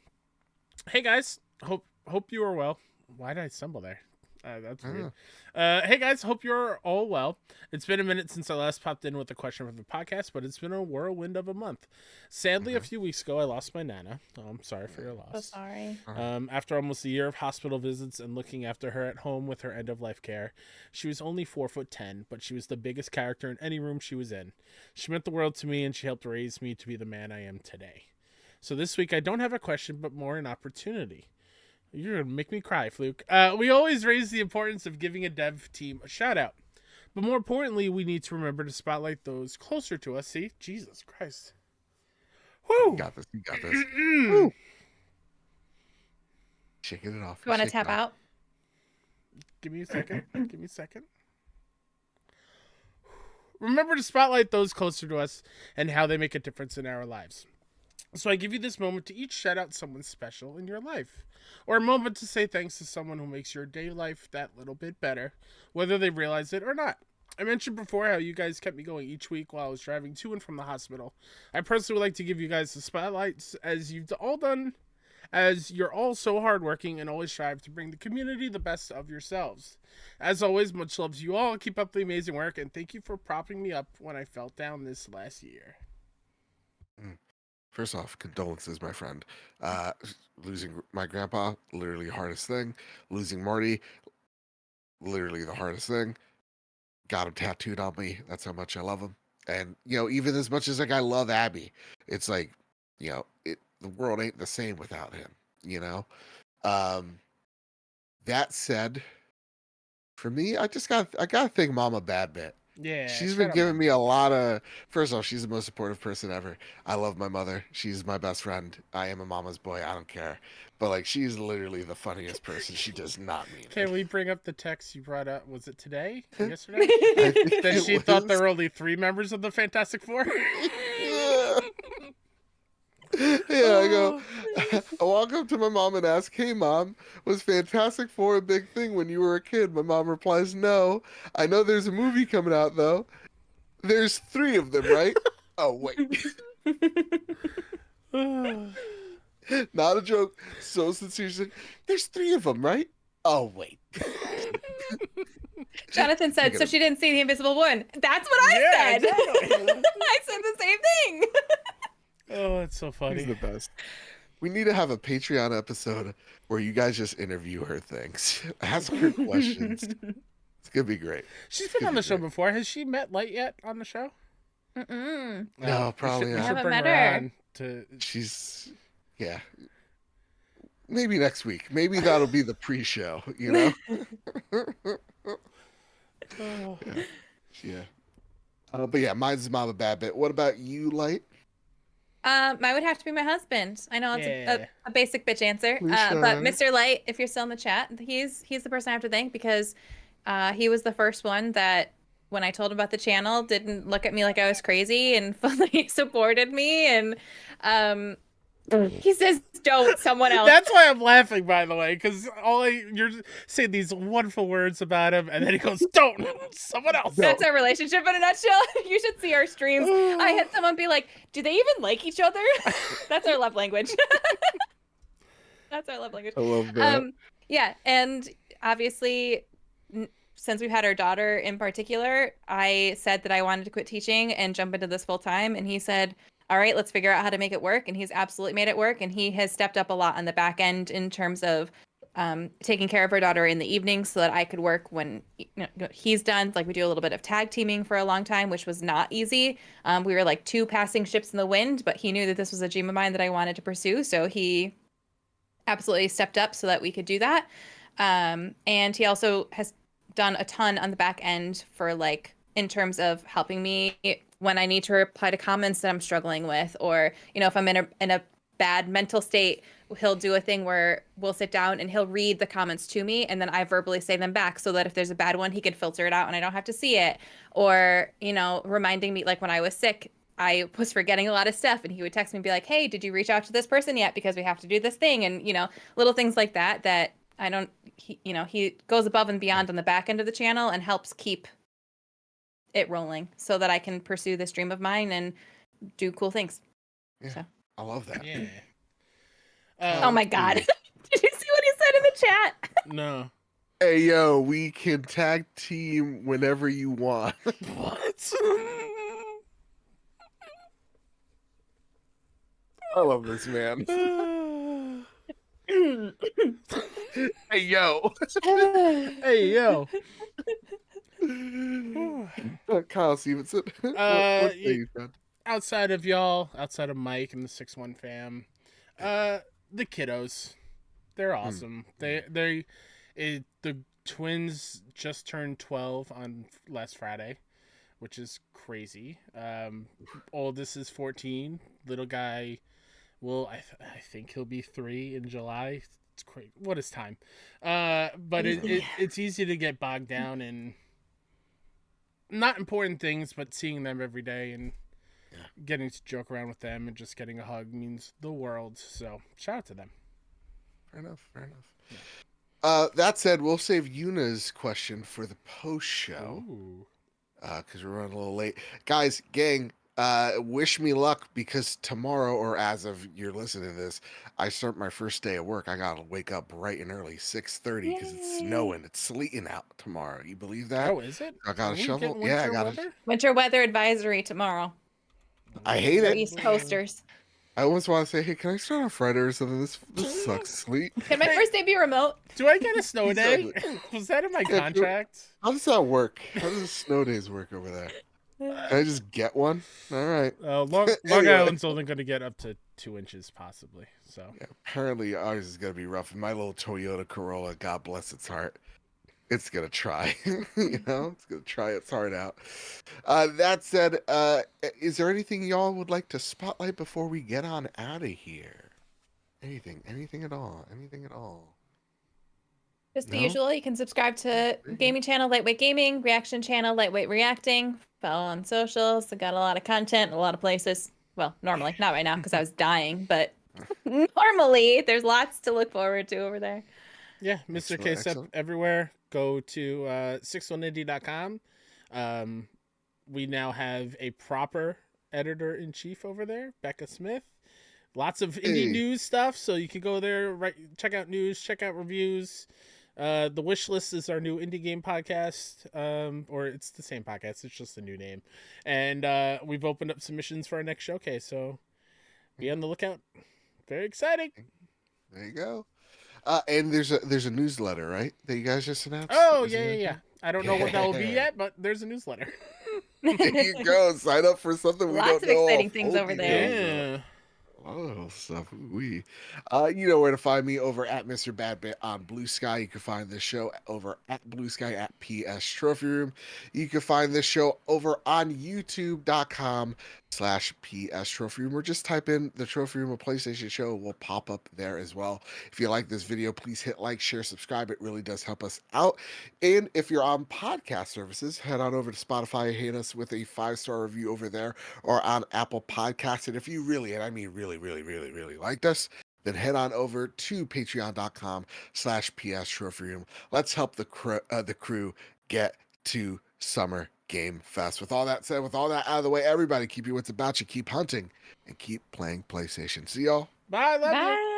"Hey guys, hope you are well." Why did I stumble there? That's weird. Hey guys, hope you're all well. It's been a minute since I last popped in with a question from the podcast, but it's been a whirlwind of a month. Sadly, a few weeks ago, I lost my Nana. Oh, I'm sorry for your So loss. sorry. After almost a year of hospital visits and looking after her at home with her end-of-life care, she was only 4'10", but she was the biggest character in any room she was in. She meant the world to me, and she helped raise me to be the man I am today. So this week, I don't have a question, but more an opportunity. You're going to make me cry, Fluke. We always raise the importance of giving a dev team a shout-out. But more importantly, we need to remember to spotlight those closer to us. See? Jesus Christ. Woo! You got this. You got this. Woo. Shaking it off. You want to shaking it tap off. out? Give me a second. Give me a second. Remember to spotlight those closer to us and how they make a difference in our lives. So I give you this moment to each shout out someone special in your life, or a moment to say thanks to someone who makes your day life that little bit better, whether they realize it or not. I mentioned before how you guys kept me going each week while I was driving to and from the hospital. I personally would like to give you guys the spotlights as you've all done, as you're all so hardworking and always strive to bring the community the best of yourselves. As always, much love to you all. Keep up the amazing work, and thank you for propping me up when I felt down this last year. First off, condolences, my friend. Losing my grandpa, literally the hardest thing. Losing Marty, literally the hardest thing. Got him tattooed on me. That's how much I love him. And even as much as like I love Abby, it's like, the world ain't the same without him. Um, that said, for me, I gotta thank Mama Bad Bit. Yeah, She's shout been out, giving Mom. me a lot of. First off, she's the most supportive person ever. I love my mother. She's my best friend. I am a mama's boy. I don't care. But like, she's literally the funniest person. She does not mean Can it. we bring up the text you brought up? Was it today? Yesterday? I think That it she thought there was- were only 3 members of the Fantastic Four? Yeah. Yeah, I go. I walk up to my mom and ask, "Hey, mom, was Fantastic Four a big thing when you were a kid?" My mom replies, "No. I know there's a movie coming out though. There's 3 of them, right?" Oh wait, not a joke. So sincere. She's like, "There's 3 of them, right?" Oh wait. Jonathan said, so she didn't see the Invisible Woman. That's what I Yeah, said. exactly. I said the same thing. Oh, it's so funny. He's the best. We need to have a Patreon episode where you guys just interview her things, ask her questions. It's gonna be great. She's been on the show before. Has she met Light yet on the show? Mm-mm. No, probably we not. I should haven't bring met her her. on to. She's, yeah. Maybe next week. Maybe that'll be the pre-show. Yeah. Yeah. But yeah, mine's Mama Bad Bit. What about you, Light? Mine would have to be my husband. I know it's Yeah. a basic bitch answer. Please But shine. Mr. Light, if you're still in the chat, he's the person I have to thank because he was the first one that when I told him about the channel didn't look at me like I was crazy and fully supported me and he says don't someone else. That's why I'm laughing, by the way, because you're saying these wonderful words about him, and then he goes, "Don't, someone else." That's our relationship in a nutshell. You should see our streams. I had someone be like, do they even like each other? That's our love language. That's our love language. I love that. Yeah, and obviously, since we've had our daughter in particular, I said that I wanted to quit teaching and jump into this full time, and he said, all right, let's figure out how to make it work. And he's absolutely made it work. And he has stepped up a lot on the back end in terms of taking care of our daughter in the evenings so that I could work when he's done. Like we do a little bit of tag teaming for a long time, which was not easy. We were like 2 passing ships in the wind, but he knew that this was a dream of mine that I wanted to pursue. So he absolutely stepped up so that we could do that. And he also has done a ton on the back end for like in terms of helping me when I need to reply to comments that I'm struggling with, or if I'm in a bad mental state, he'll do a thing where we'll sit down and he'll read the comments to me and then I verbally say them back so that if there's a bad one, he can filter it out and I don't have to see it. Or, reminding me, like when I was sick, I was forgetting a lot of stuff and he would text me and be like, hey, did you reach out to this person yet? Because we have to do this thing. And, little things like that I don't, he goes above and beyond on the back end of the channel and helps keep it rolling so that I can pursue this dream of mine and do cool things. Yeah, So. I love that. Yeah. Oh my God. Did you see what he said in the chat? No. Hey, yo, we can tag team whenever you want. What? I love this man. Hey, yo. Hey, yo. Kyle Stevenson. What say you, friend? Outside of y'all, outside of Mike and the 6-1 fam, the kiddos, they're awesome. The twins just turned 12 on last Friday, which is crazy. Oldest is 14. Little guy, I think he'll be 3 in July. It's crazy. What is time? But it's easy to get bogged down in not important things, but seeing them every day and getting to joke around with them and just getting a hug means the world. So shout out to them. Fair enough. Yeah. That said, we'll save Yuna's question for the post show. because we're running a little late. Guys, gang, wish me luck because tomorrow, or as of you're listening to this, I start my first day of work. I gotta wake up bright and early, 6:30, because it's Yay. snowing. It's sleeting out tomorrow. You believe that? Oh, is it? I got Are a we shovel. getting Yeah, I winter got weather? Winter weather advisory tomorrow I hate for it. East Coasters. I almost want to say, hey, can I start on Friday or something? This sucks sleep. Can my first day be remote? Do I get a snow day? Exactly. Was that in my Yeah, contract? how does that work? How does snow days work over there? Can I just get one? All right. Long Anyway. Island's only going to get up to 2 inches, possibly. So Yeah, apparently ours is gonna be rough. And my little Toyota Corolla, God bless its heart, it's gonna try. It's gonna try its heart out. That said, is there anything y'all would like to spotlight before we get on out of here? Anything at all? Anything at all? Just the No? usual. You can subscribe to gaming channel Lightweight Gaming, reaction channel Lightweight Reacting, follow on socials. I got a lot of content, a lot of places. Well, normally, not right now because I was dying, but normally there's lots to look forward to over there. yeah, Mr. Excellent, K-Step excellent. everywhere. Go to 61indie.com. We now have a proper editor-in-chief over there, Becca Smith. Lots of indie Hey. news stuff, so you can go there, check out news, check out reviews. The Wish List is our new indie game podcast, or it's the same podcast, it's just a new name. And we've opened up submissions for our next showcase, so be on the lookout. Very exciting. There you go. And there's a newsletter, right? That you guys just announced. Oh, Is yeah, there yeah, yeah. anything? I don't know what that will be Yeah. yet, but there's a newsletter. There you go. Sign up for something we Lots don't of know. exciting things over there. Yeah. Oh, stuff. You know where to find me over at Mr. Badbit on Blue Sky. You can find this show over at Blue Sky at PS Trophy Room. You can find this show over on YouTube.com/PS Trophy Room, or just type in the Trophy Room of PlayStation Show. It will pop up there as well. If you like this video, please hit like, share, subscribe. It really does help us out. And if you're on podcast services, head on over to Spotify and hit us with a 5-star review over there, or on Apple Podcasts. And if you really, and I mean really, really, really, really liked us, then head on over to patreon.com/PS Trophy Room. Let's help the crew get to Summer Game Fest. With all that said, with all that out of the way, everybody keep your wits about you, keep hunting, and keep playing PlayStation. See y'all. Bye, love you. Bye.